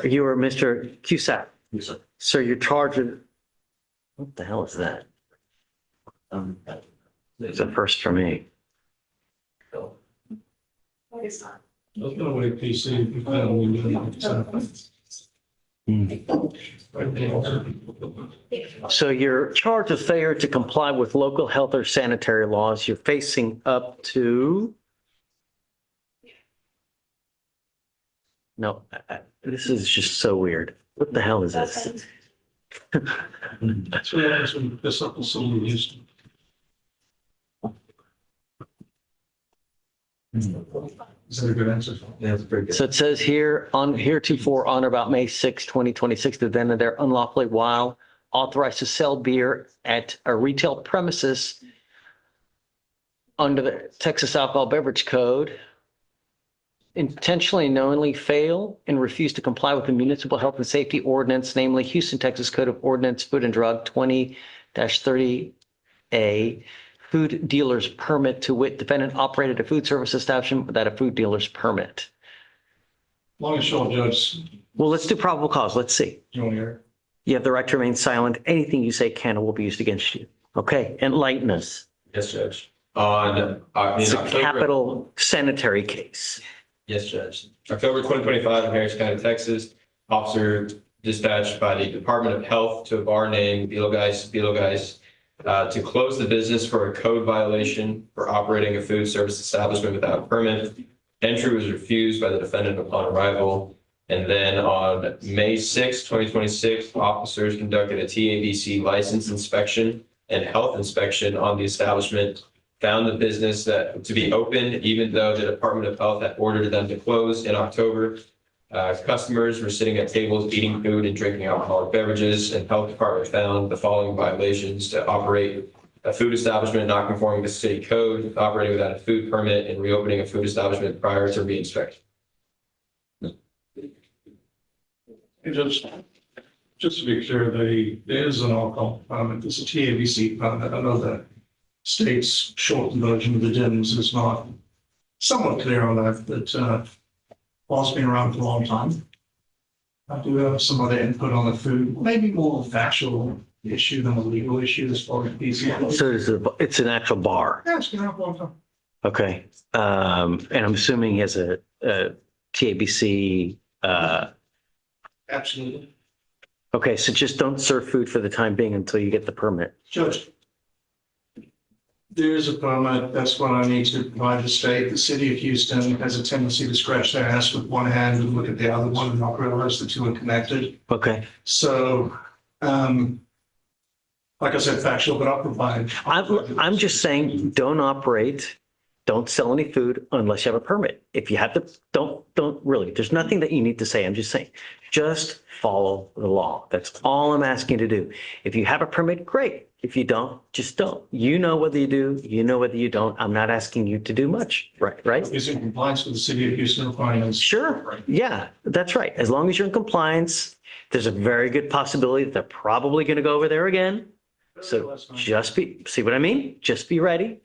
You are Mr. Cusack. Yes, sir. Sir, you're charged with, what the hell is that? It's a first for me. I was gonna wait PC. If I don't do So you're charged with failure to comply with local health or sanitary laws. You're facing up to. No, this is just so weird. What the hell is this? That's what happens when you piss up with someone used. Is that a good answer? Yeah, that's pretty good. So it says here, on heretofore on or about May 6, 2026, the then and there unlawfully while authorized to sell beer at a retail premises under the Texas Alcohol Beverage Code, intentionally and knowingly fail and refuse to comply with the municipal health and safety ordinance, namely Houston, Texas Code of Ordinance Food and Drug 20-30A, food dealer's permit, to wit, defendant operated a food service establishment without a food dealer's permit. Long and short, Judge. Well, let's do probable cause. Let's see. You want to hear? You have the right to remain silent. Anything you say can or will be used against you. Okay, enlighten us. Yes, Judge. On, It's in a October, capital sanitary case. yes, Judge. October 2025 in Harris County, Texas, officer dispatched by the Department of Health to a bar named Betelgeuse, to close the business for a code violation for operating a food service establishment without a permit. Entry was refused by the defendant upon arrival. And then on May 6, 2026, officers conducted a TABC license inspection and health inspection on the establishment, found the business to be open, even though the Department of Health had ordered them to close in October. Customers were sitting at tables, eating food and drinking alcoholic beverages, and health department found the following violations: to operate a food establishment not conforming to city code, operating without a food permit, and reopening a food establishment prior to re-inspection. Hey, Judge, just to be clear, there is an alcohol permit. There's a TABC permit. I know that state's shortened version of the DIMS is not somewhat clear on that, but law's been around for a long time. I do have some other input on the food, maybe more of a factual issue than a legal issue as far as these. So it's an actual bar. Yeah, it's been around for a long time. Okay. And I'm assuming he has a TABC. Absolutely. Okay, so just don't serve food for the time being until you get the permit. Judge, there is a permit. That's what I need to provide the state. The city of Houston has a tendency to scratch their ass with one hand and look at the other one and not realize the two are connected. Okay. So, like I said, factual, but I'll provide. I'm just saying, don't operate, don't sell any food unless you have a permit. If you have to, don't really, there's nothing that you need to say. I'm just saying, just follow the law. That's all I'm asking you to do. If you have a permit, great. If you don't, just don't. You know whether you do, you know whether you don't. I'm not asking you to do much, right? Is in compliance with the city of Houston requirements. Sure. Yeah, that's right. As long as you're in compliance, there's a very good possibility that they're probably going to go over there again. So just see what I mean? Just be ready,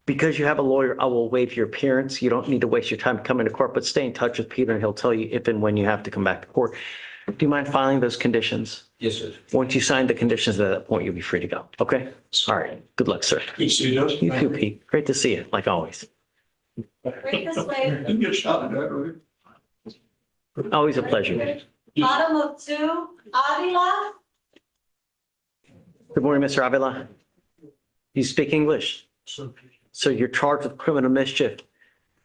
because you have a lawyer, I will waive your appearance. You don't need to waste your time coming to court, but stay in touch with Peter and he'll tell you if and when you have to come back to court. Do you mind filing those conditions? Yes, Judge. Once you sign the conditions, at that point, you'll be free to go. Okay? All right. Good luck, sir. Good to see you, Judge. You too, Pete. Great to see you, like always. Right this way. Didn't get shot at that, right? Always a pleasure. Bottom of 2, Avila. Good morning, Mr. Avila. You speak English? So you're charged with criminal mischief.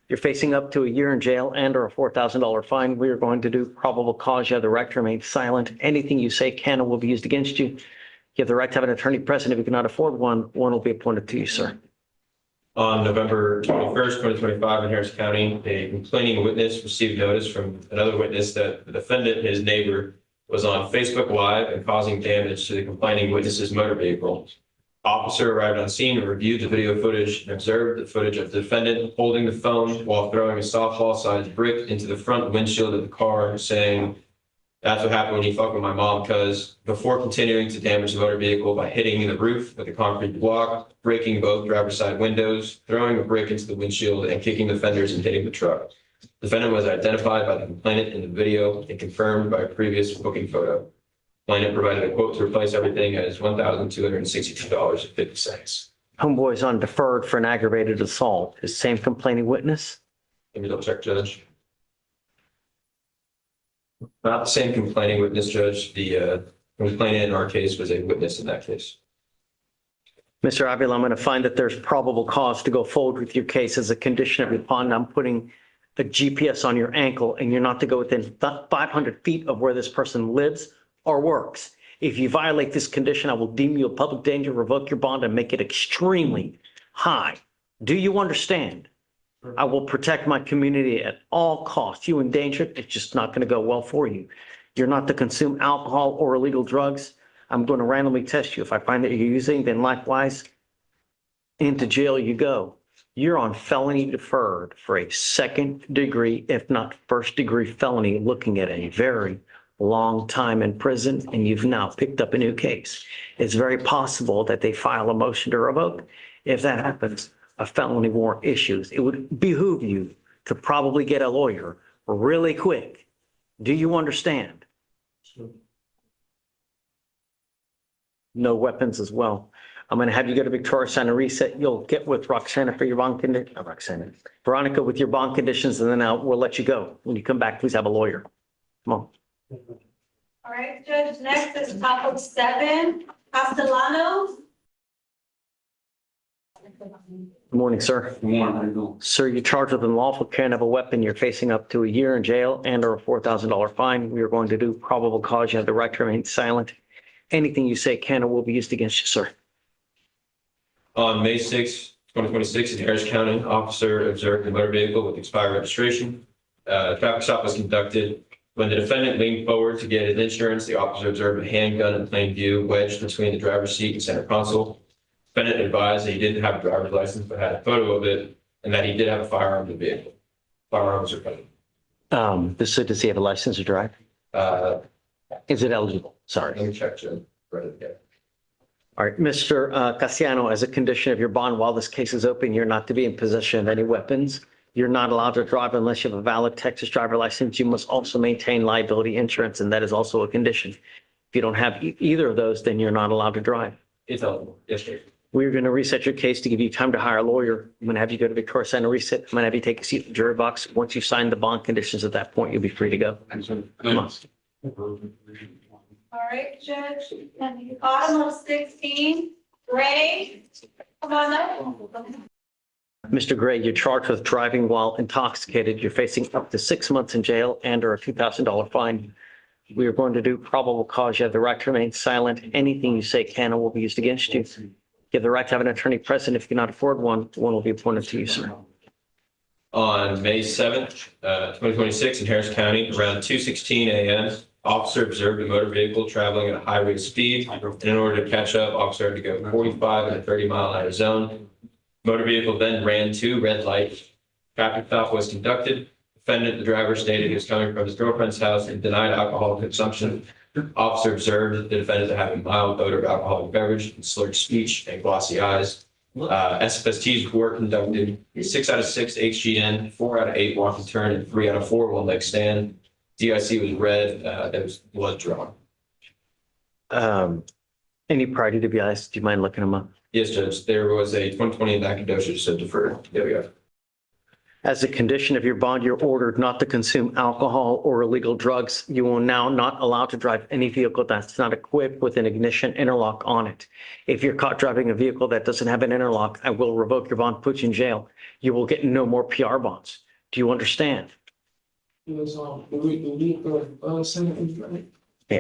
You're facing up to a year in jail and or a $4,000 fine. We are going to do probable cause. You have the right to remain silent. Anything you say can or will be used against you. You have the right to have an attorney present. If you cannot afford one will be appointed to you, sir. On November 21st, 2025 in Harris County, a complaining witness received notice from another witness that the defendant, his neighbor, was on Facebook Live and causing damage to the complaining witness's motor vehicle. Officer arrived on scene and reviewed the video footage and observed the footage of the defendant holding the phone while throwing a softball-sized brick into the front windshield of the car, saying, That's what happened when you fucked with my mom, because before continuing to damage the motor vehicle by hitting the roof with a concrete block, breaking both driver's side windows, throwing a brick into the windshield, and kicking the fenders and hitting the truck. The defendant was identified by the complainant in the video and confirmed by a previous booking photo. Complainant provided a quote to replace everything as $1,262.50. Homeboy's on deferred for an aggravated assault. Is same complaining witness? Let me double check, Judge. Not the same complaining witness, Judge. The complainant in our case was a witness in that case. Mr. Avila, I'm going to find that there's probable cause to go forward with your case as a condition of your bond. I'm putting a GPS on your ankle and you're not to go within 500 feet of where this person lives or works. If you violate this condition, I will deem you a public danger, revoke your bond, and make it extremely high. Do you understand? I will protect my community at all costs. You endanger it, it's just not going to go well for you. You're not to consume alcohol or illegal drugs. I'm going to randomly test you. If I find that you're using, then likewise, into jail you go. You're on felony deferred for a second degree, if not first degree felony, looking at a very long time in prison, and you've now picked up a new case. It's very possible that they file a motion to revoke. If that happens, a felony warrant issues. It would behoove you to probably get a lawyer really quick. Do you understand? No weapons as well. I'm going to have you go to Victoria Center reset. You'll get with Roxana for your bond condition. Roxana, Veronica with your bond conditions, and then we'll let you go. When you come back, please have a lawyer. Come on. All right, Judge, next is topic 7, Castellanos. Good morning, sir. Good morning, how you doing? Sir, you're charged with unlawful carrying of a weapon. You're facing up to a year in jail and or a $4,000 fine. We are going to do probable cause. You have the right to remain silent. Anything you say can or will be used against you, sir. On May 6, 2026, in Harris County, officer observed a motor vehicle with expired registration. Traffic stop was conducted. When the defendant leaned forward to get his insurance, the officer observed a handgun in plain view wedged between the driver's seat and center console. Defendant advised that he didn't have a driver's license, but had a photo of it, and that he did have a firearm in the vehicle. Firearms are present. Does he have a license to drive? Is it eligible? Sorry. Let me check, Jim. Right again. All right, Mr. Cassiano, as a condition of your bond, while this case is open, you're not to be in possession of any weapons. You're not allowed to drive unless you have a valid Texas driver license. You must also maintain liability insurance, and that is also a condition. If you don't have either of those, then you're not allowed to drive. It's eligible. Yes, sir. We're going to reset your case to give you time to hire a lawyer. I'm going to have you go to Victoria Center reset. I'm going to have you take a seat in the jury box. Once you've signed the bond conditions at that point, you'll be free to go. Come on. All right, Judge, bottom of 16, Ray, come on up. Mr. Gray, you're charged with driving while intoxicated. You're facing up to 6 months in jail and or a $2,000 fine. We are going to do probable cause. You have the right to remain silent. Anything you say can or will be used against you. You have the right to have an attorney present. If you cannot afford one, one will be appointed to you, sir. On May 7th, 2026, in Harris County, around 2:16 a.m., officer observed a motor vehicle traveling at a high rate of speed. And in order to catch up, officer had to go 45 in a 30-mile-an-hour zone. Motor vehicle then ran 2 red lights. Traffic stop was conducted. Defendant, the driver, stated he was coming from his girlfriend's house and denied alcohol consumption. Officer observed the defendant to have a mild odor of alcoholic beverage and slurred speech and glossy eyes. SFSTs were conducted. 6 out of 6 HGN, 4 out of 8 walk and turn, and 3 out of 4 one leg stand. DIC was red. There was blood drawn. Any prior to DBIs, do you mind looking them up? Yes, Judge. There was a 2020 in Nacogdoches, so deferred. There we go. As a condition of your bond, you're ordered not to consume alcohol or illegal drugs. You will now not allowed to drive any vehicle that's not equipped with an ignition interlock on it. If you're caught driving a vehicle that doesn't have an interlock, I will revoke your bond, put you in jail. You will get no more PR bonds. Do you understand? Okay,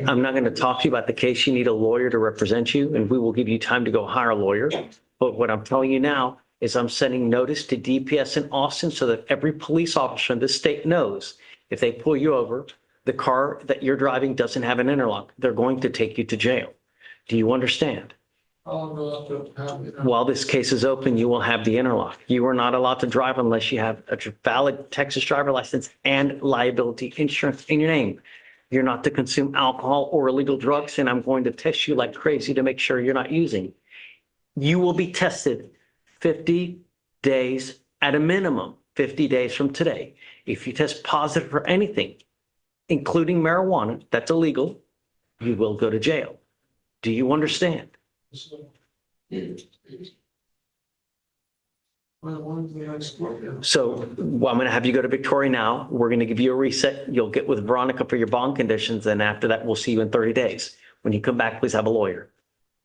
I'm not going to talk to you about the case. You need a lawyer to represent you, and we will give you time to go hire a lawyer. But what I'm telling you now is I'm sending notice to DPS in Austin so that every police officer in this state knows if they pull you over, the car that you're driving doesn't have an interlock, they're going to take you to jail. Do you understand? While this case is open, you will have the interlock. You are not allowed to drive unless you have a valid Texas driver license and liability insurance in your name. You're not to consume alcohol or illegal drugs, and I'm going to test you like crazy to make sure you're not using. You will be tested 50 days at a minimum, 50 days from today. If you test positive for anything, including marijuana, that's illegal, you will go to jail. Do you understand? So well, I'm going to have you go to Victoria now. We're going to give you a reset. You'll get with Veronica for your bond conditions. And after that, we'll see you in 30 days. When you come back, please have a lawyer.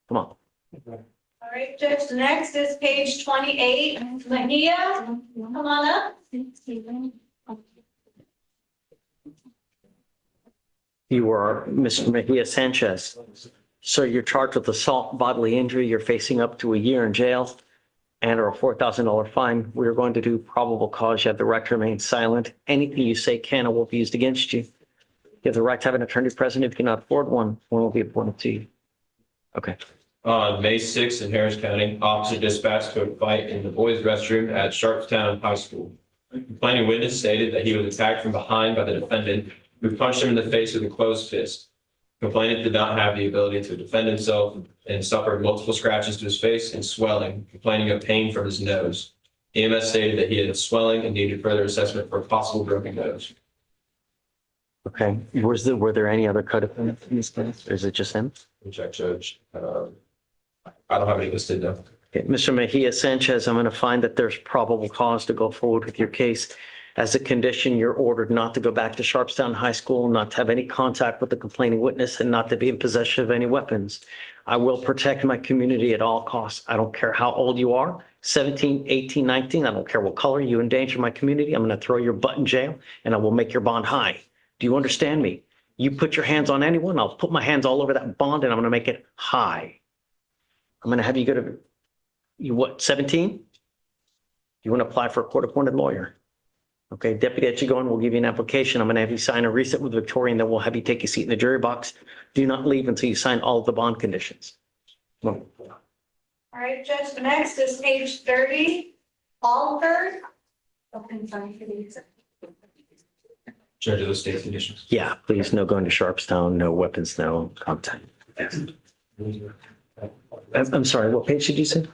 Come on. All right, Judge, next is page 28. Mejia, come on up. You are Mr. Mejia Sanchez. Sir, you're charged with assault, bodily injury. You're facing up to a year in jail and or a $4,000 fine. We're going to do probable cause. You have the right to remain silent. Anything you say can or will be used against you. You have the right to have an attorney present. If you cannot afford one will be appointed to you. Okay. On May 6th in Harris County, officer dispatched to a fight in the boys' restroom at Sharpstown High School. The complaining witness stated that he was attacked from behind by the defendant, who punched him in the face with a closed fist. The complainant did not have the ability to defend himself and suffered multiple scratches to his face and swelling, complaining of pain from his nose. EMS stated that he had swelling and needed further assessment for a possible broken nose. Okay. Were there any other co-defendants in this case, or is it just him? Let me check, Judge. I don't have any listed though. Okay. Mr. Mejia Sanchez, I'm going to find that there's probable cause to go forward with your case. As a condition, you're ordered not to go back to Sharpstown High School, not to have any contact with the complaining witness, and not to be in possession of any weapons. I will protect my community at all costs. I don't care how old you are, 17, 18, 19. I don't care what color. You endanger my community, I'm going to throw your butt in jail, and I will make your bond high. Do you understand me? You put your hands on anyone, I'll put my hands all over that bond, and I'm going to make it high. I'm going to have you go to, you what, 17? You want to apply for a court-appointed lawyer? Okay, deputy, that you go in, we'll give you an application. I'm going to have you sign a reset with Victoria, and then we'll have you take a seat in the jury box. Do not leave until you sign all of the bond conditions. Come on. All right, Judge, next is page 30. Alford. Judge of the state conditions. Yeah, please, no going to Sharpstown, no weapons, no contact. I'm sorry, what page did you say?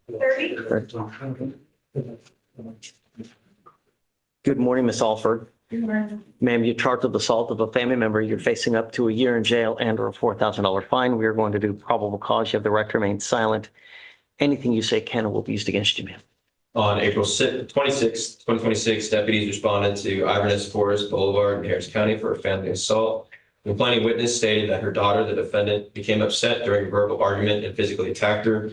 30. Good morning, Miss Alford. Ma'am, you're charged with assault of a family member. You're facing up to a year in jail and or a $4,000 fine. We are going to do probable cause. You have the right to remain silent. Anything you say can or will be used against you, ma'am. On April 26, 2026, deputies responded to Iverness Forest Boulevard in Harris County for a family assault. The complaining witness stated that her daughter, the defendant, became upset during a verbal argument and physically attacked her.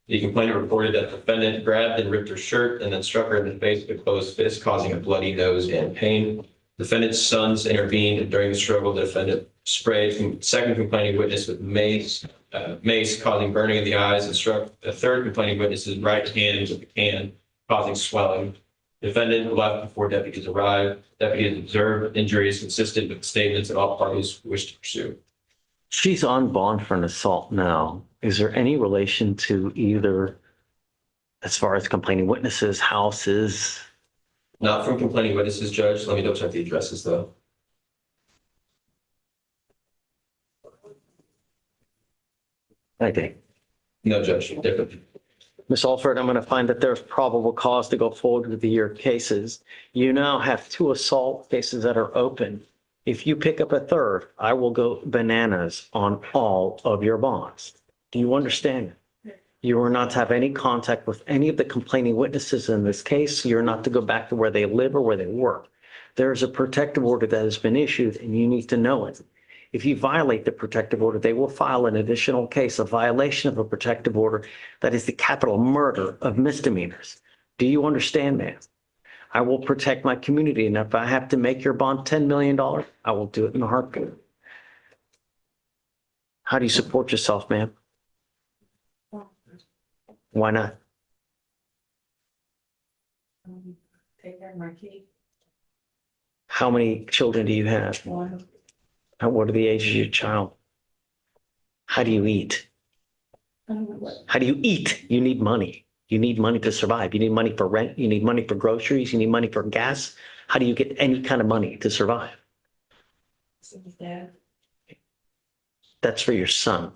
The complainant reported that the defendant grabbed and ripped her shirt and then struck her in the face with a closed fist, causing a bloody nose and pain. Defendant's sons intervened, and during the struggle, the defendant sprayed second complaining witness with mace, causing burning in the eyes, and struck the third complaining witness's right hand with a can, causing swelling. Defendant left before deputies arrived. Deputies observed injuries consistent with the statements that all parties wish to pursue. She's on bond for an assault now. Is there any relation to either, as far as complaining witnesses, houses? Not from complaining witnesses, Judge. Let me double check the addresses, though. I think. No, Judge. Different. Ms. Alford, I'm going to find that there's probable cause to go forward with your cases. You now have 2 assault cases that are open. If you pick up a third, I will go bananas on all of your bonds. Do you understand? You are not to have any contact with any of the complaining witnesses in this case. You're not to go back to where they live or where they work. There is a protective order that has been issued, and you need to know it. If you violate the protective order, they will file an additional case of violation of a protective order that is the capital murder of misdemeanors. Do you understand, ma'am? I will protect my community, and if I have to make your bond $10 million, I will do it in a heartbeat. How do you support yourself, ma'am? Why not? Take care of my kid. How many children do you have? One. What are the ages of your child? How do you eat? How do you eat? You need money. You need money to survive. You need money for rent. You need money for groceries. You need money for gas. How do you get any kind of money to survive? That's for your son.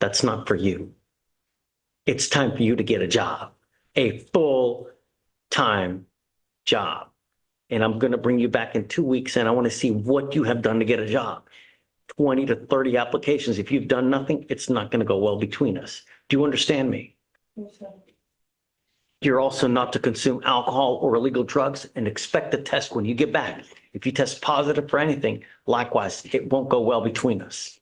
That's not for you. It's time for you to get a job, a full-time job. And I'm going to bring you back in 2 weeks and I want to see what you have done to get a job. 20 to 30 applications. If you've done nothing, it's not going to go well between us. Do you understand me? You're also not to consume alcohol or illegal drugs and expect a test when you get back. If you test positive for anything, likewise, it won't go well between us.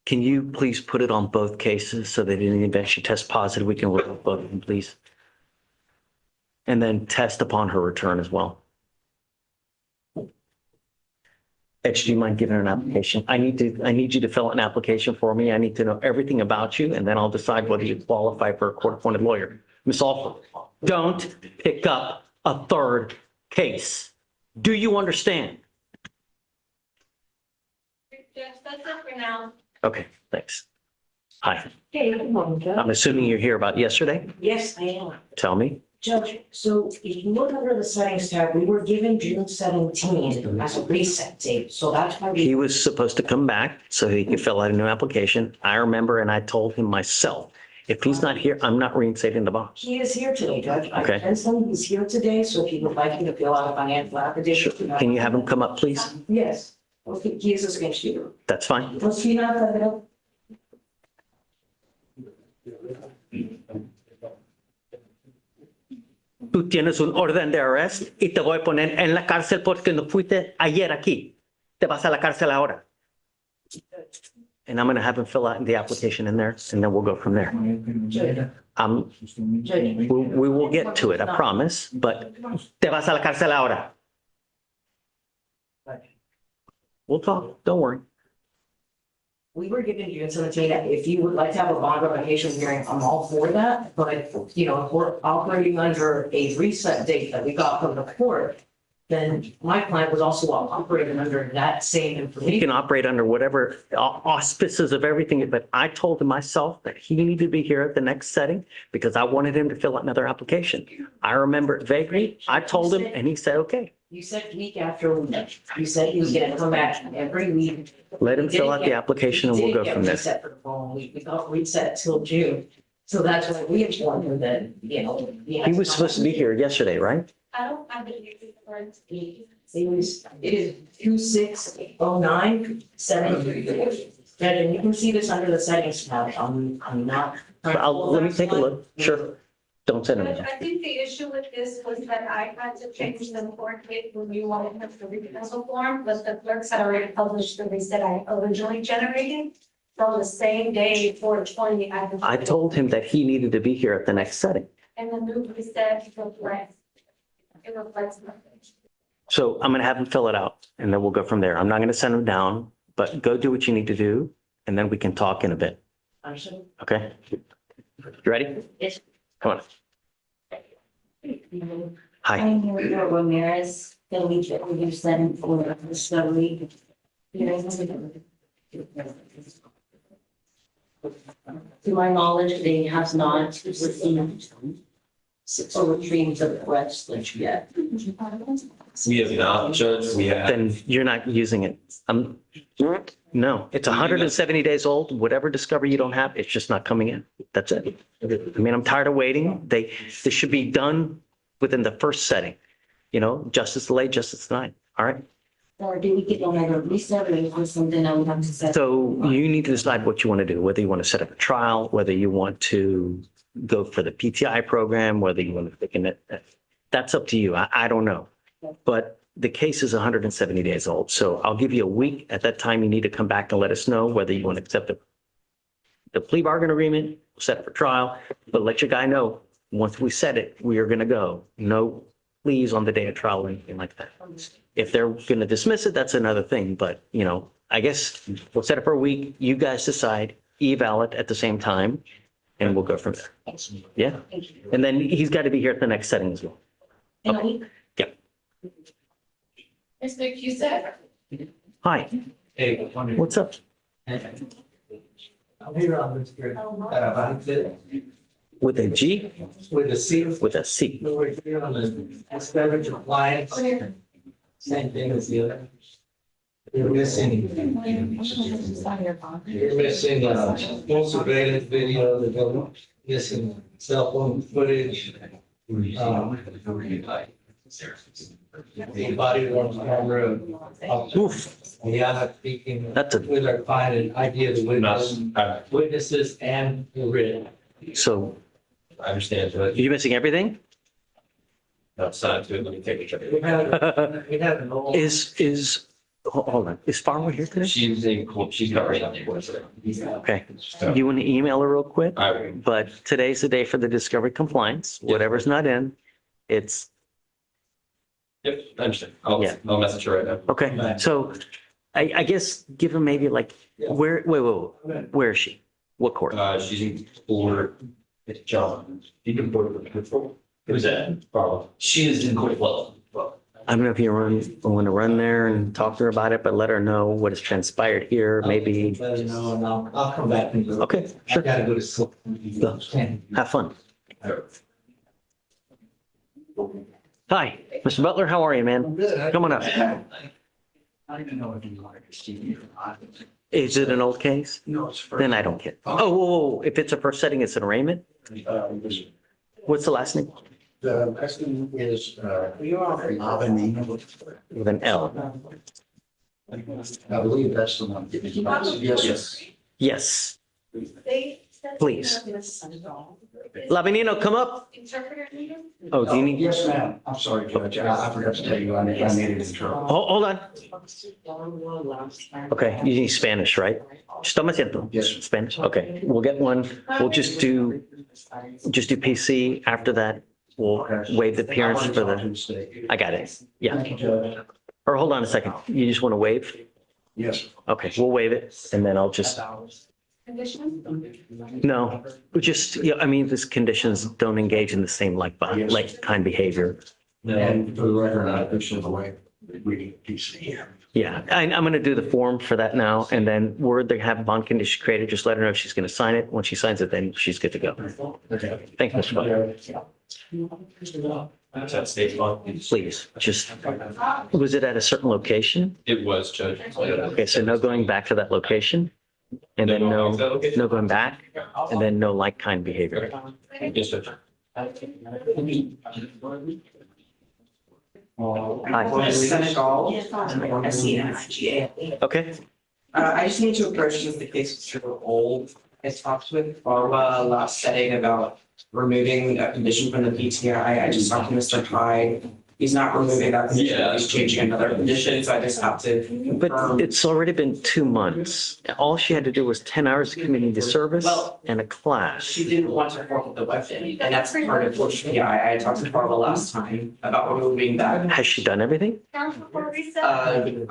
Can you please put it on both cases so that in the event she tests positive, we can look at both of them, please? And then test upon her return as well. Edge, do you mind giving her an application? I need you to fill out an application for me. I need to know everything about you, and then I'll decide whether you qualify for a court-appointed lawyer. Ms. Alford, don't pick up a third case. Do you understand? Judge, that's it for now. Okay, thanks. Hi, Hey, good morning, Judge. I'm assuming you're here about yesterday? Yes, I am. Tell me. Judge, so if you look under the settings tab, we were given June 17 as a reset date, so that's why He we. was supposed to come back so he could fill out a new application. I remember, and I told him myself, if he's not here, I'm not reinstating the bond. He is here today, Judge. I Okay. sent him, he's here today, so if you would like him to fill out a financial Sure. affidavit. Can you have him come up, please? Yes. Okay, he is against you. That's fine. Was he not available? Tú tienes un orden de arrest y te voy a poner en la cárcel porque no fuiste ayer aquí. Te vas a la cárcel ahora. And I'm going to have him fill out the application in there, and then we'll go from there. Judge, Judge. We will get to it, I promise, but te vas a la cárcel ahora. We'll talk, don't worry. We were given June 17, if you would like to have a bond revocation hearing, I'm all for that. But, you know, if we're operating under a reset date that we got from the court, then my client was also operating under that same He information. can operate under whatever auspices of everything, but I told him myself that he needed to be here at the next setting because I wanted him to fill out another application. I remember it vaguely. I told him and he said, okay. You said week after week, you said he was gonna come back every week. Let him fill out the application and we'll go from there. Reset for the following week, we got reset till June, so that's why we informed him that, you know. He was supposed to be here yesterday, right? I don't have the years for it. It is 2609-7. Judge, and you can see this under the settings tab, I'm not. Let me take a look. Sure. Don't send Judge, him. I think the issue with this was that I had to change the court date when you wanted to the recusal form, but the clerks had already published the reset I originally generated from the same day for 20. I told him that he needed to be here at the next setting. And the new reset reflects, it reflects nothing. So I'm going to have him fill it out and then we'll go from there. I'm not going to send him down, but go do what you need to do and then we can talk in a bit. Understood? Okay? You ready? Yes. Come on. Hi. I'm here with Ramirez, the week that we use them for discovery. To my knowledge, they have not received or retrieved the legislature yet. We have not, Judge. We have. Then you're not using it. No, it's 170 days old. Whatever discovery you don't have, it's just not coming in. That's it. I mean, I'm tired of waiting. They should be done within the first setting. You know, justice delayed, justice denied. All right. Or do we get another reset or is this something that we have to set? So you need to decide what you want to do, whether you want to set up a trial, whether you want to go for the PTI program, whether you want to pick in it. That's up to you. I don't know. But the case is 170 days old. So I'll give you a week. At that time, you need to come back and let us know whether you want to accept the plea bargain agreement, set it for trial, but let your guy know, once we set it, we are going to go. No pleas on the day of trial or anything like that. If they're going to dismiss it, that's another thing. But, you know, I guess we'll set it for a week. You guys decide, eval it at the same time, and we'll go from there. Yeah. And then he's got to be here at the next setting as well. In a week? Yep. Mr. Cusack? Hi, Hey, what's up? I'm here on this grid. With a G? With the C. With a C. We're here on the beverage appliance. Same thing as the other. You're missing, full surveillance video, they're missing cell phone footage. The body worn camera. Oof, Yeah, speaking that's a, with our client and idea the witnesses and the written. so I understand, but you missing everything? outside to it, let me take a check. We have an old. Is, hold on, is Farmer here today? She's covering up the board today. Okay. Do you want to email her real quick? I will. But today's the day for the discovery compliance. Whatever's not in, it's, Yep, I understand. Yeah. I'll message her right now. okay. So I guess give her maybe like, where is she? What court? She's in court. It's John. You can board with her. Who's that? Barlow. She is in court. Well. I don't know if you want to run there and talk to her about it, but let her know what has transpired here, maybe. Let her know, and I'll come back and. Okay, I sure. gotta go to sleep. Have fun. Hi, Mr. Butler, how are you, man? Good. Come on up. I don't even know if you wanted to see me or not. Is it an old case? No, it's first. Then I don't care. Oh, whoa, if it's a first setting, it's an arraignment? What's the last name? The next one is, With an L. I believe that's the one. Yes. Yes, They said- Please. Lavinino, come up. Interpreter meeting? Oh, do you need, Yes, ma'am. I'm sorry, Judge. I forgot to tell you, I needed in trouble. hold on. Okay, you need Spanish, right? Toma asiento. Yes. Spanish, okay. We'll get one. We'll just do PC. After that, we'll waive the appearance for the, I got it. Yeah. Thank you, Judge. Or hold on a second. You just want to waive? Yes. Okay, we'll waive it and then I'll just, Condition? no, we just, yeah, I mean, these conditions don't engage in the same like kind behavior. And for the record, I appreciate the way we need PC. Yeah, I'm going to do the form for that now and then word they have bond condition created, just let her know if she's going to sign it. When she signs it, then she's good to go. Okay. Thanks, Mr. Butler. That's that state law. Please, just, was it at a certain location? It was, Judge. Okay, so no going back to that location and then no going back and then no like kind behavior. Yes, Judge. Hi. Senegal, SENIGA. Okay, I just need to approach since the case is super old. I talked with Barwa last setting about removing a condition from the PTI. I just talked to Mr. Hyde. He's not removing that condition, Yeah. he's changing another condition, so I just have to but confirm. it's already been 2 months. All she had to do was 10 hours of community service Well, and a class. She didn't want to forfeit the weapon, and that's part of what PTI. I talked to Barwa last time about removing that. Has she done everything? Council before reset?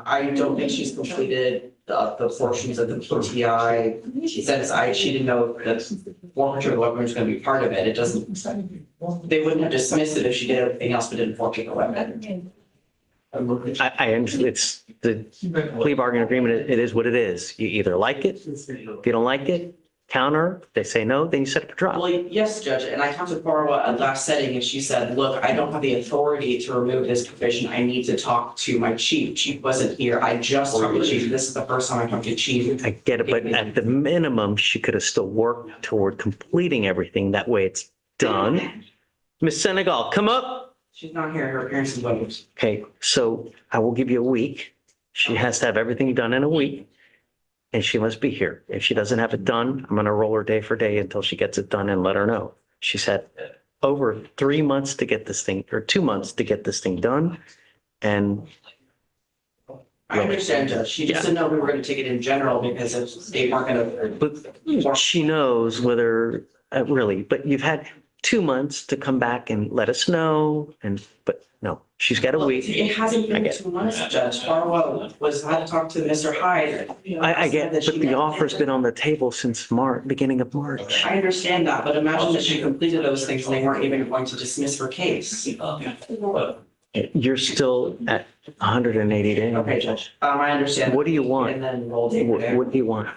I don't think she's completed the portions of the PTI. She says she didn't know that forfeiture of the weapon was gonna be part of it. It doesn't, they wouldn't have dismissed it if she did everything else but didn't forfeit the weapon. I understand, it's the plea bargain agreement, it is what it is. You either like it, if you don't like it, counter, they say no, then you set up a trial. Well, yes, Judge, and I talked to Barwa at last setting and she said, look, I don't have the authority to remove this provision. I need to talk to my chief. Chief wasn't here. I just talked to chief. This is the first time I talked to chief. I get it, but at the minimum, she could have still worked toward completing everything. That way it's done. Miss Senegal, come up. She's not here. Her appearance is waived. Okay, so I will give you a week. She has to have everything done in a week. And she must be here. If she doesn't have it done, I'm gonna roll her day for day until she gets it done and let her know. She's had over 3 months to get this thing, or 2 months to get this thing done. And I understand, Judge. She just didn't know we were going to take it in general because if they weren't going to. but she knows whether, really, but you've had 2 months to come back and let us know. And, but no, she's got a week. It hasn't I been get 2 months, Judge. Barwa had to talk to Mr. Hyde. I get, but the offer's been on the table since March, beginning of March. I understand that, but imagine that she completed those things and they weren't even going to dismiss her case. You're still at 180 days. Okay, Judge. I understand. What do you want? And then roll day for day. What do you want?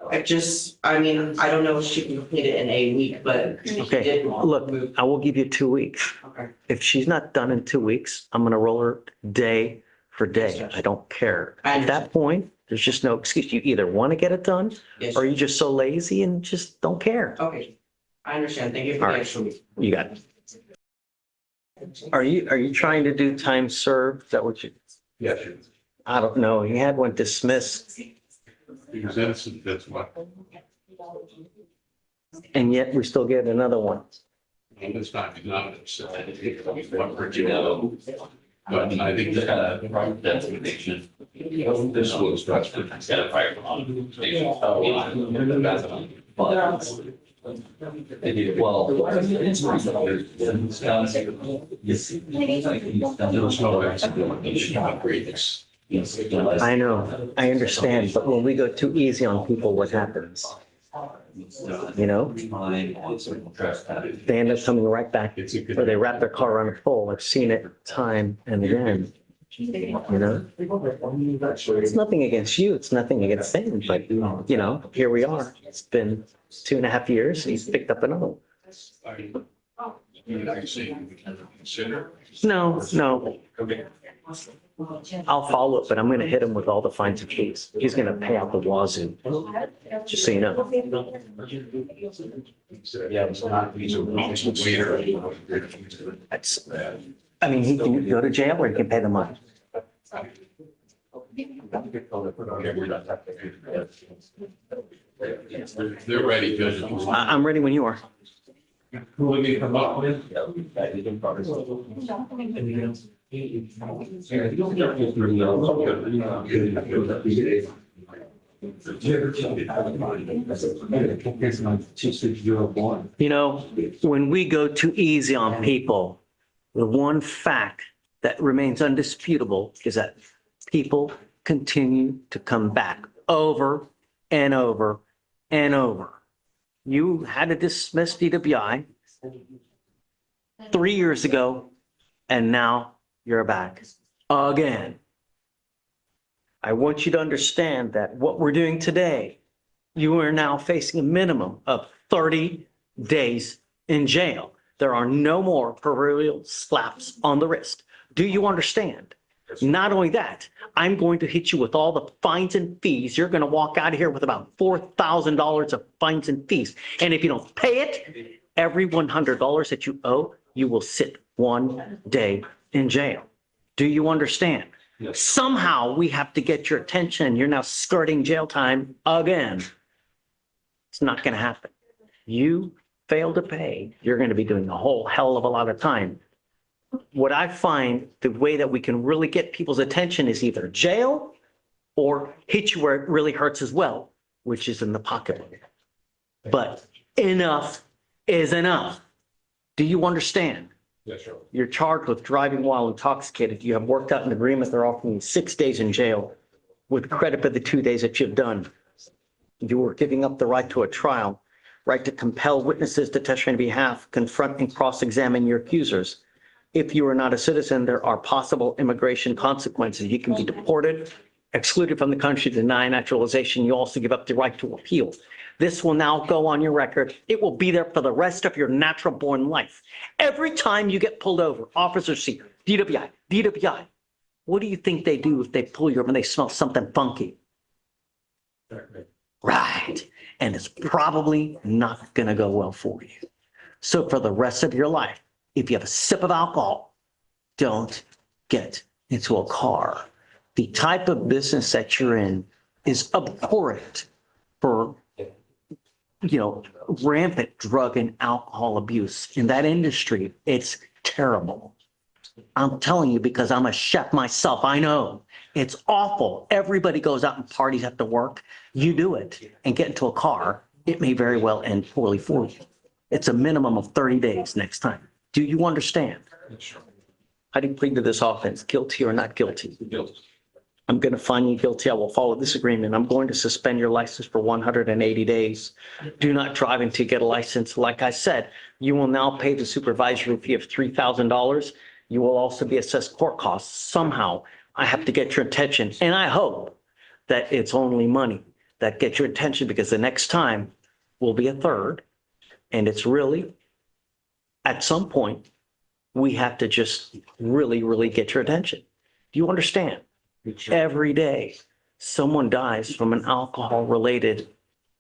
I mean, I don't know if she can complete it in a week, but she Okay, did want. look, I will give you 2 weeks. Okay. If she's not done in 2 weeks, I'm gonna roll her day for day. I don't care. I At that point, there's just no excuse. You either want to get it done Yes. or you're just so lazy and just don't care. Okay, I understand. Thank you for All the right. extra week. You got it. Are you trying to do time served? Is that what you, Yes. I don't know. He had one dismissed Because that's what, and yet we still get another one. and it's not, it's one for Joe. But I think that's the nation. This was. There was no explanation to upgrade this. I know, I understand, but when we go too easy on people, what happens? You know, they end up coming right back, It's a good. or they wrap their car around a pole. I've seen it time and again, you know? It's nothing against you, it's nothing against them, but, you know, here we are. It's been 2.5 years, and he's picked up another one. You say we can consider. No, no. I'll follow it, but I'm gonna hit him with all the fines and fees. He's gonna pay out the wazoo, just so you know. Yeah, it's not, he's a waiter. That's, I mean, he can go to jail or he can pay the money. They're ready, Judge. I'm ready when you are. Who would you come up with? You know, when we go too easy on people, the one fact that remains undisputable is that people continue to come back over and over and over. You had to dismiss DWI 3 years ago, and now you're back again. I want you to understand that what we're doing today, you are now facing a minimum of 30 days in jail. There are no more proverbial slaps on the wrist. Do you understand? Not only that, I'm going to hit you with all the fines and fees. You're going to walk out of here with about $4,000 of fines and fees. And if you don't pay it, every $100 that you owe, you will sit 1 day in jail. Do you understand? Yes. Somehow we have to get your attention. You're now skirting jail time again. It's not going to happen. You fail to pay, you're going to be doing a whole hell of a lot of time. What I find the way that we can really get people's attention is either jail or hit you where it really hurts as well, which is in the pocketbook. But enough is enough. Do you understand? Yes, sir. You're charged with driving while intoxicated. You have worked out an agreement. They're offering you 6 days in jail with credit for the 2 days that you've done. You were giving up the right to a trial, right to compel witnesses to testify on behalf, confront and cross-examine your accusers. If you are not a citizen, there are possible immigration consequences. You can be deported, excluded from the country, denied naturalization. You also give up the right to appeal. This will now go on your record. It will be there for the rest of your natural born life. Every time you get pulled over, officers see DWI, DWI. What do you think they do if they pull you over and they smell something funky? Right. And it's probably not going to go well for you. So for the rest of your life, if you have a sip of alcohol, don't get into a car. The type of business that you're in is abhorrent for, you know, rampant drug and alcohol abuse. In that industry, it's terrible. I'm telling you because I'm a chef myself. I know it's awful. Everybody goes out and parties after work. You do it and get into a car. It may very well end poorly for you. It's a minimum of 30 days next time. Do you understand? How do you plead to this offense? Guilty or not guilty? Guilty. I'm going to find you guilty. I will follow this agreement. I'm going to suspend your license for 180 days. Do not drive until you get a license. Like I said, you will now pay the supervisory fee of $3,000. You will also be assessed court costs. Somehow I have to get your attention, and I hope that it's only money. that get your attention, because the next time will be a third. And it's really, at some point, we have to just really, really get your attention. Do you understand? Every day, someone dies from an alcohol-related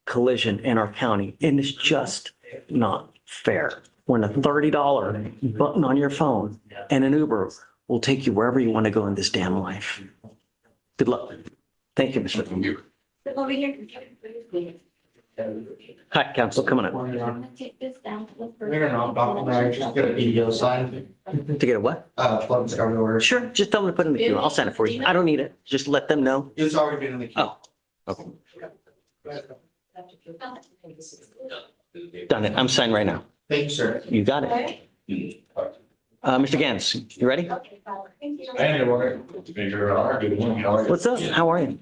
collision in our county, and it's just not fair. When a $30 button on your phone and an Uber will take you wherever you want to go in this damn life. Good luck. Thank you, Mr. Over here. Hi, council, come on up. We're not talking about just get a video sign, To get a what? plugs everywhere. Sure, just tell them to put it in the queue. I'll sign it for you. I don't need it. Just let them know. It's already been in the queue. Oh, okay. Done it. I'm signing right now. Thank you, sir. You got it. Mr. Gans, you ready? Good morning. How are you? What's up? How are you?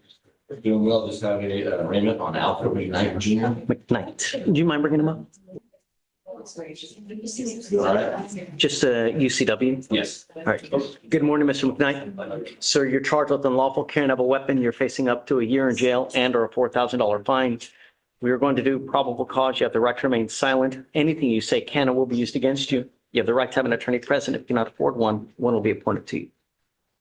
Doing well, just having a arraignment on Alpha McKnight Jr. McKnight. Do you mind bringing him up? You all right? Just UCW? Yes. All right. Good morning, Mr. McKnight. Sir, you're charged with unlawful carrying of a weapon. You're facing up to a year in jail and or a $4,000 fine. We are going to do probable cause. You have the right to remain silent. Anything you say can and will be used against you. You have the right to have an attorney present. If you cannot afford one, one will be appointed to you.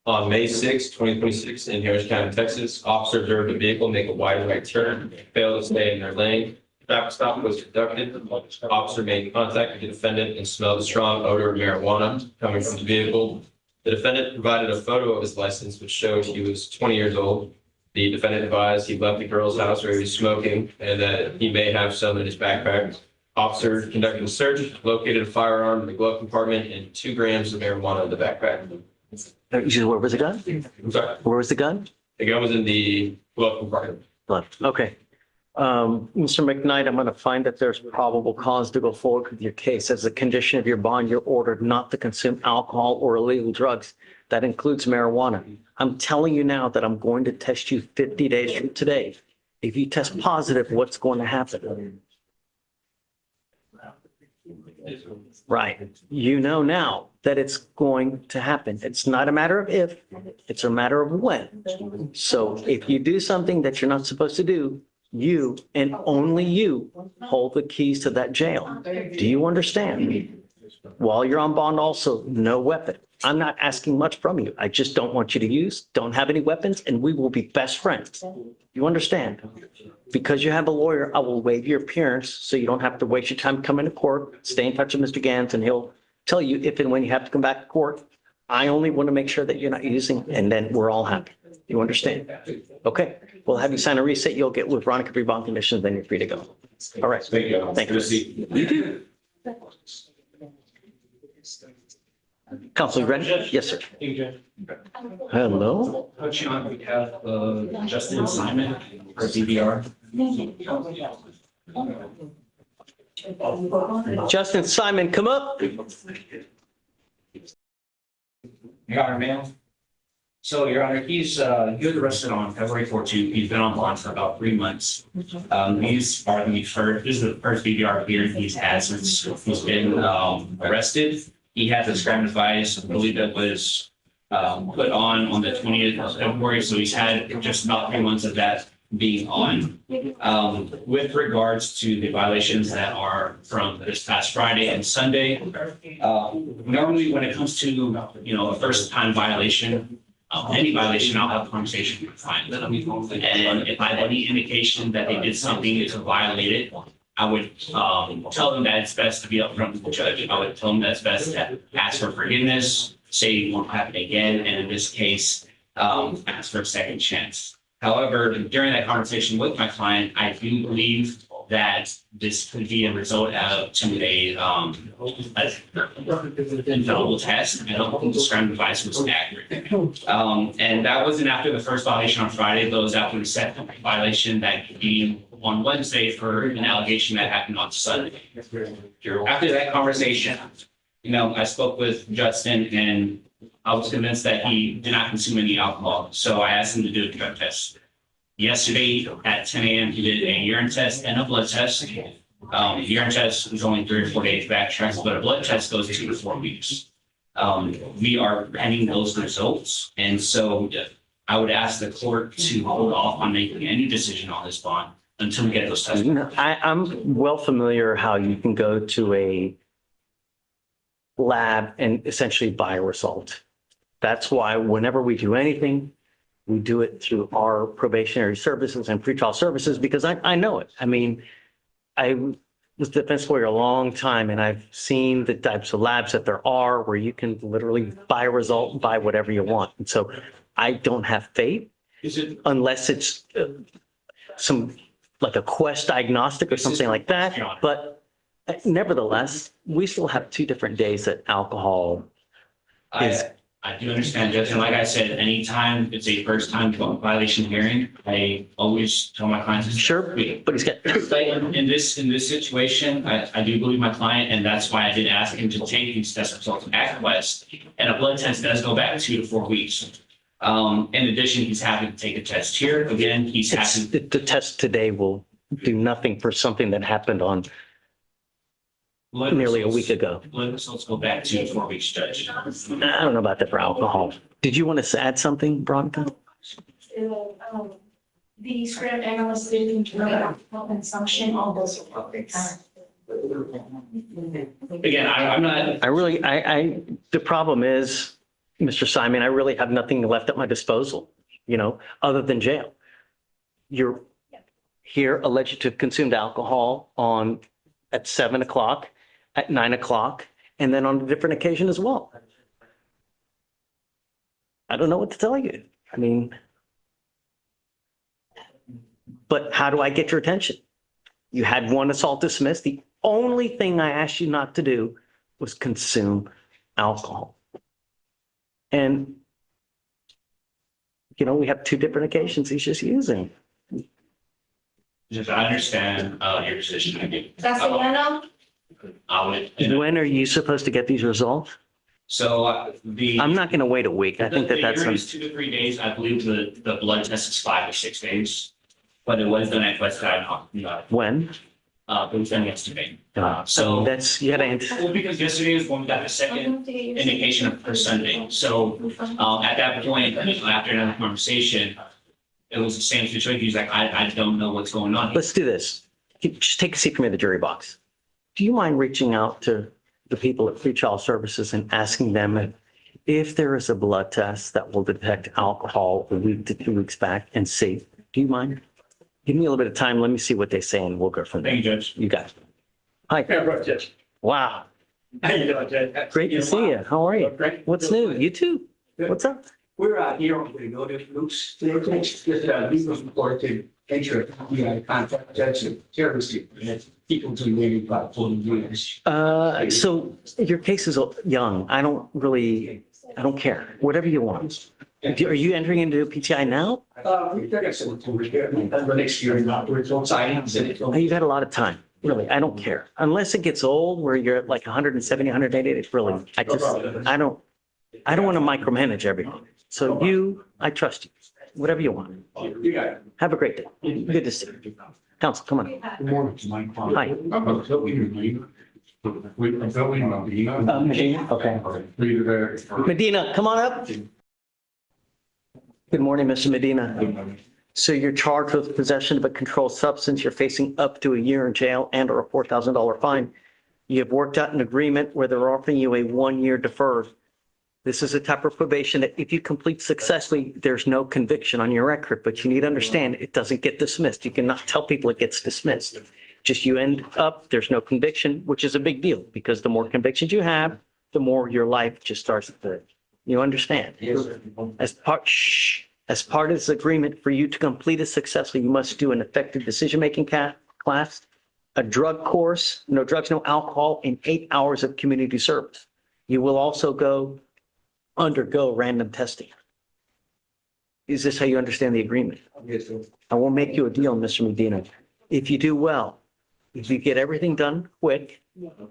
On May 6, 2026, in Harris County, Texas, officer observed a vehicle make a wide right turn, failed to stay in their lane. Traffic stop was conducted. Officer made contact with the defendant and smelled a strong odor of marijuana coming from the vehicle. The defendant provided a photo of his license, which showed he was 20 years old. The defendant advised he left the girl's house where he was smoking and that he may have some in his backpack. Officer conducted a search, located a firearm in the glove compartment and 2 grams of marijuana in the backpack. Where was the gun? I'm sorry, Where was the gun? the gun was in the glove compartment. Left. Okay. Mr. McKnight, I'm going to find that there's probable cause to go forward with your case. As a condition of your bond, you're ordered not to consume alcohol or illegal drugs. That includes marijuana. I'm telling you now that I'm going to test you 50 days from today. If you test positive, what's going to happen? Right. You know now that it's going to happen. It's not a matter of if, it's a matter of when. So if you do something that you're not supposed to do, you and only you hold the keys to that jail. Do you understand? While you're on bond also, no weapon. I'm not asking much from you. I just don't want you to use, don't have any weapons, and we will be best friends. You understand? Because you have a lawyer, I will waive your appearance so you don't have to waste your time coming to court. Stay in touch with Mr. Gans and he'll tell you if and when you have to come back to court. I only want to make sure that you're not using, and then we're all happy. You understand? Okay, we'll have you sign a reset. You'll get with Veronica pre-bond conditions, then you're free to go. All right. Thank you. Thank you. Good to see you. You do. Counsel, you ready? Yes, sir. Hello? Coach, on behalf of Justin Simon for DVR. Justin Simon, come up. Your Honor, ma'am. So, Your Honor, he was arrested on February 14th. He's been on bond for about 3 months. This is the first DVR hearing he's had since he's been arrested. He had this crime advice, I believe that was put on the 20th of February. So he's had just about 3 months of that being on. With regards to the violations that are from this past Friday and Sunday, normally when it comes to, a first time violation, any violation, I'll have a conversation with the client. And if I have any indication that they did something to violate it, I would tell them that it's best to be upfront with the judge. I would tell them that it's best to ask for forgiveness, say it won't happen again, and in this case, ask for a second chance. However, during that conversation with my client, I do believe that this could be a result to a infallible test. I don't think the scrum device was accurate. And that wasn't after the first violation on Friday, but it was after the second violation that came on Wednesday for an allegation that happened on Sunday. After that conversation, I spoke with Justin and I was convinced that he did not consume any alcohol. So I asked him to do a drug test. Yesterday at 10 a.m., he did a urine test and a blood test. The urine test was only 3 or 4 days backtracked, but a blood test goes 2 to 4 weeks. We are pending those results. And so I would ask the court to hold off on making any decision on this bond until we get those tests. I'm well familiar how you can go to a lab and essentially buy a result. That's why whenever we do anything, we do it through our probationary services and pretrial services because I know it. I mean, I was a defense lawyer a long time and I've seen the types of labs that there are where you can literally buy a result and buy whatever you want. And so I don't have faith Is it, unless it's some, like a Quest diagnostic or something like that. But nevertheless, we still have 2 different days that alcohol is. I do understand, Judge, and like I said, anytime it's a first time violation hearing, I always tell my clients. Sure, but he's got. In this situation, I do believe my client, and that's why I did ask him to take these test results at Quest. And a blood test does go back 2 to 4 weeks. In addition, he's happy to take a test here. Again, he's happy. The test today will do nothing for something that happened on nearly a week ago. Blood results go back 2 to 4 weeks, Judge. I don't know about that for alcohol. Did you want to add something, Veronica? The script analyst didn't consumption, all those reports. Again, I'm not. The problem is, Mr. Simon, I really have nothing left at my disposal, other than jail. You're here alleged to have consumed alcohol at 7 o'clock, at 9 o'clock, and then on a different occasion as well. I don't know what to tell you. I mean, but how do I get your attention? You had 1 assault dismissed. The only thing I asked you not to do was consume alcohol. And, we have 2 different occasions he's just using. Just, I understand your position. I do. That's the one now? When are you supposed to get these results? So I'm not going to wait a week. I think the that's. hearing is 2 to 3 days. I believe the blood test is 5 or 6 days, but it was done at West Side. When? It was done yesterday. So that's, you got to. Well, because yesterday was when we got the second indication of per Sunday. So at that point, after another conversation, it was the same situation. He's like, I don't know what's going on. Let's do this. Just take a seat from me in the jury box. Do you mind reaching out to the people at pretrial services and asking them if there is a blood test that will detect alcohol a week to 2 weeks back and see? Do you mind? Give me a little bit of time. Let me see what they say and we'll go from there. Thank you, Judge. You got it. Hi. Yeah, right, Judge. Wow. How you doing, Judge? Great to see you. How are you? Great. What's new? You too. What's up? We're out here on the notice groups. They just legal support to make sure we contact judge and terrorist people to maybe about 40 years. So your case is young. I don't care. Whatever you want. Are you entering into PTI now? We got some to repair the next year and afterwards on sightings and it's. You've had a lot of time. Really, I don't care. Unless it gets old where you're at like 170, 180, it's really, I don't want to micromanage everything. So I trust you. Whatever you want. You got it. Have a great day. Good to see you. Counsel, come on. Good morning, Mike. Hi. Medina? Okay. Medina, come on up. Good morning, Mr. Medina. So you're charged with possession of a controlled substance. You're facing up to a year in jail and or a $4,000 fine. You have worked out an agreement where they're offering you a 1-year deferred. This is a type of probation that if you complete successfully, there's no conviction on your record, but you need to understand it doesn't get dismissed. You cannot tell people it gets dismissed. Just you end up, there's no conviction, which is a big deal because the more convictions you have, the more your life just starts to, you understand? As part of this agreement, for you to complete it successfully, you must do an effective decision-making class, a drug course, no drugs, no alcohol, and 8 hours of community service. You will also undergo random testing. Is this how you understand the agreement? Yes, sir. I will make you a deal, Mr. Medina. If you do well, if you get everything done quick,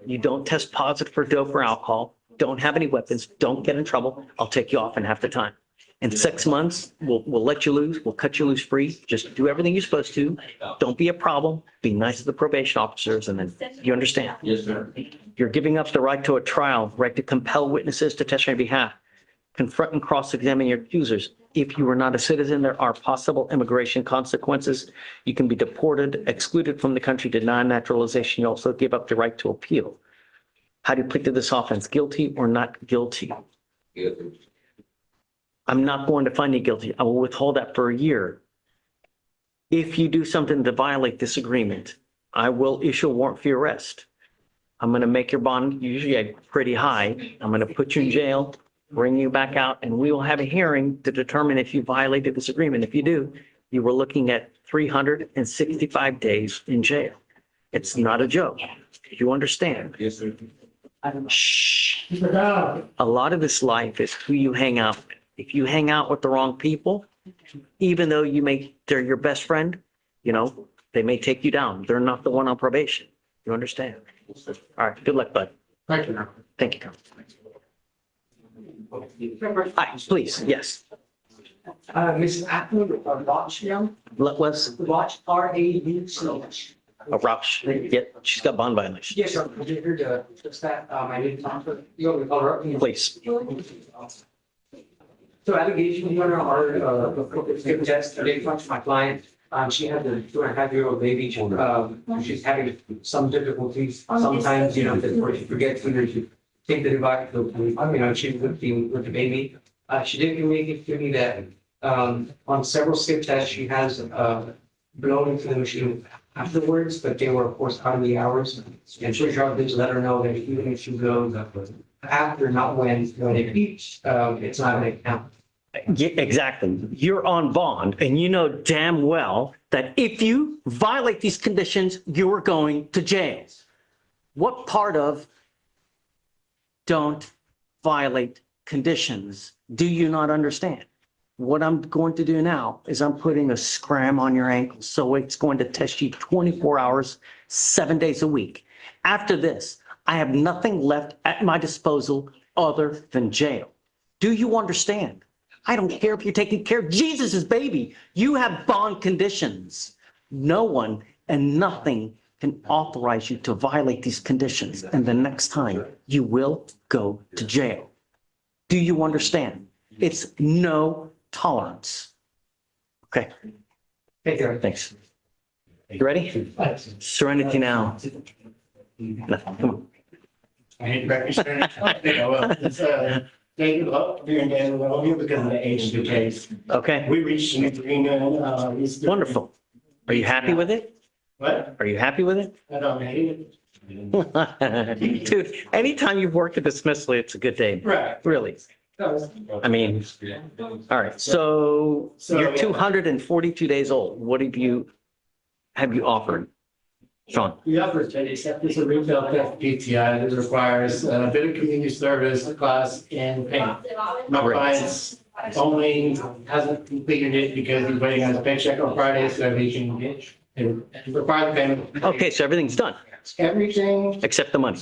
you don't test positive for dope or alcohol, don't have any weapons, don't get in trouble, I'll take you off in half the time. In 6 months, we'll let you loose, we'll cut you loose free. Just do everything you're supposed to. Don't be a problem. Be nice to the probation officers, and then you understand. Yes, sir. You're giving up the right to a trial, right to compel witnesses to testify on your behalf, confront and cross-examine your accusers. If you are not a citizen, there are possible immigration consequences. You can be deported, excluded from the country, denied naturalization. You also give up the right to appeal. How do you plead to this offense? Guilty or not guilty? I'm not going to find you guilty. I will withhold that for a year. If you do something to violate this agreement, I will issue a warrant for your arrest. I'm going to make your bond usually pretty high. I'm going to put you in jail, bring you back out, and we will have a hearing to determine if you violated this agreement. If you do, you were looking at 365 days in jail. It's not a joke. You understand? Yes, sir. Shh. A lot of this life is who you hang out with. If you hang out with the wrong people, even though they're your best friend, they may take you down. They're not the one on probation. You understand? All right. Good luck, bud. Thank you. Thank you. Hi, please. Yes. Miss Atwood, Watch, Wes, Watch, RAUC. Roush. Yeah, she's got bond violation. Yes, sir. I'm here to fix that. I didn't talk to you. Want me to call her up? Please. So allegations, Your Honor, are the skin test. They touched my client. She had a 2.5-year-old baby. She's having some difficulties. Sometimes, before she forgets, she take the device. She's with the baby. She did communicate to me that on several skin tests, she has blown into the machine afterwards, but they were, of course, out of the hours. And Treasurer did let her know that even if she blows after, not when it peaks, it's not going to count. Yeah, exactly. You're on bond and you know damn well that if you violate these conditions, you are going to jail. What part of don't violate conditions do you not understand? What I'm going to do now is I'm putting a scram on your ankle. So it's going to test you 24 hours, 7 days a week. After this, I have nothing left at my disposal other than jail. Do you understand? I don't care if you're taking care of Jesus' baby. You have bond conditions. No one and nothing can authorize you to violate these conditions. And the next time you will go to jail. Do you understand? It's no tolerance. Okay. Take care. Thanks. You ready? Serenity now. Nothing. Come on. I hate to represent, well, it's, David, being David, well, here because of the age of the case. Okay. We reached an agreement, Wonderful. Are you happy with it? What? Are you happy with it? I don't hate it. Dude, anytime you've worked at dismissal, it's a good day. Right. Really. I mean, all right. So you're 242 days old. What have you offered? Sean? The upper study, except it's a retail theft PTI that requires a bit of community service class and payment. My Great. client's only hasn't completed it because he's waiting on his paycheck on Friday so he can get and require the payment. Okay, so everything's done Everything, except the money.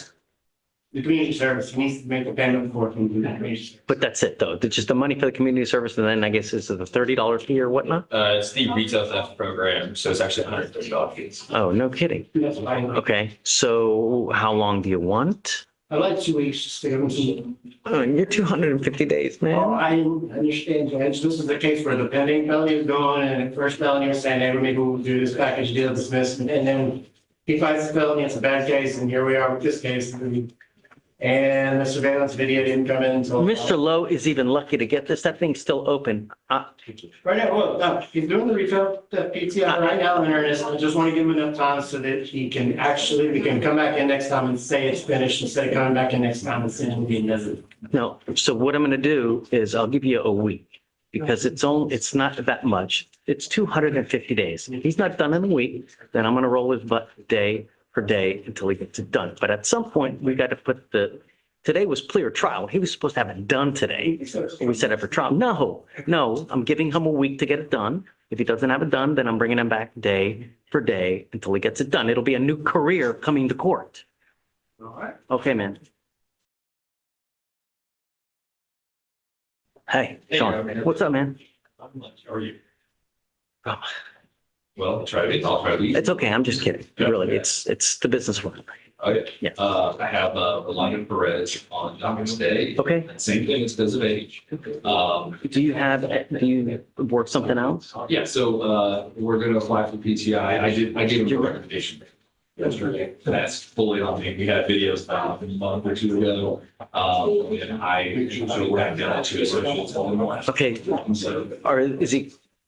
the community service, he needs to make the payment before he can do that. But that's it though. It's just the money for the community service and then I guess it's the $30 fee or whatnot. It's the retail theft program, so it's actually $130 fees. Oh, no kidding. That's fine. Okay, so how long do you want? I like 2 weeks to stay with you. Oh, you're 250 days, Oh, man. I understand, Judge. This is the case where the pending felony is going and the first felony was saying, hey, maybe we'll do this package deal dismissed. And then he fights the felony, it's a bad case, and here we are with this case. And the surveillance video didn't come in until. Mr. Lowe is even lucky to get this. That thing's still open. Right now, well, no, he's doing the retail, the PTI right now in earnest. I just want to give him enough time so that he can actually, we can come back in next time and say it's finished instead of coming back in next time and saying he doesn't. No, so what I'm going to do is I'll give you a week because it's not that much. It's 250 days. If he's not done in a week, then I'm going to roll his butt day per day until he gets it done. But at some point, we got to put today was clear trial. He was supposed to have it done today. We set up for trial. No, I'm giving him a week to get it done. If he doesn't have it done, then I'm bringing him back day for day until he gets it done. It'll be a new career coming to court. All right. Okay, man. Hey, Hey, Sean, man. what's up, man? How are you? Oh, Well, I'll try to be. It's okay. I'm just kidding. Really, it's the business world. Oh, yeah. Yeah. I have, Rolando Perez on Docket today. Okay. Same thing, it's because of age. Do you work something else? Yeah, so, we're gonna apply for PTI. I gave him a recommendation yesterday. That's fully on me. We had videos about a month or two ago. And I went down to associates on the one. Okay, So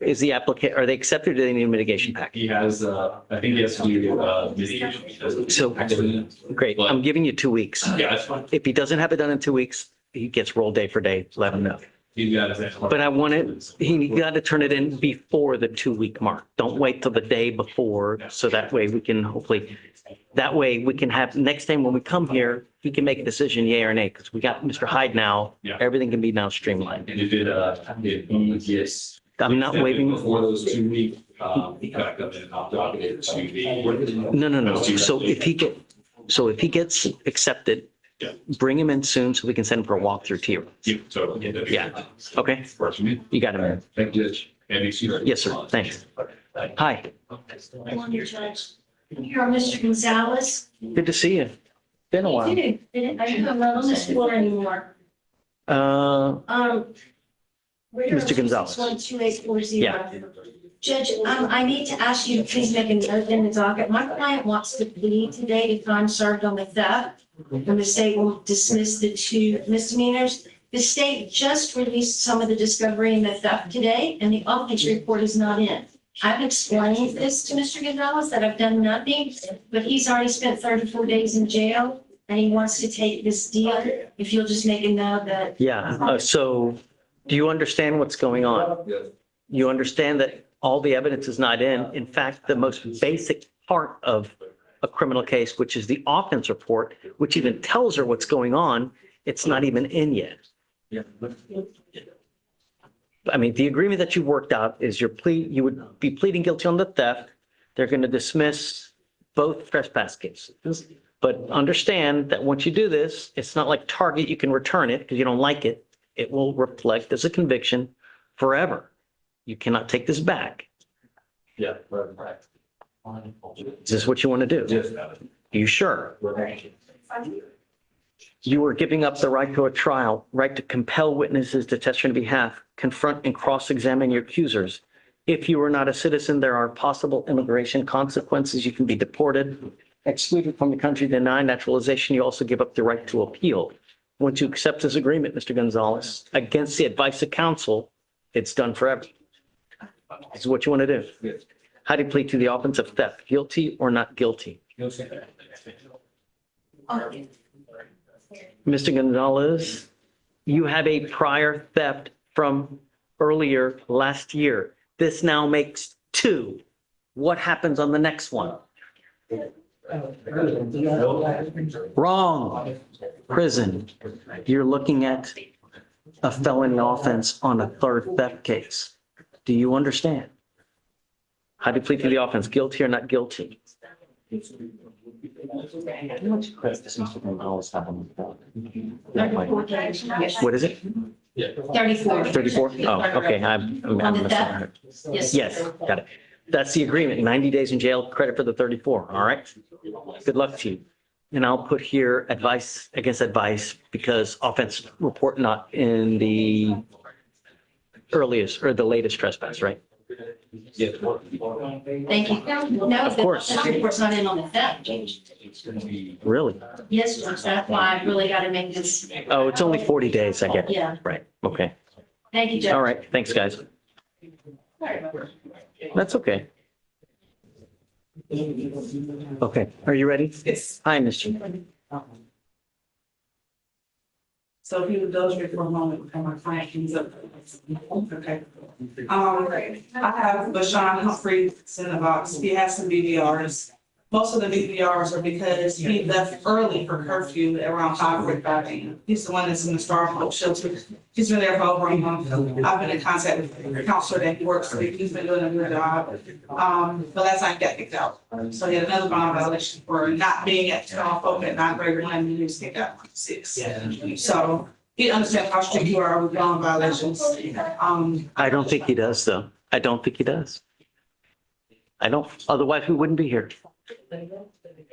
is the applicant, are they accepted or do they need a mitigation package? he has, I think he has to do, mitigation. because So- accident. Great, I'm giving you 2 weeks. Yeah, that's fine. If he doesn't have it done in 2 weeks, he gets rolled day for day, let him know. He's got his. But I want it, he got to turn it in before the 2-week mark. Don't wait till the day before, so that way we can hopefully, that way we can have, next time when we come here, he can make a decision, yay or nay, because we got Mr. Hyde now. Yeah. Everything can be now streamlined. And if he gets. I'm not waiving. Before those 2 weeks, he kind of comes in and I'll docket it to the. No. So if he gets accepted, Yeah. bring him in soon so we can send him for a walkthrough to you. Yeah, totally. Yeah. Okay, Works for me. you got it, man. Thank you. Andy, see you. Yes, sir. Thanks. Hi, Morning, Judge. Here, Mr. Gonzalez. good to see you. Been a while. I'm not on this floor anymore. Uh, Mr. Gonzalez. 12840. Yeah. Judge, I need to ask you to please make a note in the docket. My client wants to plead today to time served on the theft. And the state will dismiss the 2 misdemeanors. The state just released some of the discovery in the theft today, and the offense report is not in. I've explained this to Mr. Gonzalez, that I've done nothing, but he's already spent 34 days in jail, and he wants to take this deal. If you'll just make a note that. yeah, so do you understand what's going on? Yes. You understand that all the evidence is not in. In fact, the most basic part of a criminal case, which is the offense report, which even tells her what's going on, it's not even in yet. Yeah. I mean, the agreement that you worked out is you would be pleading guilty on the theft. They're going to dismiss both trespass cases. But understand that once you do this, it's not like Target, you can return it because you don't like it. It will reflect as a conviction forever. You cannot take this back. Yeah. Right. Is this what you want to do? Yes. Are you sure? You are giving up the right to a trial, right to compel witnesses to testify on your behalf, confront and cross-examine your accusers. If you are not a citizen, there are possible immigration consequences. You can be deported, excluded from the country, denied naturalization. You also give up the right to appeal. Once you accept this agreement, Mr. Gonzalez, against the advice of counsel, it's done forever. This is what you want to do. Yes. How do you plead to the offense of theft? Guilty or not guilty? Mr. Gonzalez, you have a prior theft from earlier last year. This now makes 2. What happens on the next one? Wrong. Prison. You're looking at a felony offense on a 3rd theft case. Do you understand? How do you plead to the offense? Guilty or not guilty? How much credit does Mr. Gonzalez have on the What is it? 34. 34? Oh, okay. I'm On the misheard. Yes. Yes, got it. That's the agreement. 90 days in jail, credit for the 34. All right. Good luck to you. And I'll put here advice against advice because offense report not in the earliest or the latest trespass, right? Yeah. Thank you. No, Of course. the report's not in on the theft. Really? Yes, Judge, that's why I really got to make this. Oh, it's only 40 days, I get it. Yeah. Right. Okay. Thank you, Judge. All right. Thanks, guys. That's okay. Okay. Are you ready? Yes. Hi, Ms. G. So if you would indulge me for a moment before my client comes up. Okay. I have LaShawn Humphreys in the box. He has some BDRs. Most of the BDRs are because he left early for curfew at around 5:45 a.m. He's the one that's in the Star Hope shelter. He's been there for over a month. I've been in contact with the counselor that he works with. He's been doing a good job. But last night got kicked out. So he had another bond violation for not being at Star Hope at 9:31 and he was kicked out at 6. So he understands how strict you are with bond violations. I don't think he does, though. I don't think he does. I don't. Otherwise, we wouldn't be here.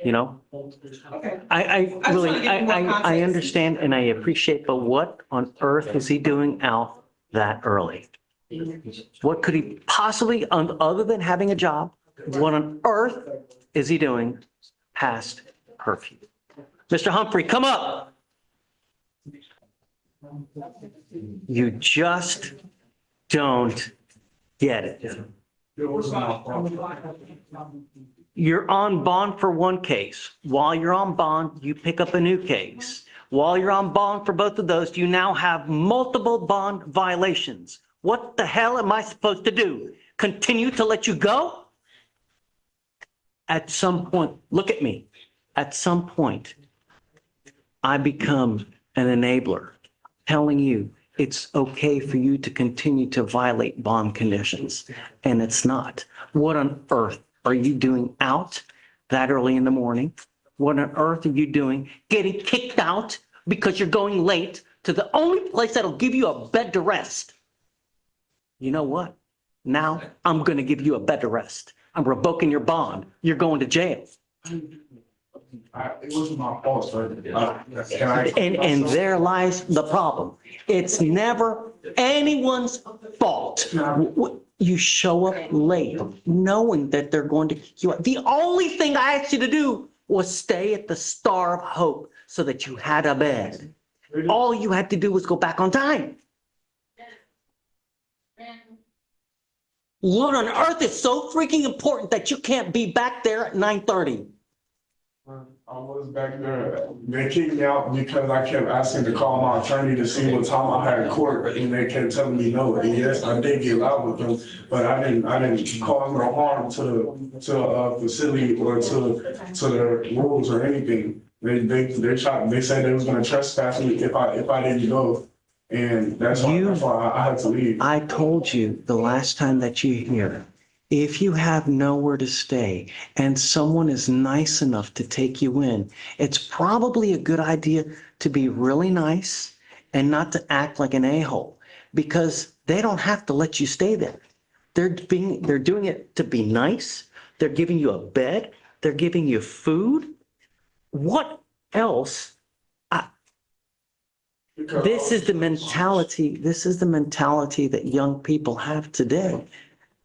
You know, Okay. I just wanna really, get more I context. understand and I appreciate, but what on earth is he doing out that early? What could he possibly, other than having a job, what on earth is he doing past curfew? Mr. Humphrey, come up. You just don't get it. There was no problem. You're on bond for one case. While you're on bond, you pick up a new case. While you're on bond for both of those, you now have multiple bond violations. What the hell am I supposed to do? Continue to let you go? At some point, look at me. At some point, I become an enabler, telling you it's okay for you to continue to violate bond conditions, and it's not. What on earth are you doing out that early in the morning? What on earth are you doing getting kicked out because you're going late to the only place that'll give you a bed to rest? You know what? Now I'm going to give you a bed to rest. I'm revoking your bond. You're going to jail. It wasn't my fault, sir. Can I? And there lies the problem. It's never anyone's fault. You show up late knowing that they're going to kick you out. The only thing I asked you to do was stay at the Star of Hope so that you had a bed. All you had to do was go back on time. What on earth is so freaking important that you can't be back there at 9:30? I was back there. They kicked me out because I kept asking to call my attorney to see what time I had court, and they kept telling me no. And yes, I did get loud with them, but I didn't cause no harm to a facility or to the rules or anything. They said they was gonna trespass me if I didn't go, and that's why I had to leave. I told you the last time that you here, if you have nowhere to stay and someone is nice enough to take you in, it's probably a good idea to be really nice and not to act like an a-hole, because they don't have to let you stay there. They're doing it to be nice. They're giving you a bed. They're giving you food. What else? This is the mentality. This is the mentality that young people have today.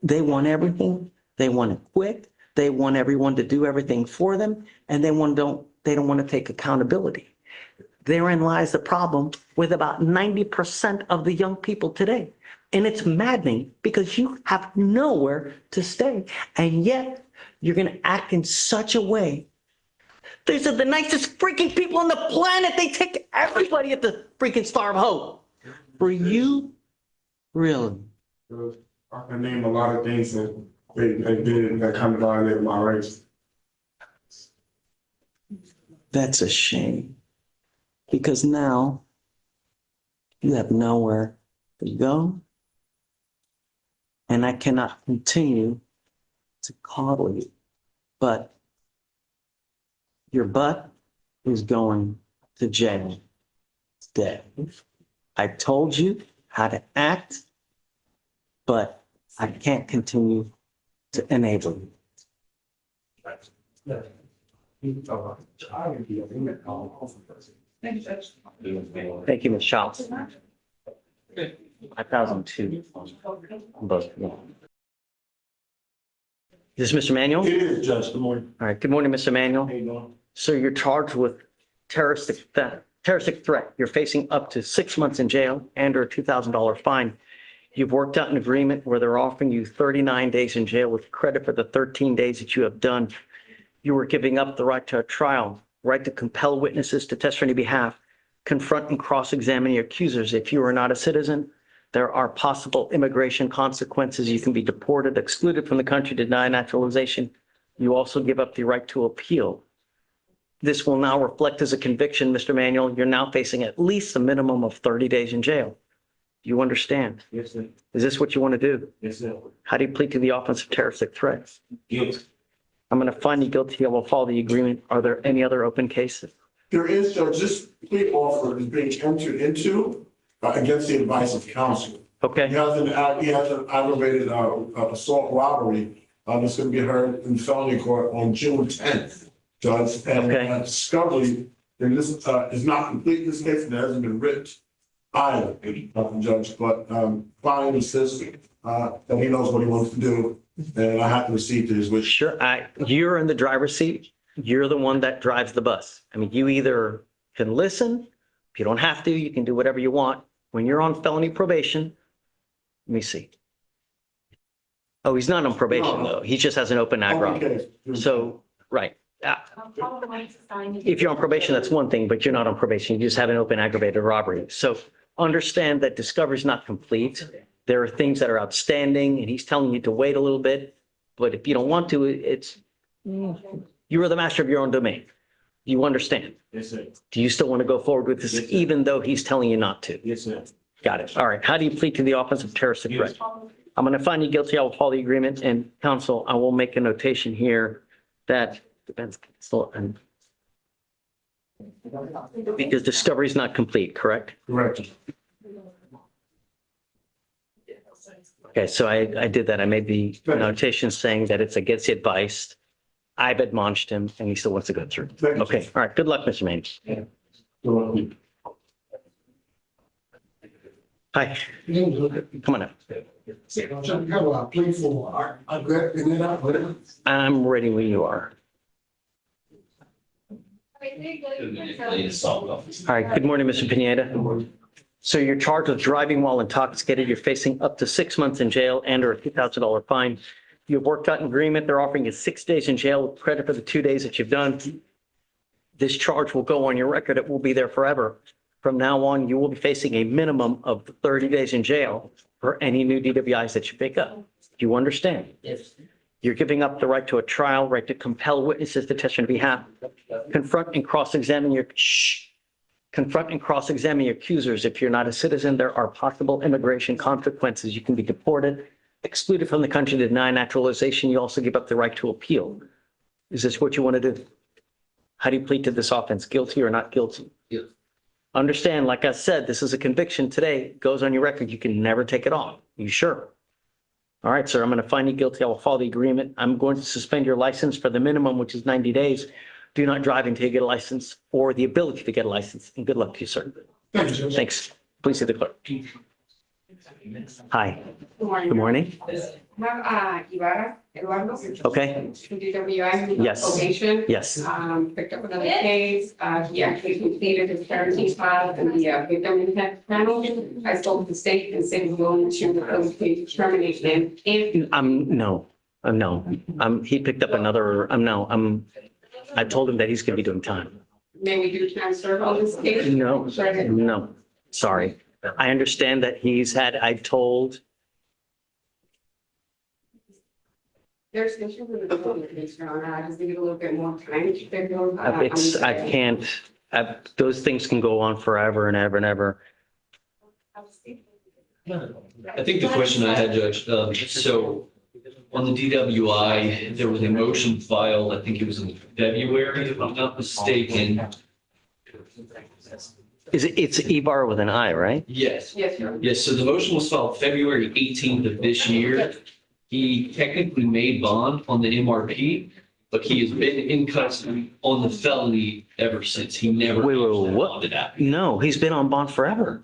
They want everything. They want it quick. They want everyone to do everything for them, and they don't want to take accountability. Therein lies the problem with about 90% of the young people today. And it's maddening because you have nowhere to stay, and yet you're going to act in such a way. These are the nicest freaking people on the planet. They take everybody at the freaking Star of Hope. For you, really? I can name a lot of things that they did that kind of violated my rights. That's a shame. Because now you have nowhere to go. And I cannot continue to coddle you. But your butt is going to jail today. I told you how to act, but I can't continue to enable you. Thank you, Ms. Schultz. 5,002 on both. Is this Mr. Manuel? It is, Judge. Good morning. All right. Good morning, Mr. Manuel. How you doing? So you're charged with terroristic threat. You're facing up to 6 months in jail and or a $2,000 fine. You've worked out an agreement where they're offering you 39 days in jail with credit for the 13 days that you have done. You were giving up the right to a trial, right to compel witnesses to testify on your behalf, confront and cross-examine your accusers. If you are not a citizen, there are possible immigration consequences. You can be deported, excluded from the country, denied naturalization. You also give up the right to appeal. This will now reflect as a conviction, Mr. Manuel. You're now facing at least a minimum of 30 days in jail. Do you understand? Yes, sir. Is this what you want to do? Yes, sir. How do you plead to the offense of terroristic threats? Guilty. I'm going to find you guilty. I will follow the agreement. Are there any other open cases? There is, Judge, this plea offer is being entered into against the advice of counsel. Okay. He has an aggravated assault robbery It's gonna be heard in felony court on June 10th, Judge. And Okay. discovery, and this, is not complete in this case, and it hasn't been written either, Judge, but, Brian insists, that he knows what he wants to do, and I have to receive to his wish. Sure, you're in the driver's seat. You're the one that drives the bus. I mean, you either can listen, if you don't have to, you can do whatever you want. When you're on felony probation, let me see. Oh, he's not on probation No. though. He just has an open ag robbery. Okay. So, right. If you're on probation, that's one thing, but you're not on probation. You just have an open aggravated robbery. So understand that discovery is not complete. There are things that are outstanding and he's telling you to wait a little bit. But if you don't want to, you are the master of your own domain. You understand? Yes, sir. Do you still want to go forward with this, Yes, sir. even though he's telling you not to? Yes, sir. Got it. All right. How do you plead to the offense of terroristic threat? I'm going to find you guilty. I will follow the agreement. And counsel, I will make a notation here that depends. Because discovery is not complete, correct? Correct. Okay, so I did that. I made the notation saying that it's against the advice. I've admonished him and he still wants to go through. Thank you. Okay, all right. Good luck, Mr. Manning. Hi, come on up. I'm ready when you are. All right, good morning, Mr. Pineda. So you're charged with driving while intoxicated. You're facing up to 6 months in jail and or a $2,000 fine. You've worked out an agreement. They're offering you 6 days in jail with credit for the 2 days that you've done. This charge will go on your record. It will be there forever. From now on, you will be facing a minimum of 30 days in jail for any new DWIs that you pick up. Do you understand? Yes. You're giving up the right to a trial, right to compel witnesses to testify on behalf. Confront and cross-examine your accusers. If you're not a citizen, there are possible immigration consequences. You can be deported, excluded from the country, denied naturalization. You also give up the right to appeal. Is this what you want to do? How do you plead to this offense? Guilty or not guilty? Yes. Understand, like I said, this is a conviction today, goes on your record. You can never take it off. You sure? All right, sir, I'm going to find you guilty. I will follow the agreement. I'm going to suspend your license for the minimum, which is 90 days. Do not drive until you get a license or the ability to get a license. And good luck to you, sir. Thank you, Judge. Thanks. Please see the clerk. Hi, Good morning. good morning. Ibarra, Eduardo. Okay, From DWI. Yes. Probation. yes. Picked up another case. He actually completed his parenting file in the victim impact panel. I spoke with the state and said we're going to terminate him. And No, he picked up another, I told him that he's going to be doing time. may we do time serve on this case? No, Sorry. no, sorry. I understand that I told, There's issues with the development case, Your Honor. I just need a little bit more time to figure out. I can't, those things can go on forever and ever and ever. I think the question I had, Judge, so on the DWI, there was a motion filed, I think it was in February, if I'm not mistaken. It's Ibar with an I, right? Yes. Yes, Your Honor. Yes, so the motion was filed February 18th of this year. He technically made bond on the MRP, but he has been in custody on the felony ever since. He never Wait, what? bonded out. No, he's been on bond forever.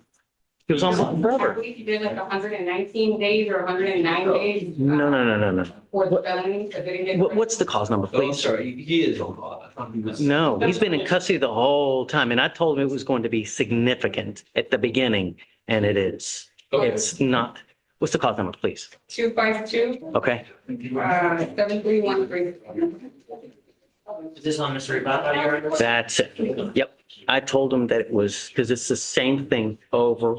He was on bond I forever. believe he did like 119 days or 109 days. No. For the felony, so they didn't get. What's the cause number, Oh, I'm please? sorry, he is on bond. I thought he was. No, he's been in custody the whole time, and I told him it was going to be significant at the beginning, and it is. Okay. It's not. What's the cause number, please? 252, Okay, 7313. Is this on Mr. Ibarra? that's it. Yep. I told him that it was, because it's the same thing over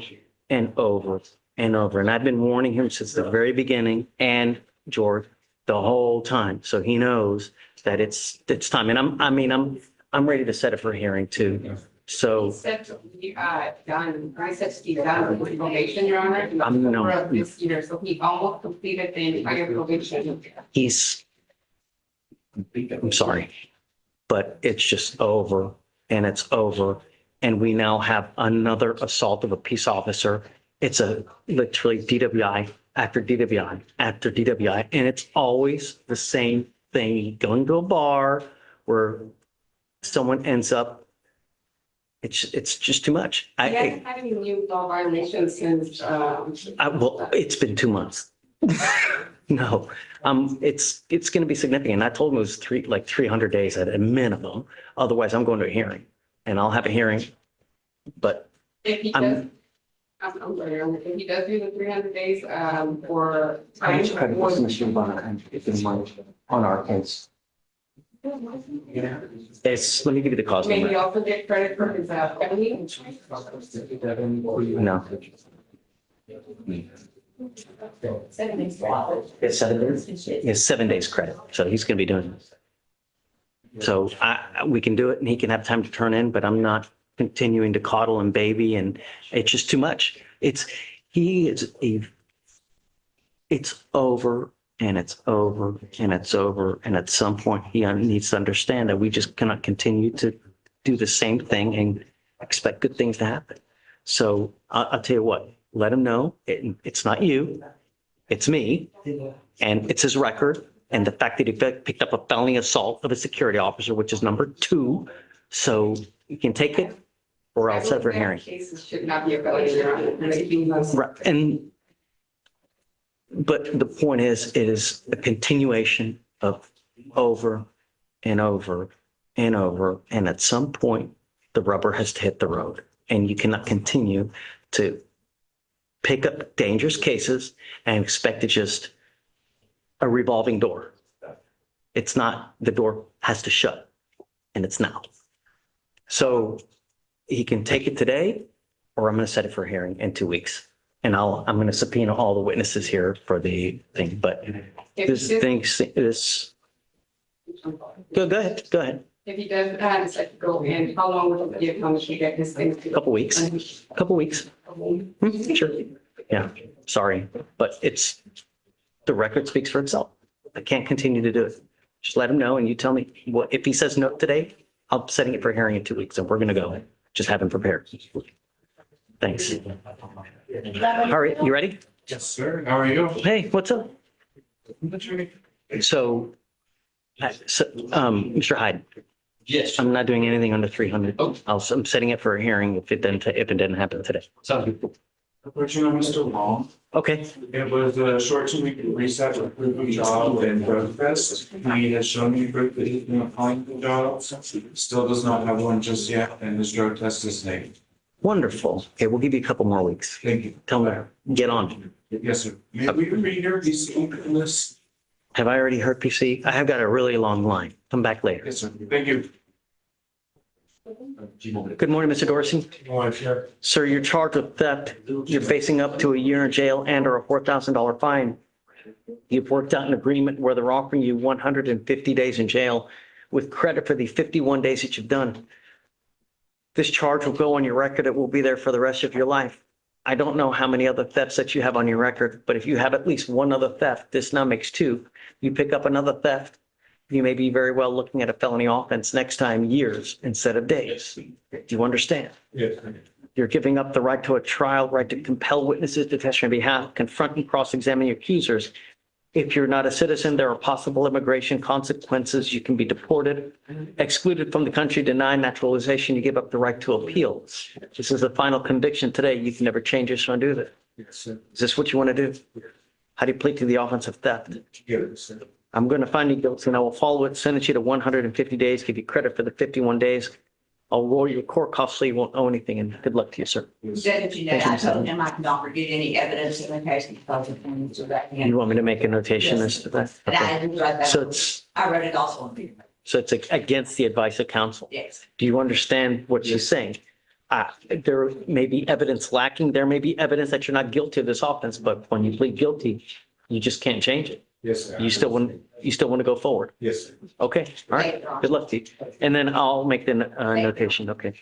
and over and over. And I've been warning him since the very beginning and George the whole time. So he knows that it's time. And I'm ready to set it for hearing too. So He said to be done, I said to be done with probation, Your Honor, in I'm no- October of this year, so he almost completed the entire probation. I'm sorry, but it's just over and it's over. And we now have another assault of a peace officer. It's a literally DWI after DWI, and it's always the same thing. You go into a bar where someone ends up, it's just too much. You haven't had any new law violations since, Well, it's been 2 months. No, it's going to be significant. I told him it was 300 days at a minimum. Otherwise, I'm going to a hearing, and I'll have a hearing. But if he does, I'm sorry, if he does do the 300 days, for how time. much credit was Mr. Bonner if in mind on our case? It's, let me give you the cause Maybe number. also get credit for his, felony. No. It's 7 days. It's 7 days credit. So he's going to be doing this. So we can do it and he can have time to turn in, but I'm not continuing to coddle and baby, and it's just too much. It's over and it's over and it's over. And at some point he needs to understand that we just cannot continue to do the same thing and expect good things to happen. So I'll tell you what, let him know it's not you, it's me, and it's his record. And the fact that he picked up a felony assault of a security officer, which is number 2. So you can take it or else set for hearing. Cases should not be a felony, Your Honor. Right. But the point is, it is a continuation of over and over and over. And at some point, the rubber has to hit the road, and you cannot continue to pick up dangerous cases and expect it just a revolving door. It's not, the door has to shut, and it's now. So he can take it today, or I'm going to set it for a hearing in 2 weeks. And I'm going to subpoena all the witnesses here for the thing, but this thing is, go ahead. If he does decide to go in, how long will it give, how much you get this thing? Couple weeks. Sure. Yeah, sorry, but the record speaks for itself. I can't continue to do it. Just let him know, and you tell me what, if he says no today, I'm setting it for a hearing in 2 weeks, and we're going to go. Just have him prepared. Thanks. All right, you ready? Yes, sir. How are you? Hey, what's up? So, Mr. Hyde, Yes. I'm not doing anything under 300. Oh. I'm setting it for a hearing if it didn't happen today. Sounds good. Unfortunately, Mr. Long, Okay, it was a short 2-week reset with proof of job and drug test. He has shown me proof that he's been applying for jobs, still does not have one just yet, and his drug test is negative. wonderful. Okay, we'll give you a couple more weeks. Thank you. Tell me, get on. Yes, sir. May we read your PC list? Have I already heard PC? I have got a really long line. Come back later. Yes, sir. Thank you. Good morning, Mr. Dorsey. Morning, Chair. Sir, you're charged with theft. You're facing up to a year in jail and or a $4,000 fine. You've worked out an agreement where they're offering you 150 days in jail with credit for the 51 days that you've done. This charge will go on your record. It will be there for the rest of your life. I don't know how many other thefts that you have on your record, but if you have at least one other theft, this now makes 2. You pick up another theft, you may be very well looking at a felony offense next time, years instead of days. Do you understand? Yes. You're giving up the right to a trial, right to compel witnesses to testify on your behalf, confront and cross-examine your accusers. If you're not a citizen, there are possible immigration consequences. You can be deported, excluded from the country, denied naturalization. You give up the right to appeal. This is the final conviction today. You can never change this or undo that. Yes, sir. Is this what you want to do? How do you plead to the offense of theft? Yes, sir. I'm going to find you guilty and I will follow it, sentence you to 150 days, give you credit for the 51 days. I'll roll your court costs so you won't owe anything, and good luck to you, sir. Said, you know, I told him I could not forget any evidence in the case because of him, so that. You want me to make a notation as to that? And I didn't write that. So I read it also on video. it's against the advice of counsel. Yes. Do you understand what she's saying? There may be evidence lacking. There may be evidence that you're not guilty of this offense, but when you plead guilty, you just can't change it. Yes, sir. You still want to go forward. Yes, sir. Okay, all right. Good luck to you. And then I'll make the notation. Okay.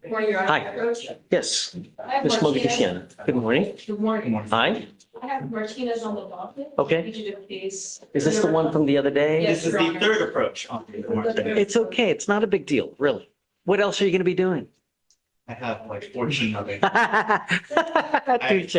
Morning, Your Honor. Hi. Yes, I have Ms. Martinez. Mogadissian. Good morning. Good morning. Hi. I have Martinez on the docket. Okay. Need you to please. Is this the one from the other day? Yes, Your Honor. approach on It's okay. It's not a big deal, really. What else are you going to be doing? I have like 14 of it. Touche.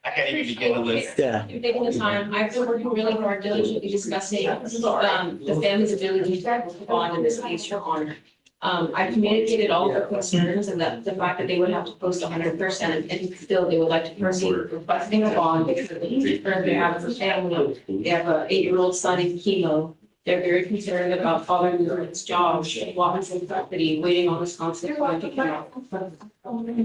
I can't even begin the list. Yeah. You're taking the time. I've been working really hard diligently discussing, the family's ability to bond in this case, Your Honor. I communicated all the concerns and the fact that they would have to post 100% and still they would like to proceed with requesting a bond because of the concern they have as a family. They have an 8-year-old son in chemo. They're very concerned about father losing his job, walking in custody, waiting on Wisconsin to come out.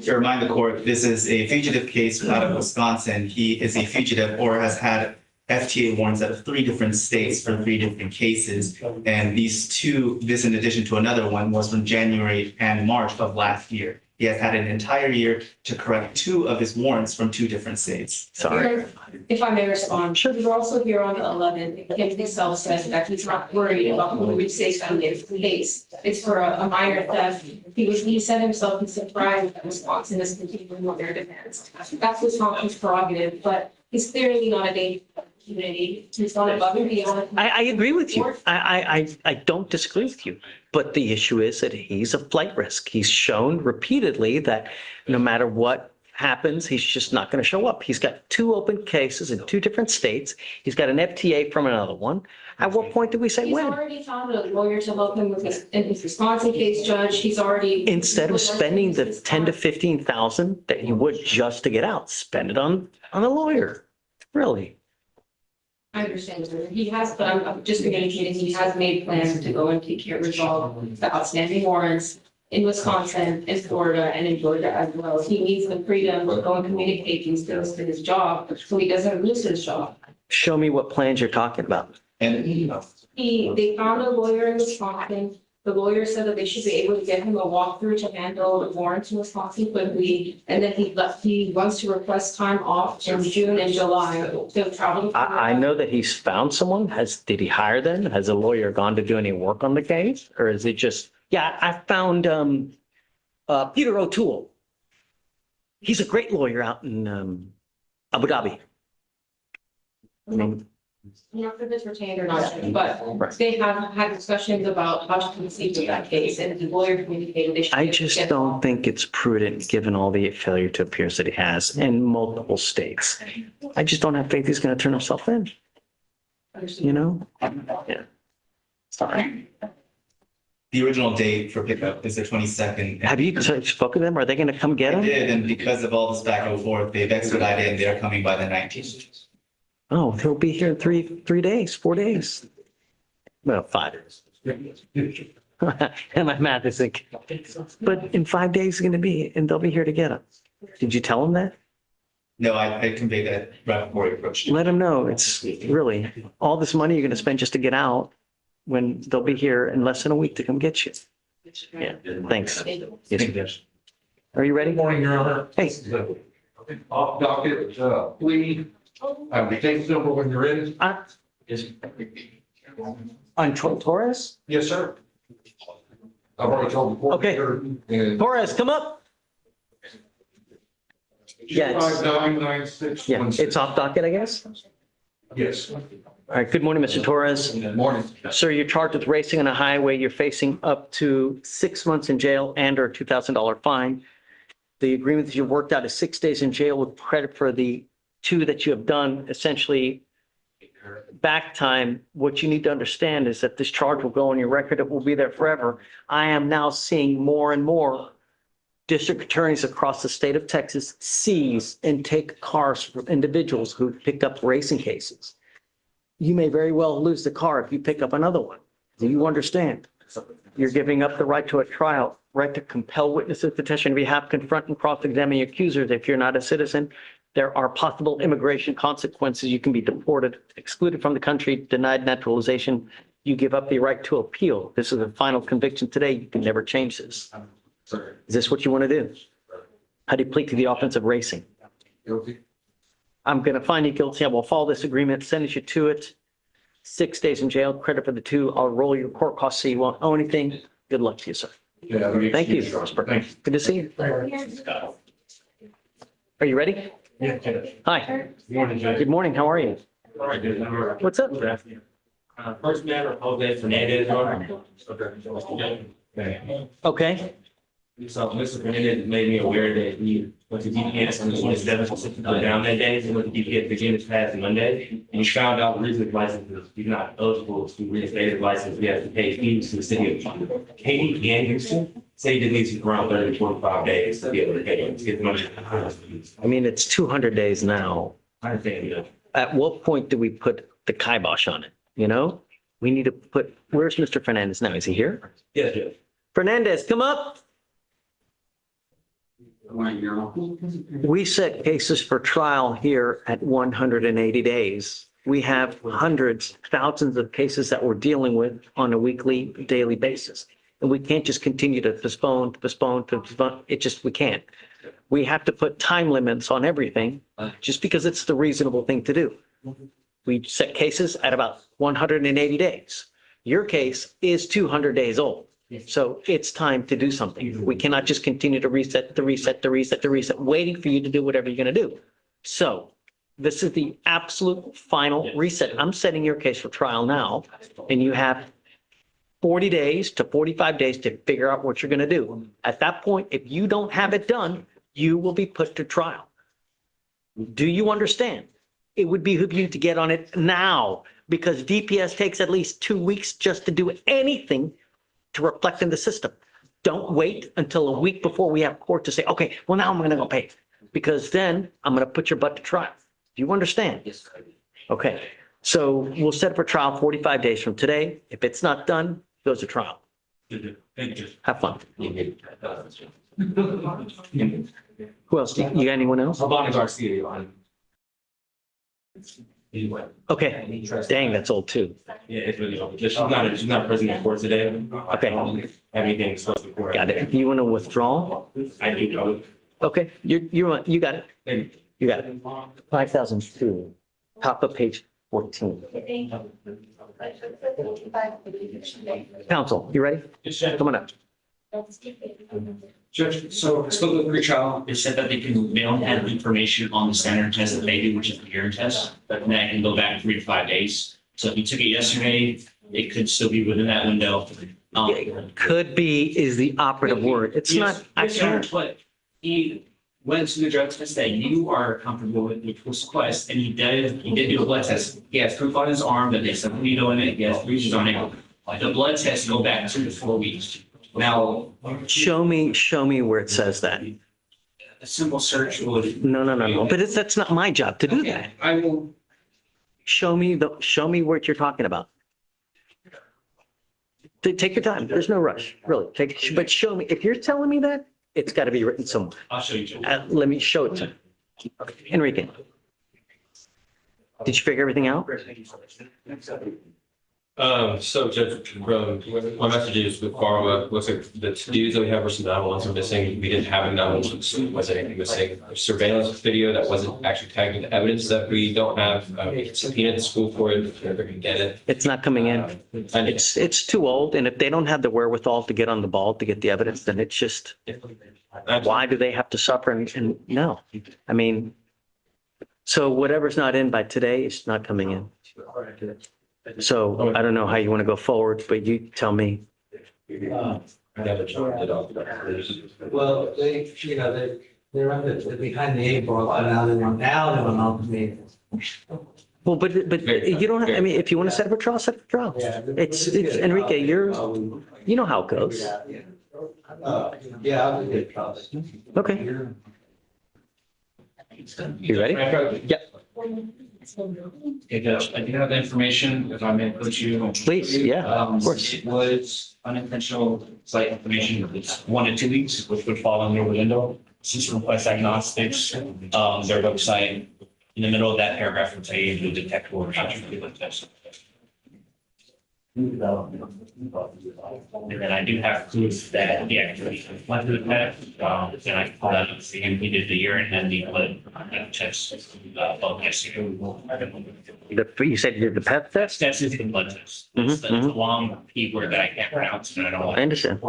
To remind the court, this is a fugitive case out of Wisconsin. He is a fugitive or has had FTA warrants out of 3 different states for 3 different cases. And this in addition to another one was from January and March of last year. He has had an entire year to correct 2 of his warrants from 2 different states. Sorry. If I may respond, we were also here on the 11th. Kim himself said that he's not worried about who we say on this case. It's for a minor theft. He said himself he's surprised that Wisconsin is continuing with their defense. That's Wisconsin's prerogative, but he's clearly not a danger to the community. He's gone above and beyond. I agree with you. I don't disagree with you. But the issue is that he's a flight risk. He's shown repeatedly that no matter what happens, he's just not going to show up. He's got 2 open cases in 2 different states. He's got an FTA from another one. At what point do we say He's when? already found a lawyer to help him with in his Wisconsin case, Judge. He's already. Instead of spending the 10 to 15,000 that he would just to get out, spend it on a lawyer. Really? I understand, sir. He has, but I'm just communicating, he has made plans to go and take care of resolve the outstanding warrants in Wisconsin, in Florida, and in Georgia as well. He needs the freedom to go and communicate these things to his job, so he doesn't lose his job. Show me what plans you're talking about. And They found a lawyer in Wisconsin. The lawyer said that they should be able to get him a walkthrough to handle the warrants in Wisconsin quickly. And then he wants to request time off in June and July to travel. to I know that he's found someone. Did he hire them? Has a lawyer gone to do any work on the case? Or is it just, yeah, I found Peter O'Toole. He's a great lawyer out in Abu Dhabi. I mean, Not if it's retained or not, but they have had discussions about how to proceed with that case, and the lawyer communicated they should. I just don't think it's prudent, given all the failure to appears that he has in multiple states. I just don't have faith he's going to turn himself in, you know? Yeah. Sorry. the original date for pickup is the 22nd. Have you spoken to them? Are they going to come get I him? did, and because of all this back and forth, they've expedited and they're coming by the 19th. Oh, he'll be here in 3 days, 4 days. Well, 5 days. And my math is like, but in 5 days it's going to be, and they'll be here to get him. Did you tell him that? No, I conveyed that right before we approached. Let him know. It's really all this money you're going to spend just to get out when they'll be here in less than a week to come get you. Yeah, thanks. Yes. Are you ready? Good morning, Your Honor. Hey. Off docket, plea. The case number when you're ready. On Torres? Yes, sir. I've already told the court. Okay. And Torres, come up. Yeah, it's- 599616. Yeah, it's off docket, I guess. Yes. All right, good morning, Mr. Torres. Good morning. Sir, you're charged with racing on a highway. You're facing up to 6 months in jail and or $2,000 fine. The agreement that you worked out is 6 days in jail with credit for the 2 that you have done, essentially back time. What you need to understand is that this charge will go on your record. It will be there forever. I am now seeing more and more district attorneys across the state of Texas seize and take cars from individuals who picked up racing cases. You may very well lose the car if you pick up another one. Do you understand? You're giving up the right to a trial, right to compel witnesses to testify on behalf, confront and cross-examine your accusers. If you're not a citizen, there are possible immigration consequences. You can be deported, excluded from the country, denied naturalization. You give up the right to appeal. This is a final conviction today. You can never change this. Is this what you want to do? How do you plead to the offense of racing? Guilty. I'm going to find you guilty. I will follow this agreement, sentence you to it. 6 days in jail, credit for the 2. I'll roll your court costs so you won't owe anything. Good luck to you, sir. Yeah. Thank you. Thank you. Good to see you. Are you ready? Yeah. Hi. Good morning, Judge. Good morning. How are you? All right, good. All right. What's up? First matter, Jose Fernandez. Okay. So Mr. Fernandez made me aware that he went to DPS on the 27th to go down that day. He went to DPS again this past Monday. And he found out the reason his license is he's not eligible to reinstate his license. He has to pay fees to the city of Katy and Houston. Say he needs around 30 to 45 days to be able to pay him to get the money. I mean, it's 200 days now. I understand, yeah. At what point do we put the kibosh on it? You know, we need to put, where's Mr. Fernandez now? Is he here? Yes, yes. Fernandez, come up. We set cases for trial here at 180 days. We have hundreds, thousands of cases that we're dealing with on a weekly, daily basis. And we can't just continue to postpone. It just, we can't. We have to put time limits on everything just because it's the reasonable thing to do. We set cases at about 180 days. Your case is 200 days old. So it's time to do something. We cannot just continue to reset, waiting for you to do whatever you're going to do. So this is the absolute final reset. I'm setting your case for trial now, and you have 40 days to 45 days to figure out what you're going to do. At that point, if you don't have it done, you will be put to trial. Do you understand? It would behoove you to get on it now because DPS takes at least 2 weeks just to do anything to reflect in the system. Don't wait until a week before we have court to say, okay, well, now I'm going to go pay because then I'm going to put your butt to trial. Do you understand? Yes. Okay. So we'll set it for trial 45 days from today. If it's not done, it goes to trial. Thank you. Have fun. Who else? You got anyone else? Albani Garcia, Your Honor. Anyway. Okay. Dang, that's old too. Yeah, it's really old. She's not present in court today. Okay. Everything is supposed to court. Got it. You want to withdraw? I do know. Okay. You got it. You got it. 5,002. Top of page 14. Counsel, you ready? Come on up. Judge, so I spoke with pretrial. They said that they don't have information on the standard test that they do, which is the urine test, but that can go back 3 to 5 days. So if you took it yesterday, it could still be within that window. Could be is the operative word. It's not, I Yes, sir, can't. but he went to the drug test that you are comfortable with, which was Quest, and he did do a blood test. He has proof on his arm that there's some needle in it, he has bruises on it. The blood tests go back 2 to 4 weeks. Now, Show me where it says that. a simple search would. No. But that's not my job to do that. I will. Show me what you're talking about. Take your time. There's no rush, really. But show me. If you're telling me that, it's got to be written somewhere. I'll show you. Let me show it to you. Okay. Enrique, did you figure everything out? So Judge, from my messages with Pharma, looks like the to-dos that we have versus 911s are missing. We didn't have a 911, was anything missing? Surveillance video that wasn't actually tagged with evidence that we don't have. We can subpoena the school for it, if we can get it. It's not coming in. And It's too old. And if they don't have the wherewithal to get on the ball to get the evidence, then it's just, why do they have to suffer? And no, I mean, so whatever's not in by today is not coming in. So I don't know how you want to go forward, but you tell me. Well, they, they're behind the 8 ball, now they want to me. Well, but you don't, I mean, if you want to set up a trial, set up a trial. It's Enrique, you know how it goes. Yeah, I'll do it. Okay. You ready? Yep. Okay, Judge, I do have the information, if I may put you. Please, yeah, of course. It was unintentional site information, it's 1 to 2 weeks, which would fall under the window. System Quest Diagnostics, their website, in the middle of that paragraph would say the detectable reaction to the test. And then I do have proof that the activity went through the test, and I can pull that up, see him, he did the urine and the blood test, both yesterday. You said you did the PET test? That's just the blood test. It's the long keyword that I can't pronounce, and I don't want. I understand.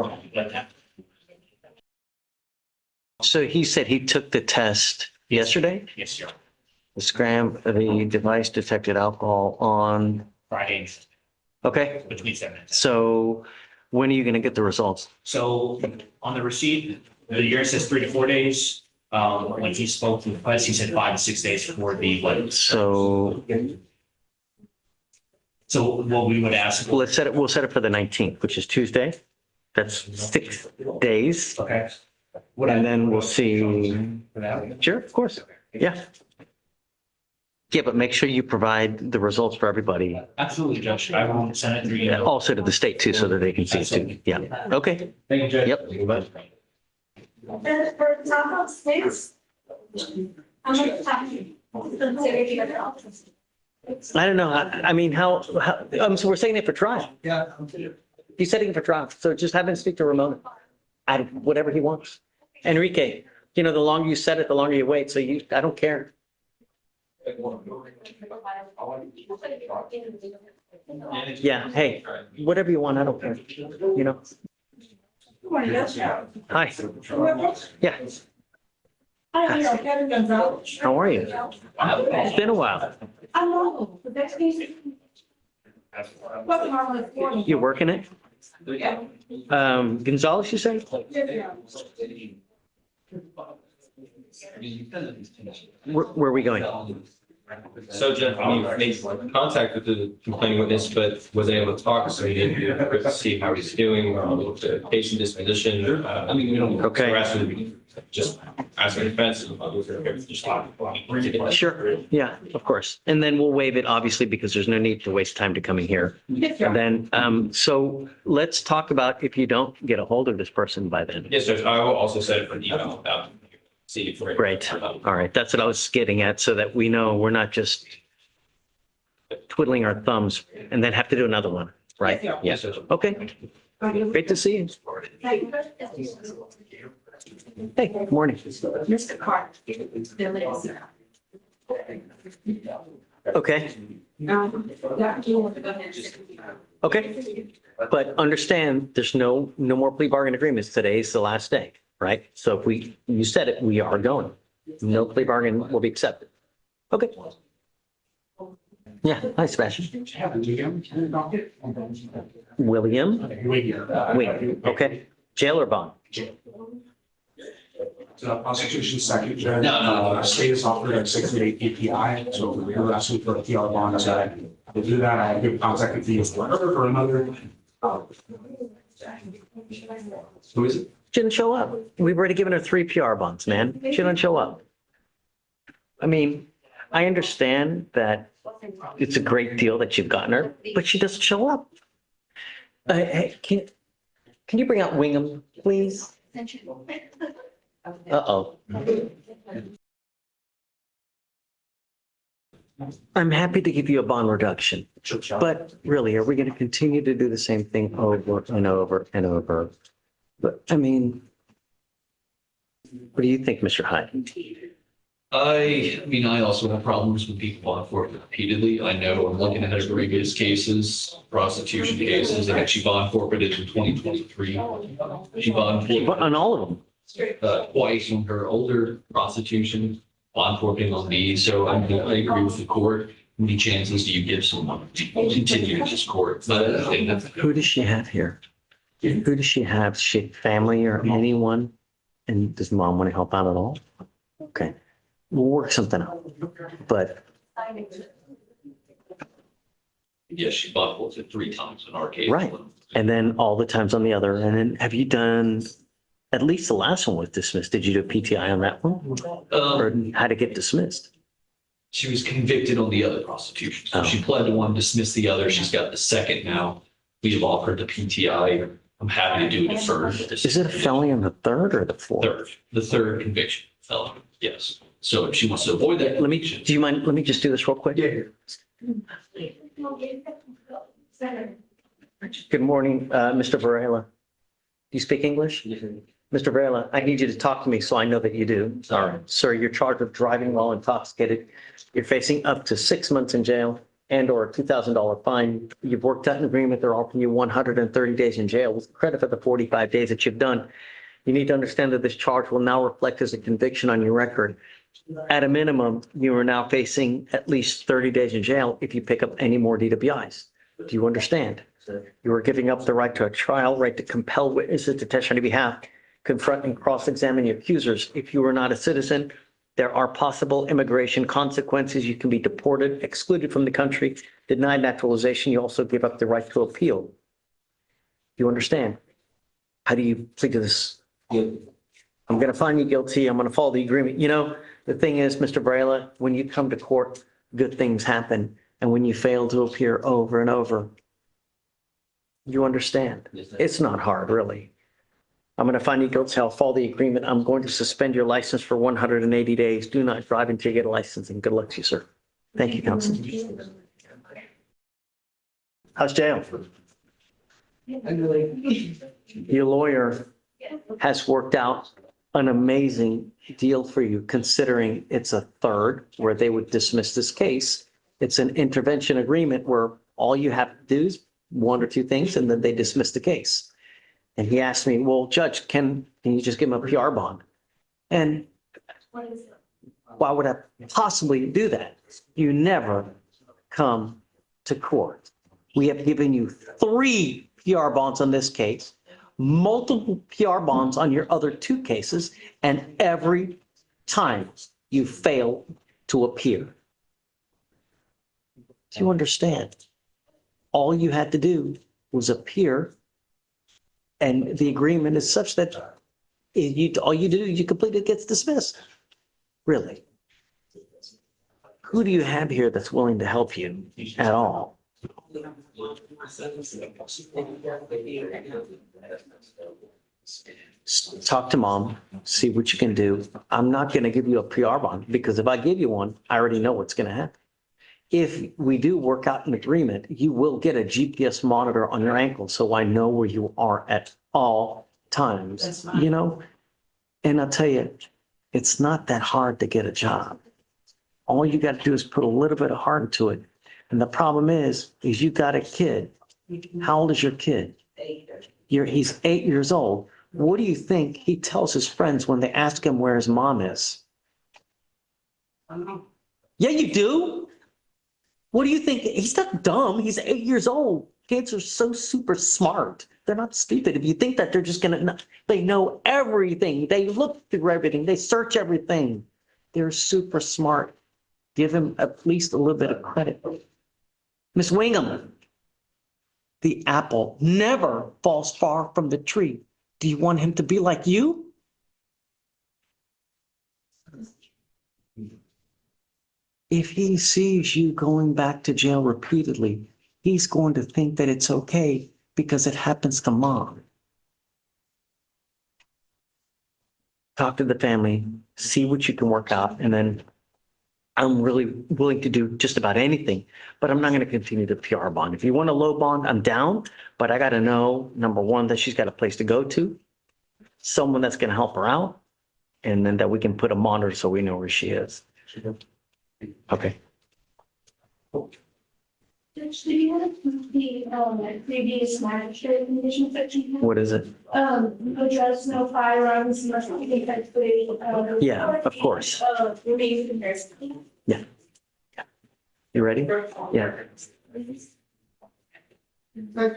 So he said he took the test yesterday? Yes, sir. The device detected alcohol on, Friday, okay. between 7 and 10. So When are you going to get the results? So on the receipt, the year says 3 to 4 days. When he spoke to the press, he said 5 to 6 days for the what? So So what we would ask. we'll set it for the 19th, which is Tuesday. That's 6 days. Okay. And then we'll see. Sure, of course. Yeah. Yeah, but make sure you provide the results for everybody. Absolutely, Judge. I will send it through email. Also to the state too, so that they can see it too. Yeah. Okay. Thank you, Judge. Yep. And for taco sticks, how much time? I don't know. I mean, so we're setting it for trial. Yeah. He's setting it for trial. So just have him speak to Ramona. Whatever he wants. Enrique, the longer you set it, the longer you wait. So I don't care. Yeah. Hey, whatever you want. I don't care. Hi. Yeah. Hi, Kevin Gonzalez. How are you? It's been a while. I know, but that's easy. What's wrong with it? You working it? Yeah. Gonzalez, you say? Where are we going? So Jeff, we made contact with the complaining witness, but wasn't able to talk, so we didn't get to see how he's doing, the patient disposition. I mean, we don't. Okay. We're asking, just asking defense. Just talk. Sure. Yeah, of course. And then we'll waive it, obviously, because there's no need to waste time to coming here. Then, so let's talk about if you don't get a hold of this person by then. Yes, Judge, I will also set it for an email. See if we're. Great. All right. That's what I was getting at, so that we know we're not just twiddling our thumbs and then have to do another one, right? Yes, Judge. Okay. Great to see you. Hey, good morning. Mr. Carter, the list. Okay. Dr. you want to go ahead and sit? Okay. But understand, there's no more plea bargain agreements. Today's the last day, right? So if you said it, we are going. No plea bargain will be accepted. Okay. Yeah. Hi, Sebastian. William? Wait, okay. Jail or bond? Prosecution second, Judge. State is offered at 68 PPI, so we're asking for a PR bond. To do that, I have good contact with you for another. Who is it? She didn't show up. We've already given her 3 PR bonds, man. She didn't show up. I mean, I understand that it's a great deal that you've gotten her, but she doesn't show up. Hey, can you bring out Wingham, please? Uh-oh. I'm happy to give you a bond reduction, but really, are we going to continue to do the same thing over and over and over? But I mean, what do you think, Mr. Hyde? I mean, I also have problems with people bond forfeit repeatedly. I know I'm looking at previous cases, prostitution cases, and she bond forfeited in 2023. She bond forfeited On all of them? twice on her older prostitution, bond forfeiting on these. So I agree with the court. How many chances do you give someone to continue in this court? But I think that's. Who does she have here? Who does she have? She family or anyone? And does mom want to help out at all? Okay, we'll work something out. But Yes, she bond forfeited 3 times in our case. right, and then all the times on the other. And then have you done? At least the last one was dismissed. Did you do a PTI on that one? Or how to get dismissed? She was convicted on the other prostitution. So she pled to one, dismissed the other. She's got the second now. We have offered the PTI. I'm happy to do a deferred. Is it a felony on the third or the fourth? Third, the third conviction felony, yes. So if she wants to avoid that. Do you mind? Let me just do this real quick. Yeah. Good morning, Mr. Varela. Do you speak English? Mr. Varela, I need you to talk to me so I know that you do. All right. Sir, you're charged with driving while intoxicated. You're facing up to 6 months in jail and or a $2,000 fine. You've worked out an agreement. They're offering you 130 days in jail with credit for the 45 days that you've done. You need to understand that this charge will now reflect as a conviction on your record. At a minimum, you are now facing at least 30 days in jail if you pick up any more DWIs. Do you understand? You are giving up the right to a trial, right to compel witnesses to testify on your behalf, confront and cross-examine your accusers. If you are not a citizen, there are possible immigration consequences. You can be deported, excluded from the country, denied naturalization. You also give up the right to appeal. You understand? How do you plead to this? I'm going to find you guilty. I'm going to follow the agreement. You know, the thing is, Mr. Varela, when you come to court, good things happen. And when you fail to appear over and over, you understand. It's not hard, really. I'm going to find you guilty. I'll follow the agreement. I'm going to suspend your license for 180 days. Do not drive until you get a license, and good luck to you, sir. Thank you, counsel. How's jail? Your lawyer has worked out an amazing deal for you, considering it's a third where they would dismiss this case. It's an intervention agreement where all you have to do is one or two things, and then they dismiss the case. And he asked me, well, Judge, can you just give him a PR bond? And why would I possibly do that? You never come to court. We have given you 3 PR bonds on this case, multiple PR bonds on your other 2 cases, and every time you fail to appear. Do you understand? All you had to do was appear, and the agreement is such that all you do, you complete it, gets dismissed. Really? Who do you have here that's willing to help you at all? Talk to mom, see what you can do. I'm not going to give you a PR bond, because if I give you one, I already know what's going to happen. If we do work out an agreement, you will get a GPS monitor on your ankle, so I know where you are at all times, you know? And I'll tell you, it's not that hard to get a job. All you got to do is put a little bit of heart into it. And the problem is you got a kid. How old is your kid? He's 8 years old. What do you think he tells his friends when they ask him where his mom is? I don't know. Yeah, you do. What do you think? He's not dumb. He's 8 years old. Kids are so super smart. They're not stupid. If you think that they're just going to, they know everything. They look through everything. They search everything. They're super smart. Give him at least a little bit of credit. Miss Wingham, the apple never falls far from the tree. Do you want him to be like you? If he sees you going back to jail repeatedly, he's going to think that it's okay because it happens to mom. Talk to the family, see what you can work out, and then I'm really willing to do just about anything, but I'm not going to continue the PR bond. If you want a low bond, I'm down, but I got to know, number one, that she's got a place to go to, someone that's going to help her out, and then that we can put a monitor so we know where she is. Okay. Judge, do you have the previous magistrate conditions that you have? What is it? No drugs, no firearms, no something that's Yeah, of course. Remains comparison. Yeah. You ready? Yeah. And the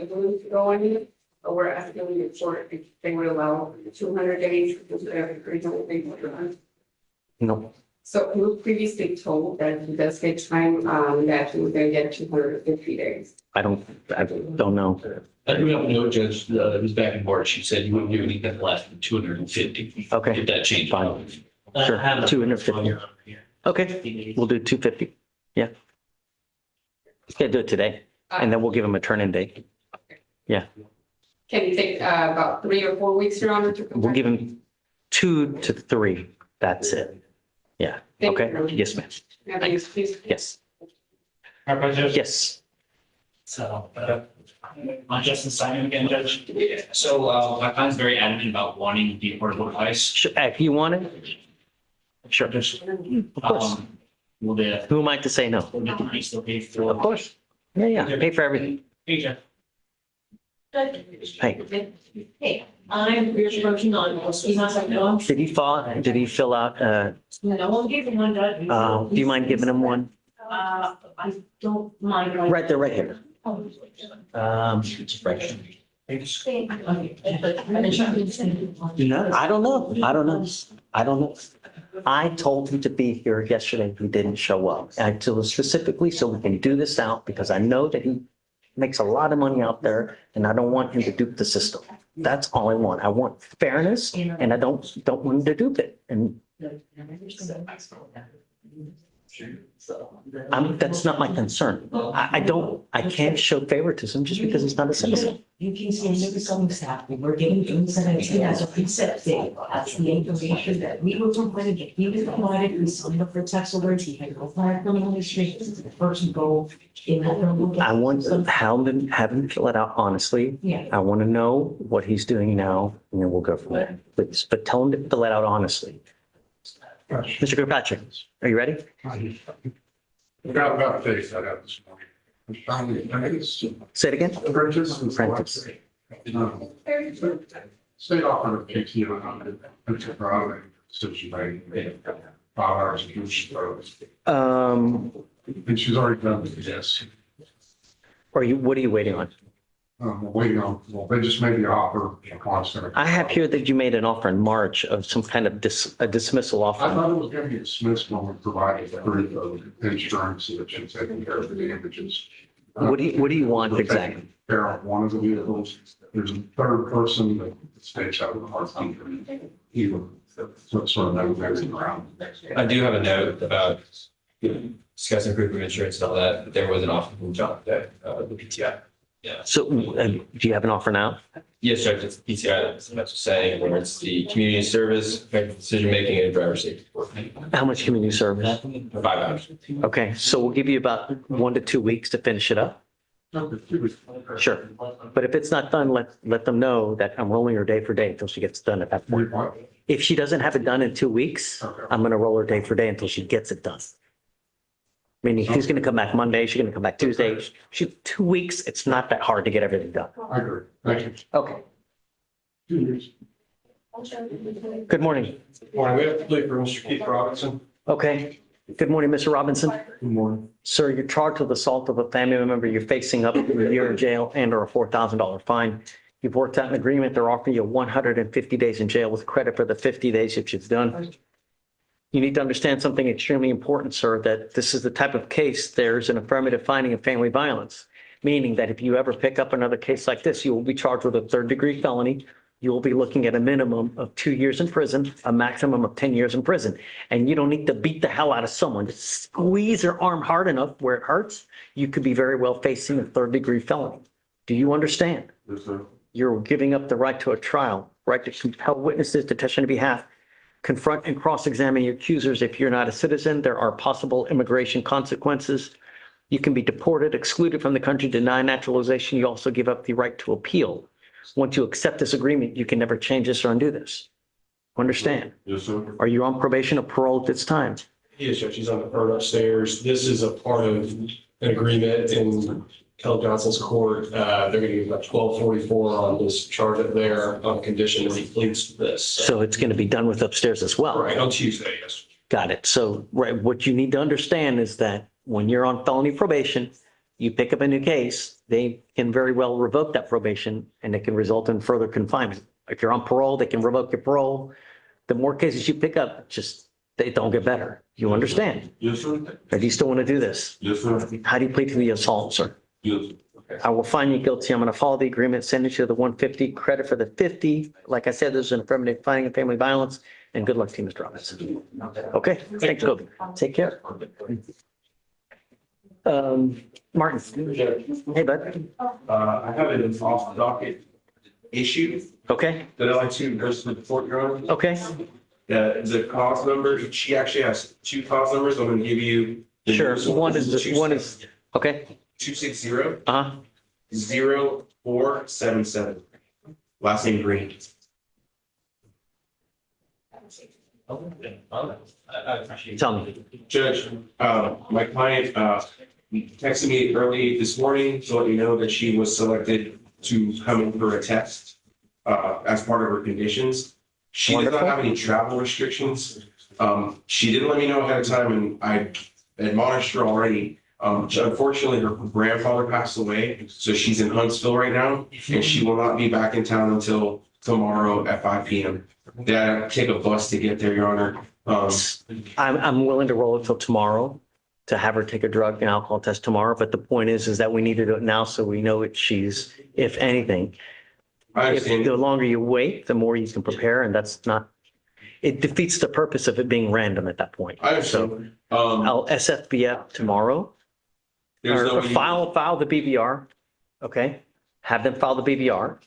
balloons going, we're asking the court if they would allow 200 days because they have agreed on what they want. No. So he was previously told that he does get time, that he was gonna get 250 days. I don't know. I do have a note, Judge, it was back in March, she said you wouldn't do anything less than 250. Okay. If that changed. Fine. Sure, 250. Okay, we'll do 250. Yeah. Let's do it today, and then we'll give him a turn-in date. Yeah. Can you take about 3 or 4 weeks, Your Honor, to come We'll back? give him 2 to 3. That's it. Yeah. Thank you. Okay. Yes, ma'am. Thanks, please. Yes. Yes. So, I'm Justin Simon again, Judge. So, my client's very adamant about wanting the affordable device. Sure. If you want it, sure. Of course. Will the, Who am I to say no? will the company still pay for? Of course. Yeah. Pay for everything. Hey, Jeff. Hey, Hey, I'm Rich working on, he must have known. did he fill out, No one gave him one, Judge. do you mind giving him one? I don't mind. Right there, right here. It's right here. I don't know. I don't know. I don't know. I told him to be here yesterday. He didn't show up. And I told him specifically so we can do this out because I know that he makes a lot of money out there and I don't want him to dupe the system. That's all I want. I want fairness and I don't want him to dupe it. And that's not my concern. I can't show favoritism just because he's not a citizen. You can see maybe some staff, we're getting June 17 as a preset date. That's the information that we were provided, he was provided, we signed up for text alerts, he had go fire criminal history, the person go in that. I want to have him fill it out honestly. Yeah. I want to know what he's doing now and then we'll go from there. Please, but tell him to fill it out honestly. Mr. Kirkpatrick, are you ready? Forgot about the face I got this morning. I'm finally, Say it again. Apprentice. Apprentice. State offered a PTO on it. It's a problem. Decision made. 5 hours of use. And she's already done this. What are you waiting on? Waiting on, well, they just made the offer. I have here that you made an offer in March of some kind of a dismissal offer. I thought it was going to be dismissed when we provided proof of insurance that she's taking care of the damages. What do you want exactly? Care of one of the vehicles. There's a third person that states out of the hard time. So it's sort of navigating around. I do have a note about discussing proof of insurance and all that, but there was an offer from John that, the PTI. Yeah. So do you have an offer now? Yes, Judge, it's PTI that's saying where it's the community service, effective decision-making and driver safety. How much community service? 5 hours. Okay, so we'll give you about 1 to 2 weeks to finish it up. Sure. But if it's not done, let them know that I'm rolling her day for day until she gets done at that point. If she doesn't have it done in 2 weeks, I'm going to roll her day for day until she gets it done. Meaning she's going to come back Monday, she's going to come back Tuesday. 2 weeks, it's not that hard to get everything done. I agree. Thank you. Okay. 2 years. Good morning. Morning, we have to play for Mr. Keith Robinson. Okay. Good morning, Mr. Robinson. Good morning. Sir, you're charged with assault of a family member. You're facing up to a year in jail and or a $4,000 fine. You've worked out an agreement. They're offering you 150 days in jail with credit for the 50 days that you've done. You need to understand something extremely important, sir, that this is the type of case, there's an affirmative finding of family violence, meaning that if you ever pick up another case like this, you will be charged with a 3rd-degree felony. You will be looking at a minimum of 2 years in prison, a maximum of 10 years in prison. And you don't need to beat the hell out of someone. Just squeeze their arm hard enough where it hurts. You could be very well facing a 3rd-degree felony. Do you understand? Yes, sir. You're giving up the right to a trial, right to compel witnesses to testify on behalf. Confront and cross-examine your accusers. If you're not a citizen, there are possible immigration consequences. You can be deported, excluded from the country, denied naturalization. You also give up the right to appeal. Once you accept this agreement, you can never change this or undo this. Understand? Yes, sir. Are you on probation or parole at this time? Yes, Judge, he's on the phone upstairs. This is a part of an agreement in Kelly Johnson's court. They're going to give about 1244 on this charge up there on condition that he pleads to this. So it's going to be done with upstairs as well. Right, on Tuesday, yes. Got it. So right, what you need to understand is that when you're on felony probation, you pick up a new case, they can very well revoke that probation and it can result in further confinement. If you're on parole, they can revoke your parole. The more cases you pick up, just they don't get better. You understand? Yes, sir. Or do you still want to do this? Yes, sir. How do you plead to the assault, sir? Yes. I will find you guilty. I'm going to follow the agreement, send you to the 150, credit for the 50. Like I said, there's an affirmative finding of family violence, and good luck to you, Mr. Robinson. Okay, thanks, Kobe. Take care. Martin. Hey, bud. I have an off docket issue Okay, that I'd like to address with the court, Your Honor. okay. The cause number, she actually has 2 cause numbers. I'm going to give you. the Sure. newest One is, okay. 260 Uh-huh. 0477. Last name Green. Tell me. Judge, my client texted me early this morning to let me know that she was selected to come in for a test as part of her conditions. She does not have any travel restrictions. She didn't let me know ahead of time, and I admonished her already. Unfortunately, her grandfather passed away, so she's in Huntsville right now, and she will not be back in town until tomorrow at 5 p.m. They had to take a bus to get there, Your Honor. I'm willing to roll it till tomorrow to have her take a drug and alcohol test tomorrow. But the point is that we need to do it now so we know that she's, if anything, I understand. the longer you wait, the more you can prepare. And that's not, it defeats the purpose of it being random at that point. I understand. I'll SFBF tomorrow. There's no Or way you- file the BVR, okay? Have them file the BVR,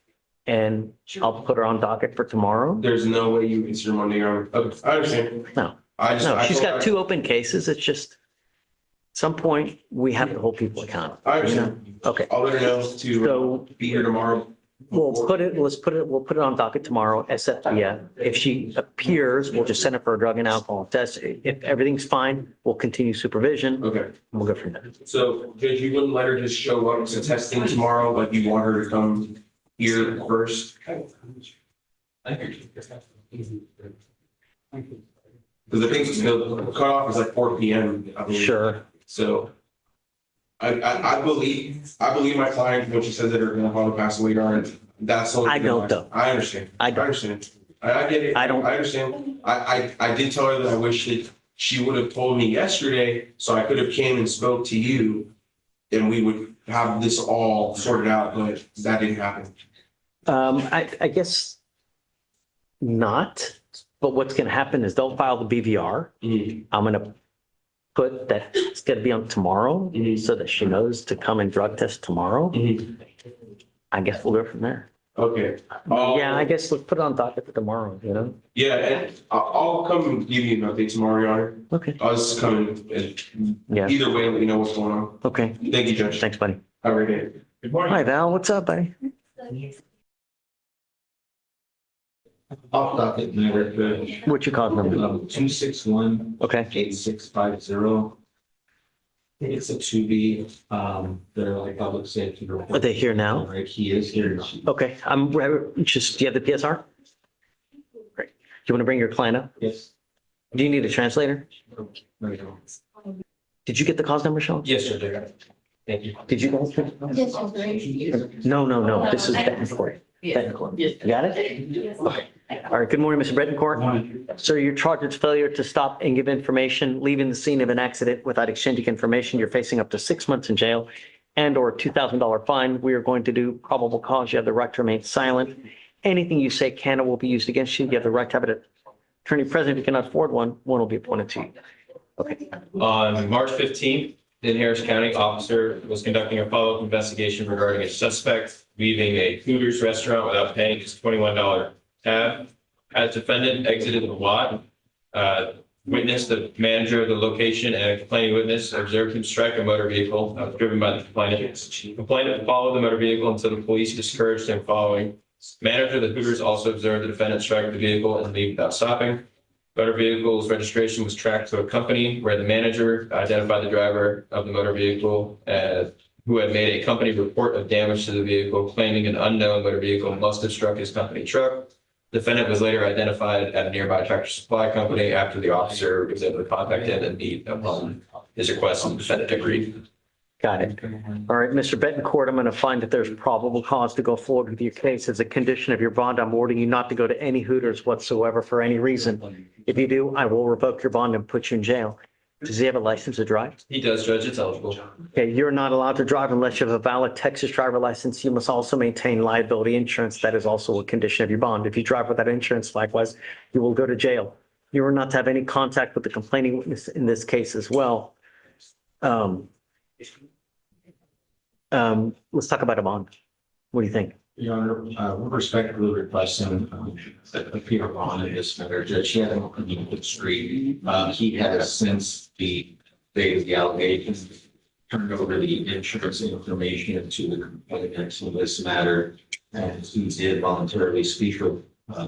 and I'll put her on docket for tomorrow. There's no way you consider Monday, Your Honor. I understand. No, I just. no, I she's told got her- 2 open cases. It's just, at some point, we have to hold people accountable. I you know? understand. Okay, I'll let her know to so be here tomorrow. we'll put it on docket tomorrow, SFBF. If she appears, we'll just send her for a drug and alcohol test. If everything's fine, we'll continue supervision. Okay. And we'll go from there. So, Judge, you wouldn't let her just show up to testing tomorrow, like you want her to come here first? Because I think the cutoff is like 4 p.m. I believe. Sure. So I believe my client, when she says that her grandfather passed away, that's the only. I thing don't, though. I understand. I don't. understand. I get it. I don't. I understand. I did tell her that I wish that she would have told me yesterday, so I could have came and spoke to you and we would have this all sorted out, but that didn't happen. I guess not, but what's going to happen is they'll file the BVR. I'm going to put that it's going to be on tomorrow so that she knows to come and drug test tomorrow. I guess we'll go from there. Okay. Yeah, I guess let's put it on docket for tomorrow, you know? Yeah, and I'll come and give you an update tomorrow, Your Honor. Okay. I'll just come and Yeah. either way, let me know what's going on. Okay. Thank you, Judge. Thanks, buddy. Have a great day. Good morning. Hi, Val. What's up, buddy? Off docket matter, What's your cause number? 261. Okay. 8650. It's a 2B, they're like public safety. Are they here now? Right, he is here. Okay. Do you have the PSR? Great. Do you want to bring your client up? Yes. Do you need a translator? There we go. Did you get the cause number, Sean? Yes, sir, there. Thank you. Did you guys? No. This is Betancourt. Betancourt. You got it? Okay. All right. Good morning, Mr. Betancourt. Sir, you're charged with failure to stop and give information, leaving the scene of an accident without exchanging information. You're facing up to 6 months in jail and or $2,000 fine. We are going to do probable cause. You have the right to remain silent. Anything you say can or will be used against you. You have the right to have an attorney present. If you cannot afford one will be appointed to you. Okay. On March 15th, in Harris County, officer was conducting a follow-up investigation regarding a suspect leaving a Hooters restaurant without paying his $21 tab. As defendant exited the lot, witnessed the manager of the location and a complaining witness observed him strike a motor vehicle driven by the complainant. Complainant followed the motor vehicle until the police discouraged him following. Manager of the Hooters also observed the defendant strike the vehicle and leave without stopping. Motor vehicle's registration was tracked to a company where the manager identified the driver of the motor vehicle who had made a company report of damage to the vehicle, claiming an unknown motor vehicle must have struck his company truck. Defendant was later identified at a nearby tractor supply company after the officer was able to contact him and meet upon his request, and the defendant agreed. Got it. All right, Mr. Betancourt, I'm going to find that there's probable cause to go forward with your case. As a condition of your bond, I'm ordering you not to go to any Hooters whatsoever for any reason. If you do, I will revoke your bond and put you in jail. Does he have a license to drive? He does, Judge. It's eligible. Okay, you're not allowed to drive unless you have a valid Texas driver license. You must also maintain liability insurance. That is also a condition of your bond. If you drive without insurance, likewise, you will go to jail. You are not to have any contact with the complaining witness in this case as well. Let's talk about a bond. What do you think? Your Honor, we're respectfully requesting that appear bond in this matter. Judge, he had an opinion with the street. He has since the date of the allegations turned over the insurance information to the complainant in this matter. And he did voluntarily speak with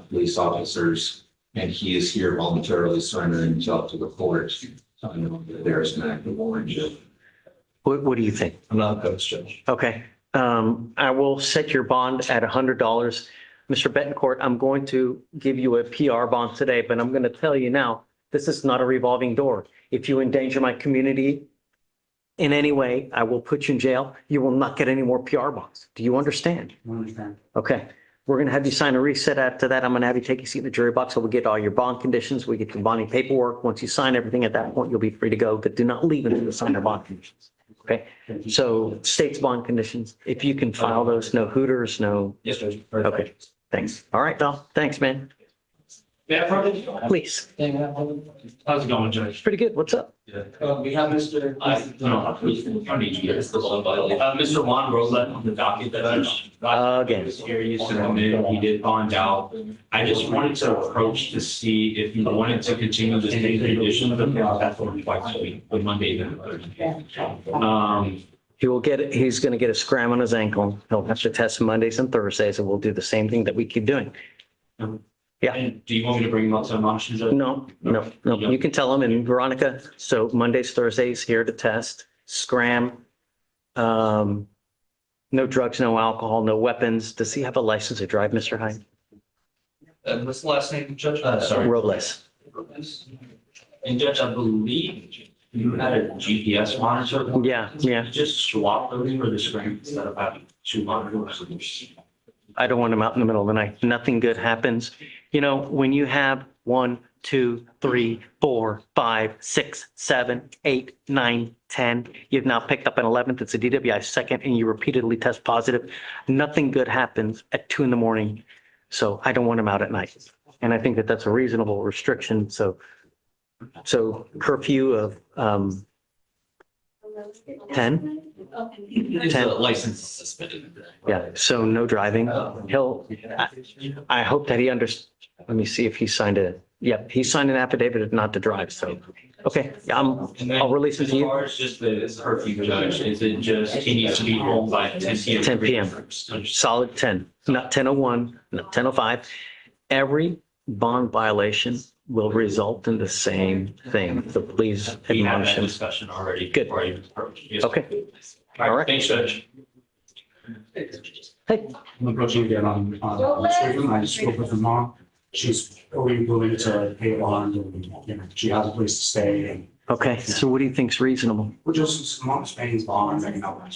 police officers, and he is here voluntarily surrendering himself to the court. So I know that there is an active warrant. What do you think? I'm not opposed, Judge. Okay. I will set your bond at $100. Mr. Betancourt, I'm going to give you a PR bond today, but I'm going to tell you now, This is not a revolving door. If you endanger my community in any way, I will put you in jail. You will not get any more PR bonds. Do you understand? I understand. Okay. We're going to have you sign a reset. After that, I'm going to have you take a seat in the jury box. So we'll get all your bond conditions. We get your bonding paperwork. Once you sign everything at that point, you'll be free to go, but do not leave until you sign the bond conditions. Okay. So state's bond conditions, if you can file those, no hooters, no. Yes, Judge. Okay. Thanks. All right, Val. Thanks, man. Yeah, probably. Please. How's it going, Judge? Pretty good. What's up? We have Mr. Mr. Juan Rosa on the docket that. Again. Here, he used to come in, he did bond out. I just wanted to approach to see if you wanted to continue the same condition of the platform twice a week, with Monday and Thursday. He will get it. He's going to get a scram on his ankle. He'll have to test Mondays and Thursdays, and we'll do the same thing that we keep doing. Yeah. And do you want me to bring him up to admonitions? No. You can tell him, and Veronica, so Mondays, Thursdays here to test, scram. No drugs, no alcohol, no weapons. Does he have a license to drive, Mr. Hyde? What's the last name, Judge? Sorry. Robles. And Judge, I believe you had a GPS monitor. Yeah. Just swap those for the screen instead of having two monitors. I don't want him out in the middle of the night. Nothing good happens. You know, when you have 1, 2, 3, 4, 5, 6, 7, 8, 9, 10, you've now picked up an 11th, it's a DWI second, and you repeatedly test positive. Nothing good happens at 2 a.m. So I don't want him out at night. And I think that that's a reasonable restriction. So curfew of 10. His license is suspended. Yeah, so no driving. I hope that he let me see if he signed he signed an affidavit not to drive, so, okay, I'll release it to As you. far as just the curfew, Judge, is it just he needs to be home by 10 p.m.? 10 p.m. Solid 10, not 10:01, not 10:05. Every bond violation will result in the same thing, the police We had that admonition. discussion already. Good. before you approached. Yes. Okay. All All right, right. thanks, Judge. Hey, I'm approaching again on children. I just spoke with her mom. She's fully willing to pay a bond and, you know, she has a place to stay and okay, so what do you think's reasonable? we're just, mom's paying bond, you know. As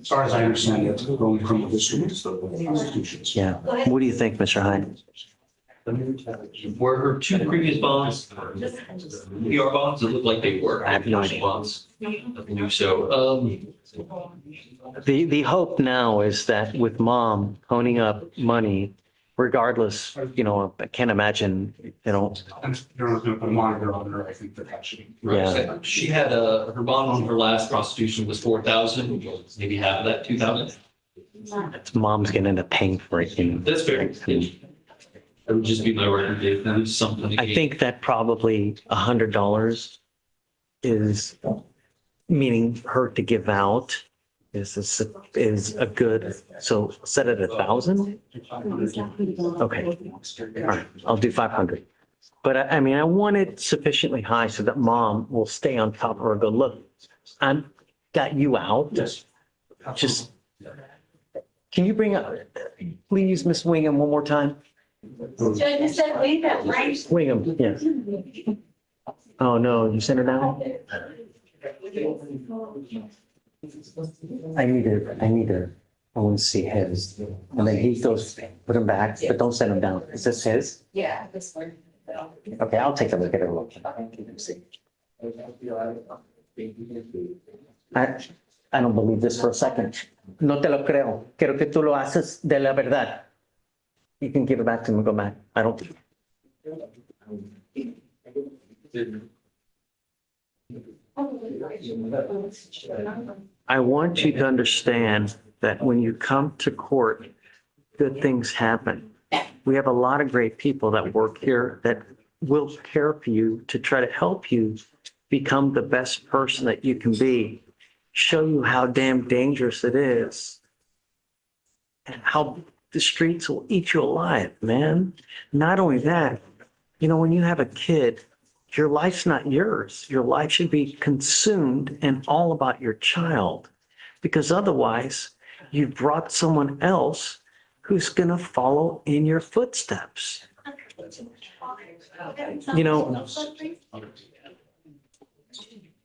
far as I understand it, going criminal history is the institutions. Yeah, what do you think, Mr. Hyde? Were her two previous bonds, PR bonds, it looked like they were. I have no idea. Bonds. I believe so. The hope now is that with mom owning up money, regardless, you know, I can't imagine, you know, And you're not gonna put a monitor on her, I think that should be. yeah. She had her bond on her last prostitution was 4,000, maybe half of that, 2,000. It's mom's gonna end up paying for it. And That's fair. It would just be my recommendation, something. I think that probably $100 is meaning her to give out is a good, so set it at 1,000. Okay. All right, I'll do 500. But I mean, I want it sufficiently high so that mom will stay on top of her, go, look, I got you out. Just, can you bring up, please, Miss Wingham, one more time? Judge, you said leave that right. Wingham, yes. Oh, no, you sent her down? I want to see his. And then he goes, put him back, but don't send him down. Is this his? Yeah, this one. Okay, I'll take a look at it. I don't believe this for a second. No te lo creo. Quiero que tú lo haces de la verdad. You can give it back to him and go back. I don't. I want you to understand that when you come to court, good things happen. We have a lot of great people that work here that will care for you to try to help you become the best person that you can be, show you how damn dangerous it is, and how the streets will eat you alive, man. Not only that, you know, when you have a kid, your life's not yours. Your life should be consumed and all about your child, because otherwise you've brought someone else who's going to follow in your footsteps. You know,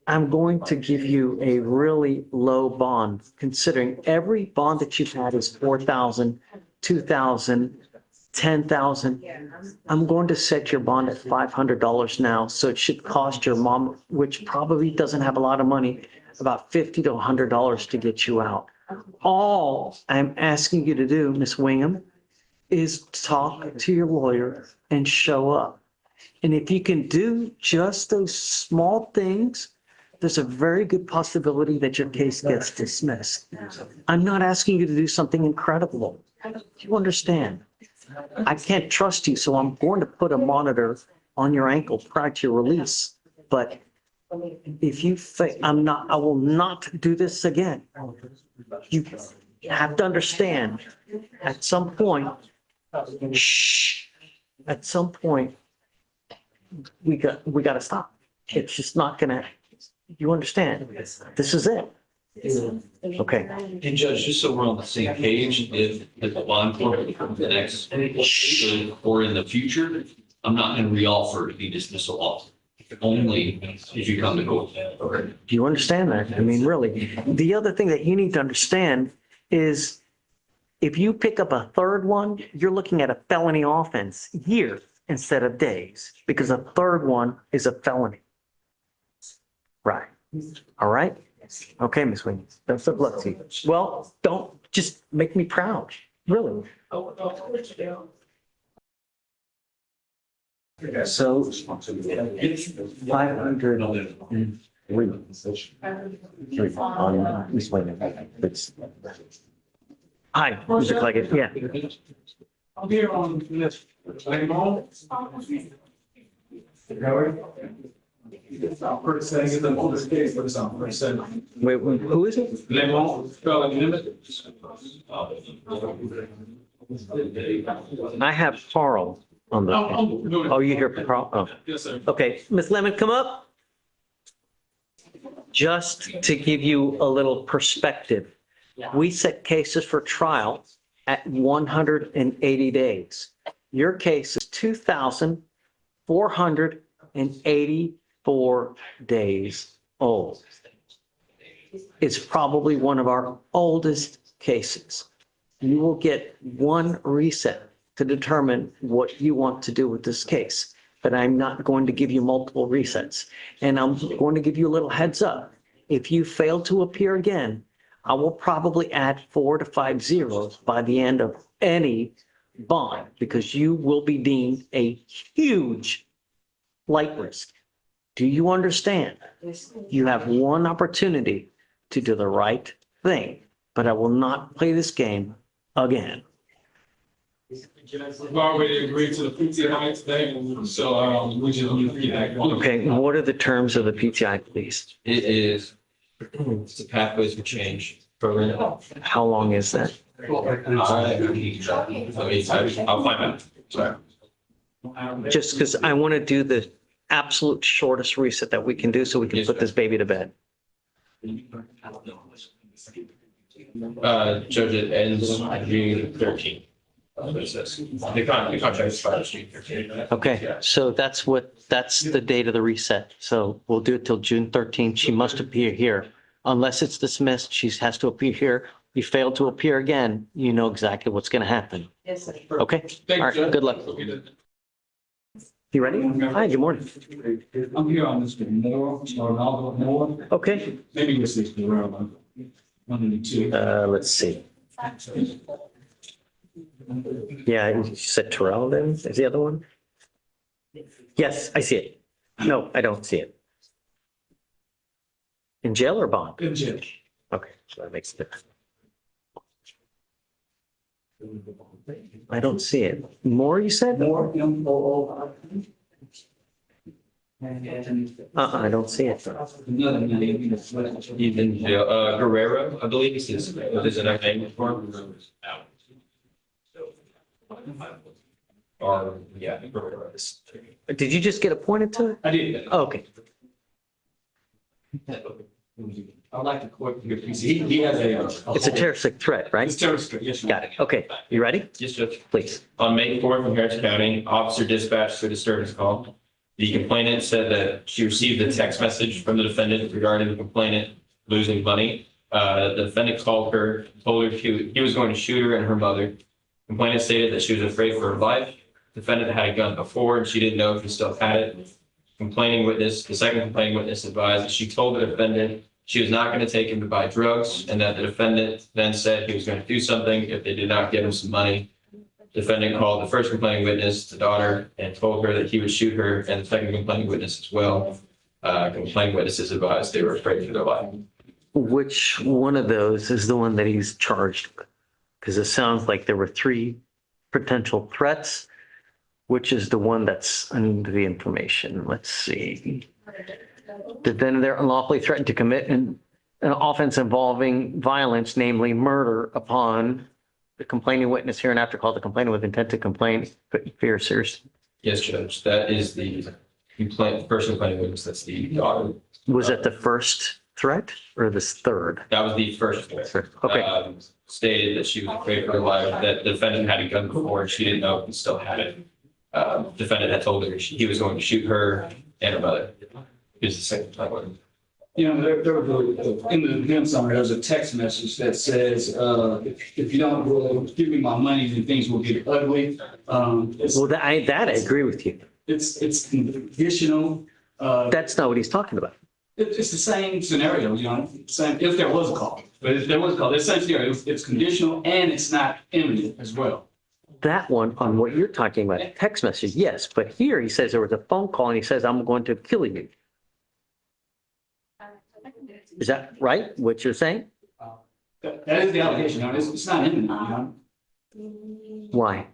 I'm going to give you a really low bond, considering every bond that you've had is 4,000, 2,000, 10,000. I'm going to set your bond at $500 now, so it should cost your mom, which probably doesn't have a lot of money, about $50 to $100 to get you out. All I'm asking you to do, Ms. Wingham, is talk to your lawyer and show up. And if you can do just those small things, there's a very good possibility that your case gets dismissed. I'm not asking you to do something incredible. You understand? I can't trust you, so I'm going to put a monitor on your ankle prior to your release. But if you think I will not do this again. You have to understand, at some point, at some point, we got to stop. It's just not gonna, you understand? This is it. Okay. And Judge, just so we're on the same page, if the bond court becomes the next, or in the future, I'm not going to reoffer the dismissal offer. Only if you come to court. Okay. Do you understand that? I mean, really, the other thing that you need to understand is if you pick up a third one, you're looking at a felony offense years instead of days, because a third one is a felony. Right. All right. Okay, Ms. Williams. Best of luck to you. Well, don't just make me proud. Really. So it's 503 on Ms. Williams. Hi, Mr. Cleggett. Yeah. I'm here on this. It's our first saying it's an oldest case, but it's our first saying. Wait, who is it? Lemon, spelling limit. I have Carl on the. Oh, you hear Carl? Oh. Yes, sir. Okay, Ms. Lemon, come up. Just to give you a little perspective, we set cases for trial at 180 days. Your case is 2,484 days old. It's probably one of our oldest cases. You will get one reset to determine what you want to do with this case. But I'm not going to give you multiple resets. And I'm going to give you a little heads up. If you fail to appear again, I will probably add 4 to 5 zeros by the end of any bond, because you will be deemed a huge flight risk. Do you understand? You have one opportunity to do the right thing, but I will not play this game again. We've already agreed to the PTI today, so we just need to get that going. Okay, what are the terms of the PTI, please? It is, it's the pathways for change program. How long is that? I'll find out. Sorry. Just because I want to do the absolute shortest reset that we can do so we can put this baby to bed. Judge, it ends June 13th. It says. The contract expires June 13th. Okay, so that's the date of the reset. So we'll do it till June 13th. She must appear here. Unless it's dismissed, she has to appear here. You fail to appear again, you know exactly what's going to happen. Yes, sir. Okay? All right, good luck. You ready? Hi, good morning. I'm here on this with more, or Aldo more. Okay, Maybe this is the real one. 102. let's see. Yeah, you said Terrell then? Is the other one? Yes, I see it. No, I don't see it. In jail or bond? Good job. Okay, so that makes it. I don't see it. More, you said? More, M-O-O. I don't see it. Another name. Even, Guerrero, I believe this is another name for him. Or, yeah, Guerrero. Did you just get appointed to it? I did. Oh, okay. I'd like to quote, he has a. It's a terroristic threat, right? It's terroristic, yes. Got it. Okay, you ready? Yes, Judge. Please. On May 4th in Harris County, officer dispatched to a disturbance call. The complainant said that she received a text message from the defendant regarding the complainant losing money. The defendant called her, told her he was going to shoot her and her mother. Complainant stated that she was afraid for her life. Defendant had a gun before and she didn't know if he still had it. The second complaining witness advised that she told the defendant she was not going to take him to buy drugs and that the defendant then said he was going to do something if they did not give him some money. Defendant called the first complaining witness, the daughter, and told her that he would shoot her and the second complaining witness as well. Complaining witnesses advised they were afraid for their life. Which one of those is the one that he's charged with? Because it sounds like there were 3 potential threats. Which is the one that's under the information? Let's see. Then they're unlawfully threatened to commit an offense involving violence, namely murder, upon the complaining witness hereinafter called the complainant with intent to complain, fear serious. Yes, Judge. That is the first complaining witness. That's the daughter. Was that the first threat or this third? That was the first threat. Okay. Stated that she was afraid for her life, that the defendant had a gun before and she didn't know if he still had it. Defendant had told her he was going to shoot her and her mother. It was the same time. You know, there was in the event summary, there's a text message that says, if you don't give me my money, then things will get ugly. Well, that I agree with you. It's conditional. That's not what he's talking about. It's the same scenario, you know, same, if there was a call. But if there was a call, it's the same scenario. It's conditional and it's not imminent as well. That one on what you're talking about, text message, yes. But here he says there was a phone call and he says, I'm going to kill you. Is that right? What you're saying? That is the allegation, you know, it's not imminent, you know. Why?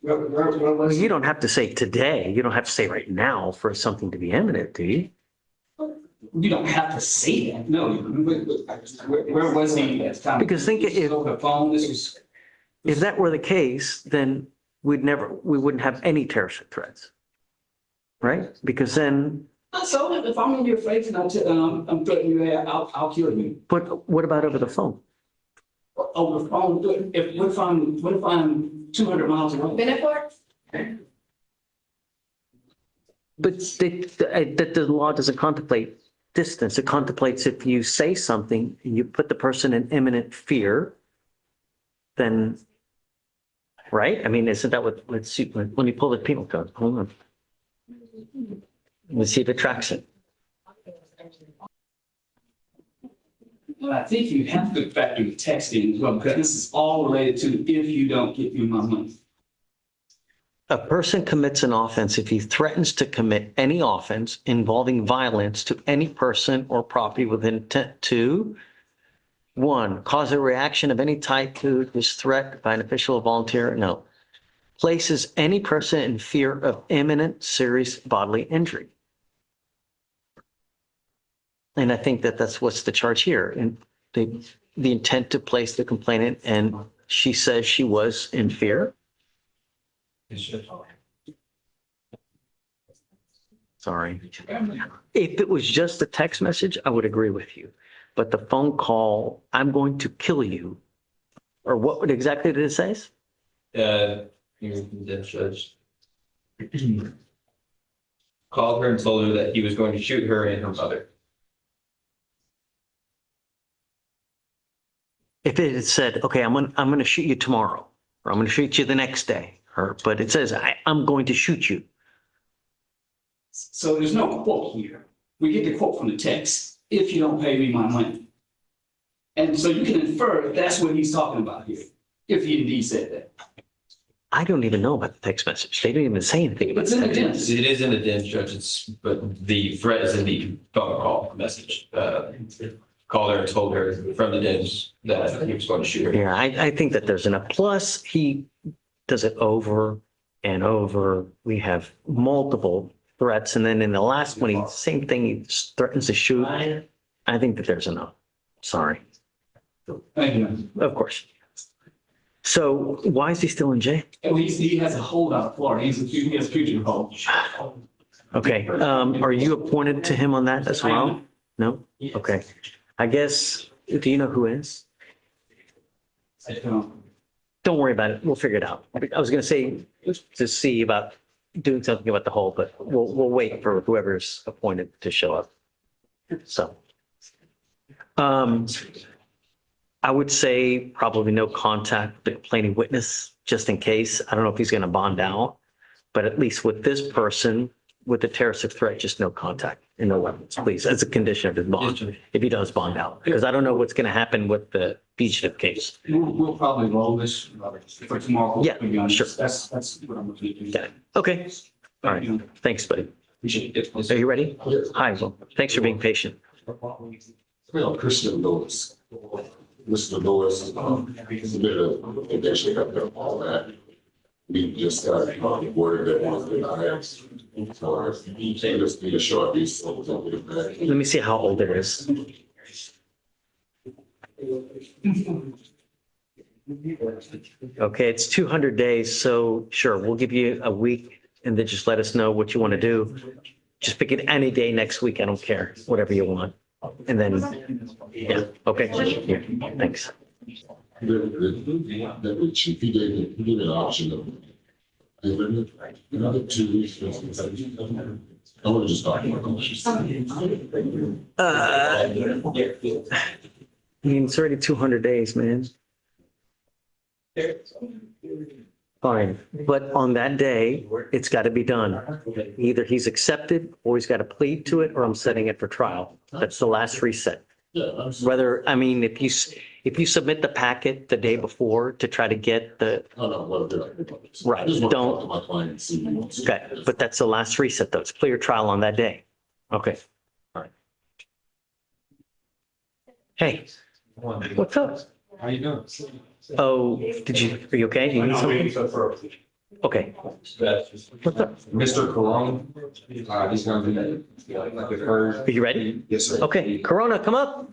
Well, you don't have to say today. You don't have to say right now for something to be imminent, do you? You don't have to say that. No. Where was he at the time? Because think if the phone, if that were the case, then we wouldn't have any terrorist threats, right? Because then. So if I'm in your face and I'm threatening you, I'll kill you. But what about over the phone? Over the phone, what if I'm 200 miles away? But the law doesn't contemplate distance. It contemplates if you say something and you put the person in imminent fear, then, right? I mean, isn't that what, let's see, let me pull the penal code. Hold on. Let's see if it tracks it. Well, I think you have to factor the text in as well, because this is all related to if you don't give me my money. A person commits an offense if he threatens to commit any offense involving violence to any person or property with intent to, 1, cause a reaction of any type to this threat by an official or volunteer, no, places any person in fear of imminent serious bodily injury. And I think that that's what's the charge here. And the intent to place the complainant, and she says she was in fear. Sorry. If it was just a text message, I would agree with you. But the phone call, I'm going to kill you, or what exactly did it say? The judge called her and told her that he was going to shoot her and her mother. If it had said, okay, I'm going to shoot you tomorrow, or I'm going to shoot you the next day, but it says, I'm going to shoot you. So there's no quote here. We get the quote from the text, if you don't pay me my money. And so you can infer that's what he's talking about here, if he indeed said that. I don't even know about the text message. They didn't even say anything about It's in the DINS. It is in the DINS, Judge, but the threat is in the phone call message. Called her and told her from the DINS that he was going to shoot her. Yeah, I think that there's enough. Plus, he does it over and over. We have multiple threats. And then in the last one, same thing, he threatens to shoot. I think that there's enough. Sorry. Thank you. Of course. So why is he still in jail? He has a holdout Florida. He has fugitive hold. Okay. Are you appointed to him on that as well? No? Okay. I guess, do you know who is? I don't. Don't worry about it. We'll figure it out. I was going to say to see about doing something about the whole, but we'll wait for whoever's appointed to show up. So, I would say probably no contact with the complaining witness, just in case. I don't know if he's going to bond out, but at least with this person, with the terroristic threat, just no contact and no weapons, please, as a condition of his bond, if he does bond out, because I don't know what's going to happen with the fugitive case. We'll probably roll this for tomorrow. Yeah, sure. That's what I'm looking to do. Got it. Okay. All right. Thanks, buddy. Appreciate it. Are you ready? Hi. Well, thanks for being patient. Well, Christian Lewis. Mr. Lewis, submitted a condition up there, all that. We just got word that was denied. So just need a short piece. Let me see how old it is. Okay, it's 200 days, so sure, we'll give you a week and then just let us know what you want to do. Just pick it any day next week, I don't care, whatever you want. And then, yeah, okay, yeah, thanks. The chief, he gave me an option of another 2 weeks. I want to just talk about I mean, it's already 200 days, man. Fine, but on that day, it's got to be done. Either he's accepted or he's got to plead to it or I'm setting it for trial. That's the last reset. Whether, I mean, if you submit the packet the day before to try to get the, right, don't, okay, but that's the last reset though. It's clear trial on that day. Okay, all right. Hey, what's up? How you doing? Oh, are you okay? Do you need something? Okay. What's up? Mr. Corona, he's gonna be like the first. Are you ready? Yes, sir. Okay, Corona, come up.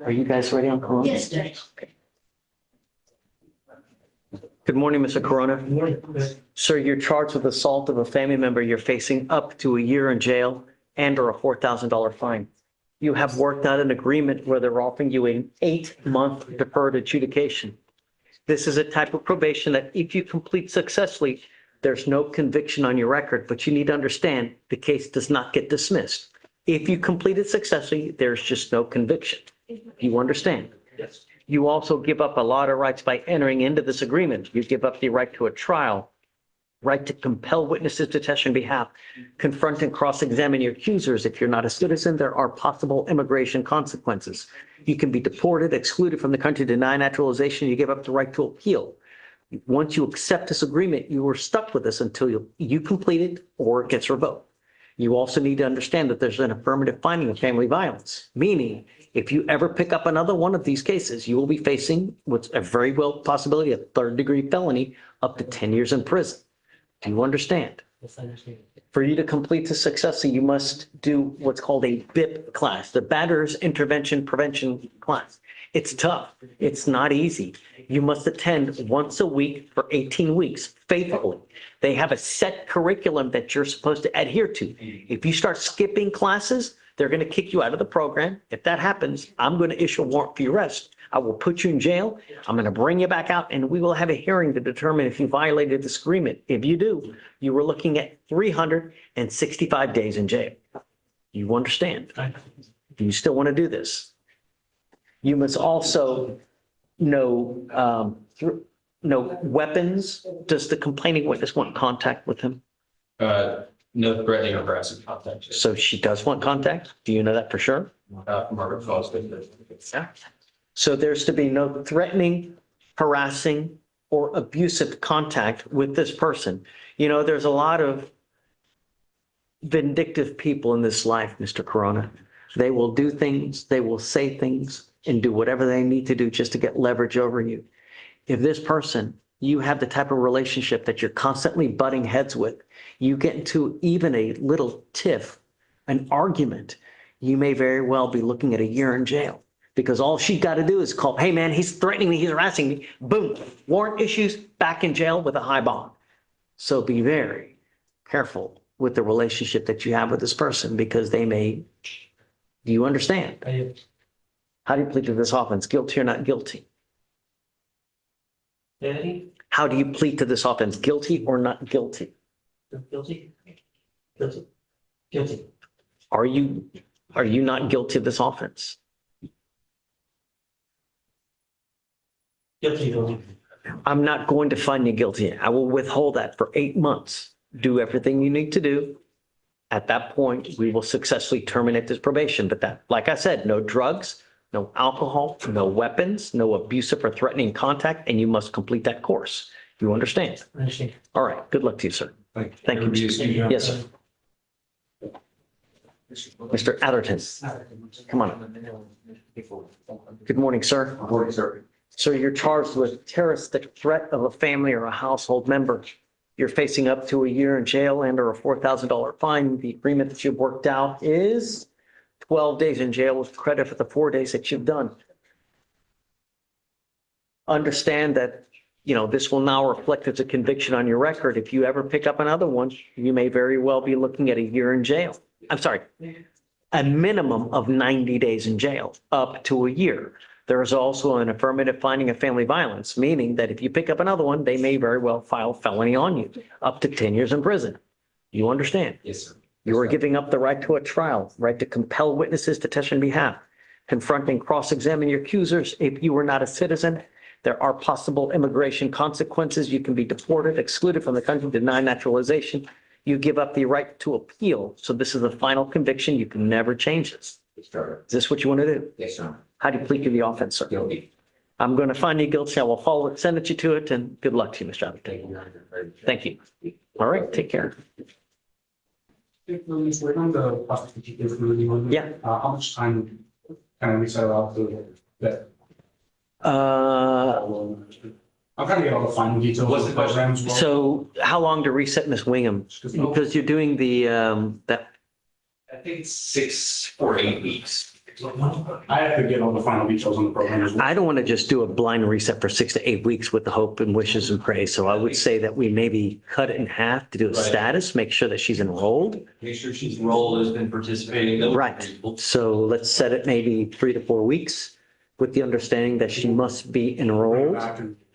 Are you guys ready on Corona? Yes, Judge. Good morning, Mr. Corona. Sir, you're charged with assault of a family member. You're facing up to a year in jail and or a $4,000 fine. You have worked out an agreement where they're offering you an 8-month deferred adjudication. This is a type of probation that if you complete successfully, there's no conviction on your record, but you need to understand the case does not get dismissed. If you complete it successfully, there's just no conviction. You understand? Yes. You also give up a lot of rights by entering into this agreement. You give up the right to a trial, right to compel witnesses to testify on behalf, confront and cross-examine your accusers. If you're not a citizen, there are possible immigration consequences. You can be deported, excluded from the country, denied naturalization. You give up the right to appeal. Once you accept this agreement, you are stuck with this until you complete it or it gets revoked. You also need to understand that there's an affirmative finding of family violence, meaning if you ever pick up another one of these cases, you will be facing what's a very well possibility of third-degree felony up to 10 years in prison. Do you understand? Yes, I understand. For you to complete this successfully, you must do what's called a BIP class, the Batterers Intervention Prevention class. It's tough. It's not easy. You must attend once a week for 18 weeks faithfully. They have a set curriculum that you're supposed to adhere to. If you start skipping classes, they're going to kick you out of the program. If that happens, I'm going to issue a warrant for your arrest. I will put you in jail. I'm going to bring you back out and we will have a hearing to determine if you violated this agreement. If you do, you were looking at 365 days in jail. You understand? Do you still want to do this? You must also know weapons. Does the complaining witness want contact with him? No threatening or harassing contact. So she does want contact? Do you know that for sure? Margaret Fosdick. Yeah. So there's to be no threatening, harassing, or abusive contact with this person. You know, there's a lot of vindictive people in this life, Mr. Corona. They will do things, they will say things, and do whatever they need to do just to get leverage over you. If this person, you have the type of relationship that you're constantly butting heads with, you get into even a little tiff, an argument, you may very well be looking at a year in jail. Because all she got to do is call, hey man, he's threatening me, he's harassing me, boom, warrant issues, back in jail with a high bond. So be very careful with the relationship that you have with this person because they may Do you understand? How do you plead to this offense? Guilty or not guilty? How do you plead to this offense? Guilty or not guilty? Guilty. Guilty. Guilty. Are you not guilty of this offense? Guilty. I'm not going to find you guilty. I will withhold that for 8 months. Do everything you need to do. At that point, we will successfully terminate this probation. But that, like I said, no drugs, no alcohol, no weapons, no abusive or threatening contact, and you must complete that course. You understand? I understand. All right. Good luck to you, sir. Thank you. Yes, sir. Mr. Atherton, come on. Good morning, sir. Good morning, sir. Sir, you're charged with terroristic threat of a family or a household member. You're facing up to a year in jail and or a $4,000 fine. The agreement that you've worked out is 12 days in jail with credit for the 4 days that you've done. Understand that, this will now reflect as a conviction on your record. If you ever pick up another one, you may very well be looking at a year in jail. I'm sorry, a minimum of 90 days in jail, up to a year. There is also an affirmative finding of family violence, meaning that if you pick up another one, they may very well file felony on you, up to 10 years in prison. You understand? Yes, sir. You are giving up the right to a trial, right to compel witnesses to testify on behalf, confront and cross-examine your accusers. If you are not a citizen, there are possible immigration consequences. You can be deported, excluded from the country, denied naturalization. You give up the right to appeal. So this is the final conviction. You can never change this. Is this what you want to do? Yes, sir. How do you plead to the offense, sir? Guilty. I'm going to find you guilty. I will follow it, send it you to it, and good luck to you, Mr. Atherton. Thank you. All right, take care. On the prosecution, Yeah. How much time can we set out to that? I'm trying to get all the final details. What's the question? So how long to reset Miss Wingham? Because you're doing the, that, I think it's 6 or 8 weeks. I have to get all the final details on the program as well. I don't want to just do a blind reset for 6 to 8 weeks with the hope and wishes and praise. So I would say that we maybe cut it in half to do a Right. status, make sure that she's enrolled. Make sure she's enrolled, has been participating. Right. So let's set it maybe 3 to 4 weeks with the understanding that she must be enrolled.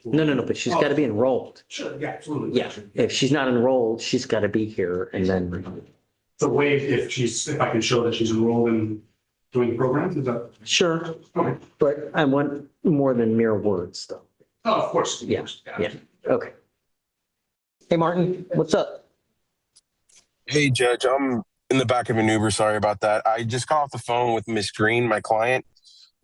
No, but she's got to be enrolled. Sure, yeah, absolutely. Yeah. If she's not enrolled, she's got to be here and then. The way if I can show that she's enrolled in doing the program, is that? Sure. Okay. But I want more than mere words though. Oh, of course. Yeah. Okay. Hey, Martin, what's up? Hey, Judge, I'm in the back of an Uber. Sorry about that. I just got off the phone with Miss Green, my client.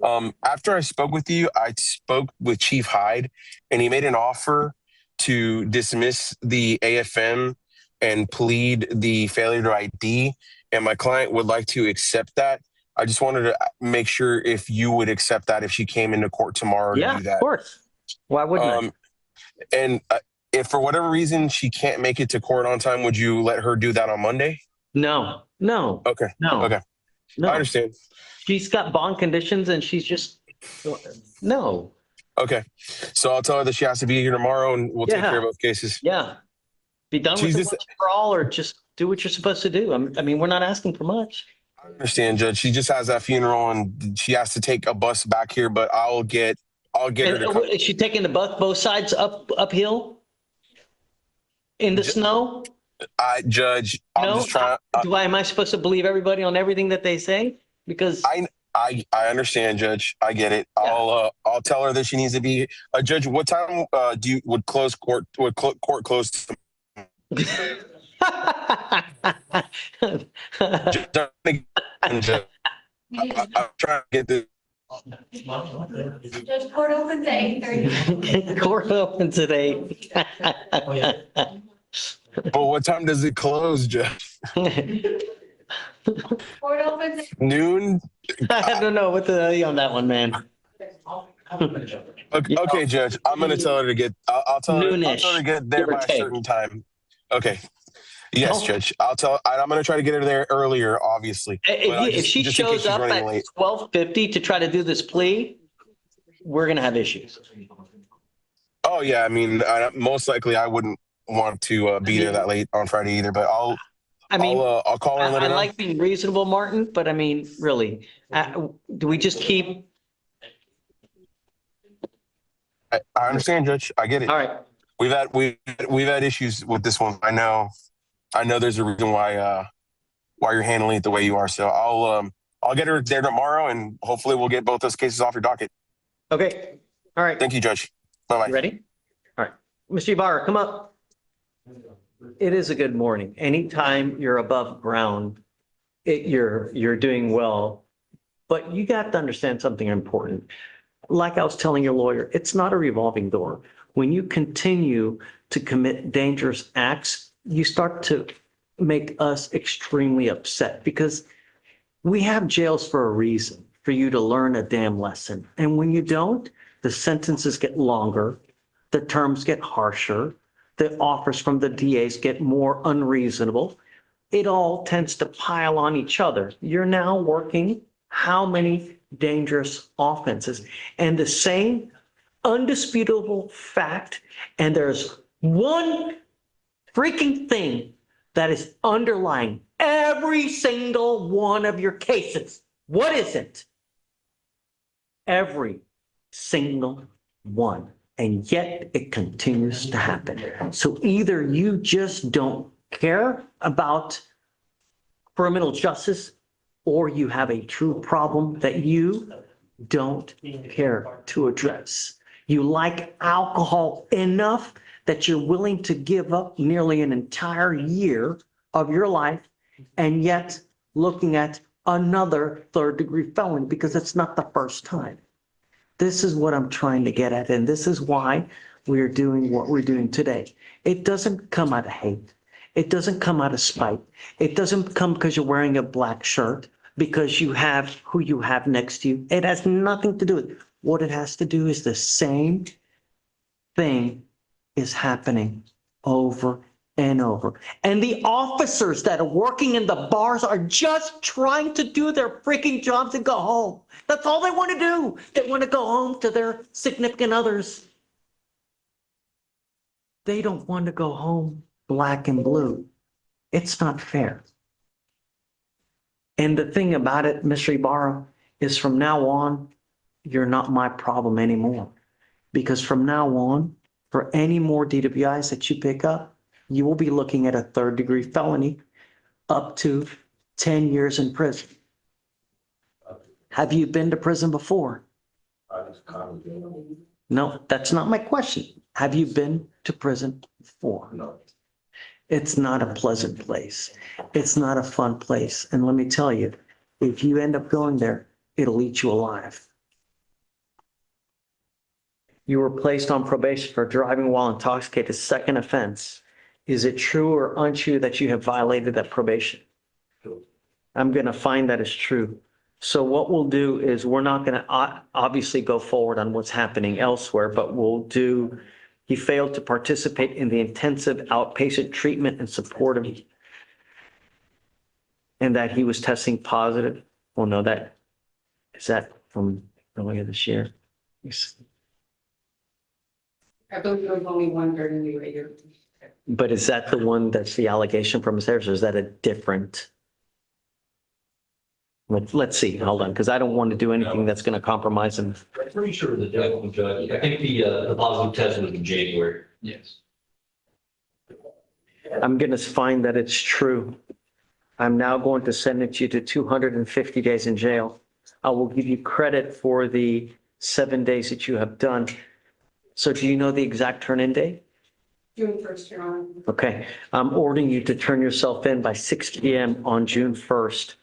After I spoke with you, I spoke with Chief Hyde, and he made an offer to dismiss the AFM and plead the failure to ID, and my client would like to accept that. I just wanted to make sure if you would accept that if she came into court tomorrow to do that. Yeah, of course. Why wouldn't I? And if for whatever reason she can't make it to court on time, would you let her do that on Monday? No. Okay. No. Okay. No. I understand. She's got bond conditions and she's just, no. Okay. So I'll tell her that she has to be here tomorrow and we'll take care of both cases. Yeah. Be done with it once for all, or just do what you're supposed to do. I mean, we're not asking for much. I understand, Judge. She just has that funeral and she has to take a bus back here, but I'll get her to come. Is she taking the bus both sides uphill? In the snow? Judge, I'm just trying. Am I supposed to believe everybody on everything that they say? Because I understand, Judge. I get it. Yeah. I'll tell her that she needs to be. Judge, what time would court close? I'm trying to get this. Judge, court opens at 8:30. Court opens at 8. But what time does it close, Judge? Court opens at Noon? I don't know what the hell on that one, man. Okay, Judge. I'm going to tell her to get. I'll tell her to get there by a take. certain time. Okay. Yes, Judge. I'm going to try to get her there earlier, obviously. If she shows up at 12:50 to try to do this plea, we're going to have issues. Oh yeah, I mean, most likely I wouldn't want to be there that late on Friday either. But I mean, I'll call her and let I her know. like being reasonable, Martin, but I mean, really, do we just keep, I understand, Judge. I get it. all right, We've had issues with this one. I know there's a reason why you're handling it the way you are. So I'll get her there tomorrow, and hopefully we'll get both those cases off your docket. okay, all right. Thank you, Judge. You Bye-bye. ready? All right. Mr. Ibarra, come up. It is a good morning. Anytime you're above ground, you're doing well. But you got to understand something important. Like I was telling your lawyer, it's not a revolving door. When you continue to commit dangerous acts, you start to make us extremely upset because we have jails for a reason, for you to learn a damn lesson. And when you don't, the sentences get longer, the terms get harsher, the offers from the DAs get more unreasonable. It all tends to pile on each other. You're now working how many dangerous offenses? And the same undisputable fact, and there's one freaking thing that is underlying every single one of your cases. What is it? Every single one. And yet it continues to happen. So either you just don't care about criminal justice, or you have a true problem that you don't care to address. You like alcohol enough that you're willing to give up nearly an entire year of your life, and yet looking at another third-degree felony because it's not the first time. This is what I'm trying to get at, and this is why we're doing what we're doing today. It doesn't come out of hate. It doesn't come out of spite. It doesn't come because you're wearing a black shirt, because you have who you have next to you. It has nothing to do with it. What it has to do is the same thing is happening over and over. And the officers that are working in the bars are just trying to do their freaking jobs and go home. That's all they want to do. They want to go home to their significant others. They don't want to go home black and blue. It's not fair. And the thing about it, Mr. Ibarra, is from now on, you're not my problem anymore. Because from now on, for any more DWIs that you pick up, you will be looking at a third-degree felony up to 10 years in prison. Have you been to prison before? No, that's not my question. Have you been to prison before? No. It's not a pleasant place. It's not a fun place. And let me tell you, if you end up going there, it'll eat you alive. You were placed on probation for driving while intoxicated, second offense. Is it true or untrue that you have violated that probation? I'm going to find that is true. So what we'll do is we're not going to obviously go forward on what's happening elsewhere, but we'll do, he failed to participate in the intensive outpatient treatment and support of, and that he was testing positive. Well, no, that, is that from earlier this year? I believe there was only one during the year. But is that the one that's the allegation from upstairs, or is that a different? Let's see, hold on, because I don't want to do anything that's going to compromise him. I'm pretty sure the judge, I think the positive test was in January. Yes. I'm going to find that it's true. I'm now going to sentence you to 250 days in jail. I will give you credit for the 7 days that you have done. So do you know the exact turn-in date? June 1st, Your Honor. Okay, I'm ordering you to turn yourself in by 6 p.m. on June 1st.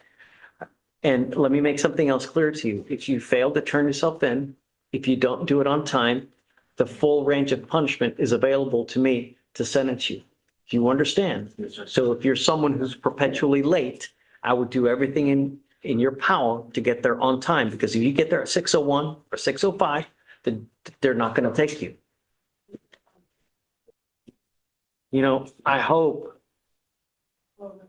And let me make something else clear to you. If you fail to turn yourself in, if you don't do it on time, the full range of punishment is available to me to sentence you. Do you understand? So if you're someone who's perpetually late, I would do everything in your power to get there on time, because if you get there at 6:01 or 6:05, then they're not going to take you. You know, I hope,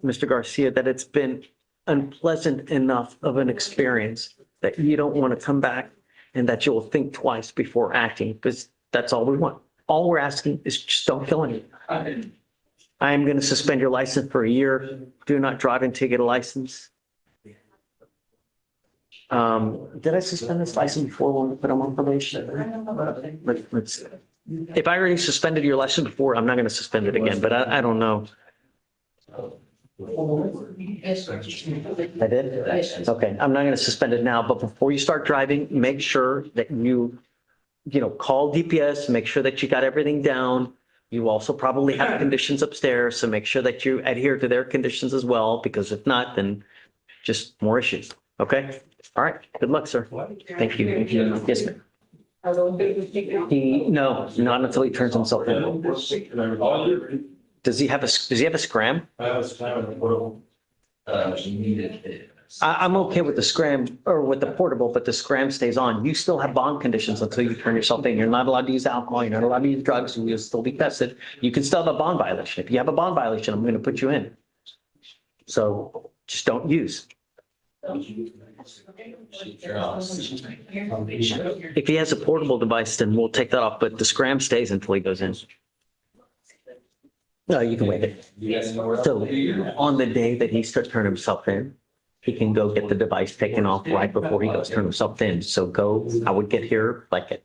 Mr. Garcia, that it's been unpleasant enough of an experience that you don't want to come back, and that you'll think twice before acting, because that's all we want. All we're asking is just don't kill anyone. I'm going to suspend your license for a year. Do not drive until you get a license. Did I suspend this license before when we put him on probation? If I already suspended your license before, I'm not going to suspend it again, but I don't know. I did? Okay, I'm not going to suspend it now, but before you start driving, make sure that you call DPS, make sure that you got everything down. You also probably have conditions upstairs, so make sure that you adhere to their conditions as well, because if not, then just more issues. Okay? All right. Good luck, sir. Thank you. Yes, ma'am. No, not until he turns himself in. Does he have a scram? I'm okay with the scram or with the portable, but the scram stays on. You still have bond conditions until you turn yourself in. You're not allowed to use alcohol. You're not allowed to use drugs. You'll still be tested. You can still have a bond violation. If you have a bond violation, I'm going to put you in. So just don't use. If he has a portable device, then we'll take that off, but the scram stays until he goes in. No, you can waive it. So on the day that he starts turning himself in, he can go get the device taken off right before he goes turn himself in. So I would get here like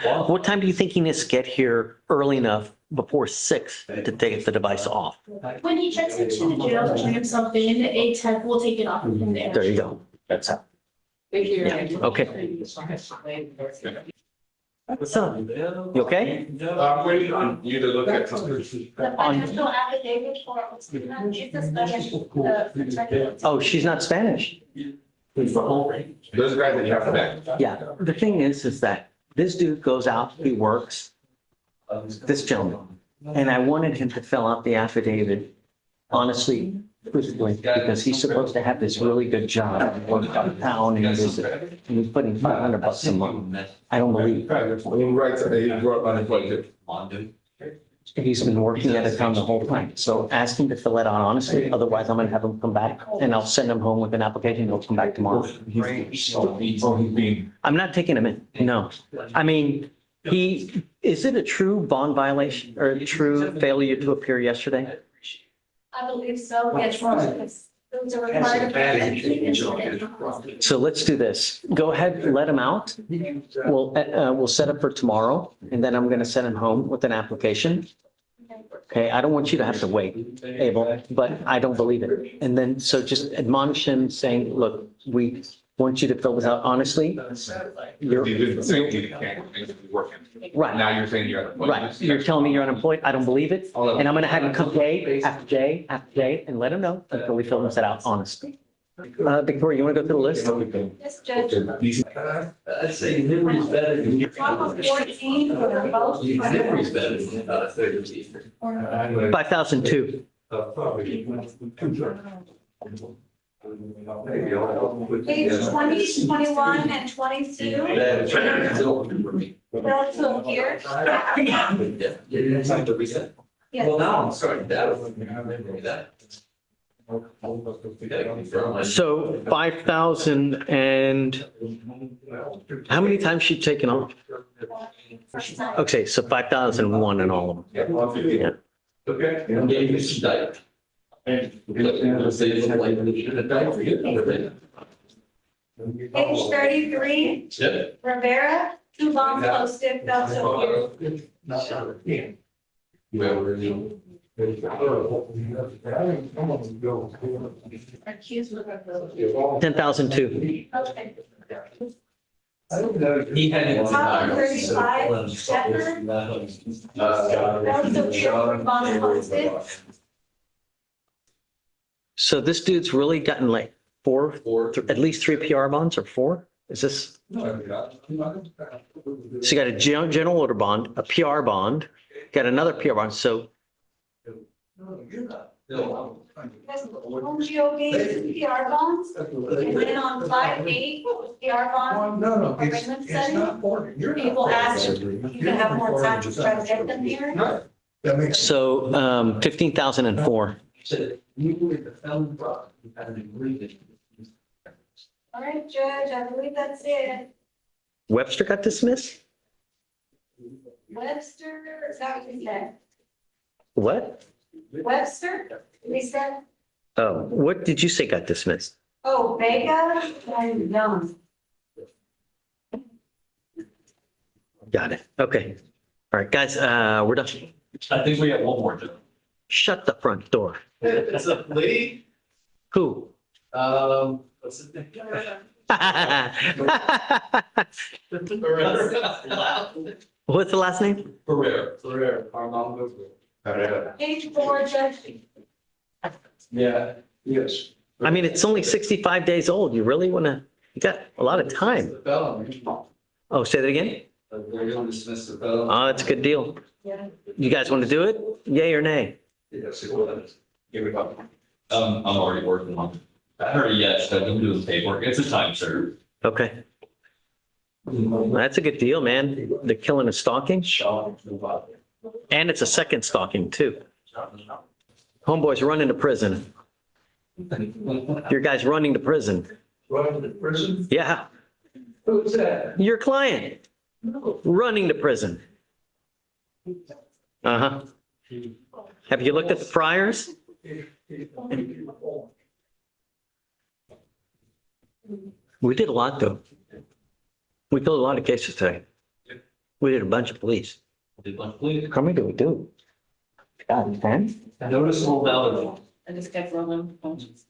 what time do you think he needs to get here early enough before 6 to take the device off? When he checks into the jail to turn himself in, a tech will take it off of him there. There you go. That's how. Yeah. Okay. What's up? You okay? I'm waiting on you to look at something. The financial affidavit for, it's a Spanish, Oh, she's not Spanish. Those guys that you have to back. Yeah. The thing is that this dude goes out, he works, this gentleman, and I wanted him to fill out the affidavit, honestly, truthfully, because he's supposed to have this really good job, work downtown, and he's putting $500 a month. I don't believe it. When he writes it, he grew up unemployed too. He's been working out of town the whole time. So ask him to fill it out honestly, otherwise I'm gonna have him come back and I'll send him home with an application. He'll come back tomorrow. I'm not taking him in, no. I mean, is it a true bond violation or a true failure to appear yesterday? I believe so, yes, it was a requirement. So let's do this. Go ahead, let him out. We'll set up for tomorrow and then I'm gonna send him home with an application. Okay, I don't want you to have to wait, Abel, but I don't believe it. And then, so just admonish him saying, look, we want you to fill this out honestly. Right. Now you're saying you're unemployed. Right. You're telling me you're unemployed. I don't believe it. And I'm going to have him come day after day after day and let him know until we fill this out honestly. Victoria, you want to go through the list? Yes, Judge. I'd say Henry's better than you. 14 for both. Henry's better than 30. 5,002. Page 20, 21, and 22. That's up here. Inside the reset. Yes. Well, now I'm starting that. That. So 5,000 and how many times she taken off? Okay, so 5,001 in all of them. Yeah. Okay. I'm getting this diet. Page 33. Yep. Rivera, 2 bonds posted, that's up here. Accused with a 10,002. Okay. He had. Top 35, Shepherd. Also here, bond posted. So this dude's really gotten like at least 3 PR bonds or 4? Is this? So you got a general order bond, a PR bond, got another PR bond. So Home Geo gave PR bonds, and then on 5/8, PR bond. Arraignment setting. People ask, you can have more time to try to get them here. so 15,004. All right, Judge, I believe that's it. Webster got dismissed? Webster, is that what you said? What? Webster, Lisa, Oh, what did you say got dismissed? oh, Vega, and Young. Got it. Okay. All right, guys, we're done. I think we have one more. Shut the front door. It's a lady, Who? what's his name? What's the last name? Ferrer, Armando Ferrer. Page 4, Judge. Yeah, yes. I mean, it's only 65 days old. You really want to, you got a lot of time. The felony. Oh, say that again? They're going to dismiss the felony. Oh, that's a good deal. You guys want to do it? Yay or nay? Yes, it was. Here we go. I'm already working on it. I heard a yes, I don't do the paperwork. It's a time served. Okay. That's a good deal, man. They're killing a stalking. And it's a second stalking too. Homeboy's running to prison. Your guy's running to prison. Running to prison? Yeah, Who's that? your client running to prison. Uh-huh. Have you looked at the priors? We did a lot though. We killed a lot of cases today. We did a bunch of police. How many do we do? God, 10? Noticeable valid. I just kept rolling.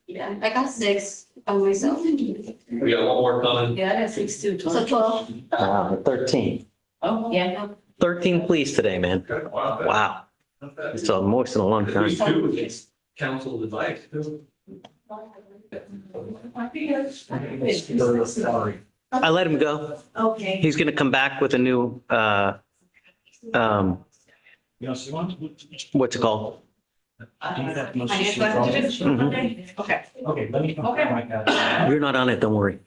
Yeah, I got 6 on myself. We got one more coming. Yeah, I got 6 too. So 12. 13. Oh, yeah. 13 police today, man. Wow. It's the most in a long time. Council advice. I let him go. Okay. He's going to come back with a new, what's it called? Mhm. Okay. Okay, let me. Okay. You're not on it, don't worry.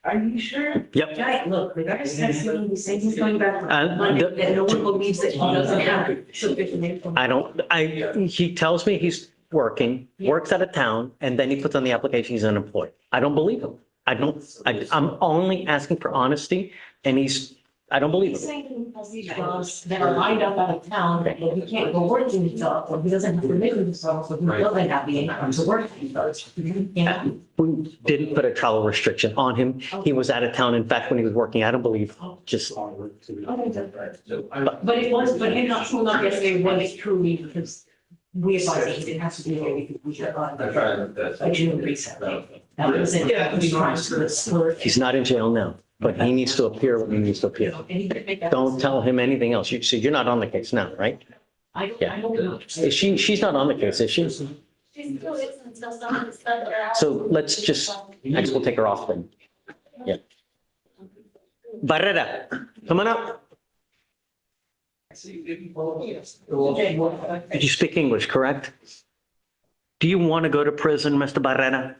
Are you sure? Yep. Guy, look, the guy says he says he's going back. the- And no one believes that he doesn't have sufficient information. He tells me he's working, works out of town, and then he puts on the application he's unemployed. I don't believe him. I'm only asking for honesty, and I don't believe He's him. saying he has jobs that are lined up out of town, that he can't go work in his job, or he doesn't have permission to sell, so he doesn't have the income to work in his jobs. You know? We didn't put a travel restriction on him. He was out of town. In fact, when he was working, I don't believe, just, But it was, but him not showing up yesterday was truly because we advised him it has to be there because we should, a June reset. That was it. Yeah. We tried to split. he's not in jail now, but he needs to appear when he needs to appear. And he didn't make that. Don't tell him anything else. So you're not on the case now, right? I don't know. She's not on the case, is she? She still is until someone's done their hours. So let's just, I guess we'll take her off then. Yeah. Barrera, come on up. You speak English, correct? Do you want to go to prison, Mr. Barrera?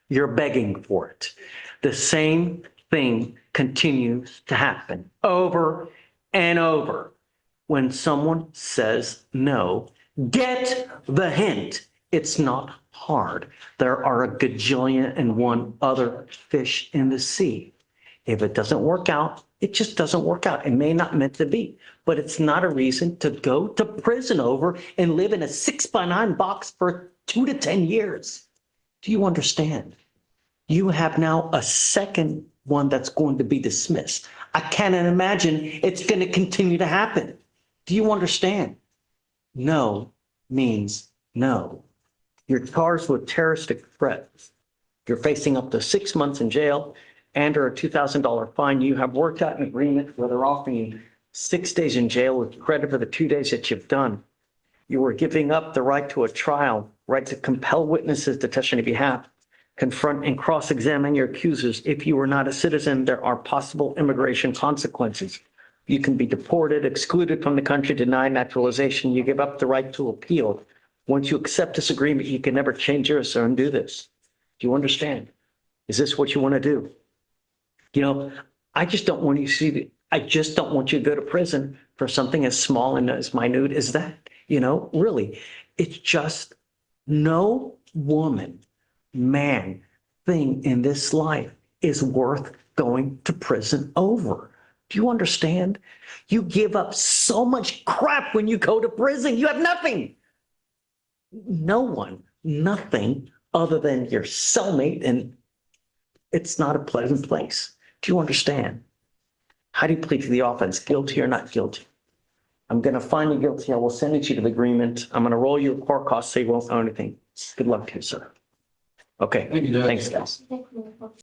You're begging for it. The same thing continues to happen over and over. When someone says no, get the hint. It's not hard. There are a gajillion and one other fish in the sea. If it doesn't work out, it just doesn't work out. It may not meant to be, but it's not a reason to go to prison over and live in a 6x9 box for 2 to 10 years. Do you understand? You have now a second one that's going to be dismissed. I can't imagine it's going to continue to happen. Do you understand? No means no. You're charged with terroristic threat. You're facing up to 6 months in jail and or a $2,000 fine. You have worked out an agreement where they're offering you 6 days in jail with credit for the 2 days that you've done. You were giving up the right to a trial, right to compel witnesses to testify on your behalf, confront and cross-examine your accusers. If you are not a citizen, there are possible immigration consequences. You can be deported, excluded from the country, denied naturalization. You give up the right to appeal. Once you accept this agreement, you can never change yours or undo this. Do you understand? Is this what you want to do? You know, I just don't want you to see, I just don't want you to go to prison for something as small and as minute as that. You know, really, it's just no woman, man, thing in this life is worth going to prison over. Do you understand? You give up so much crap when you go to prison. You have nothing. No one, nothing other than your cellmate, and it's not a pleasant place. Do you understand? How do you plead to the offense? Guilty or not guilty? I'm gonna find you guilty. I will send you to the agreement. I'm gonna roll your court costs so you won't owe anything. Good luck to you, sir. Okay, Thank you, Judge. thanks, guys.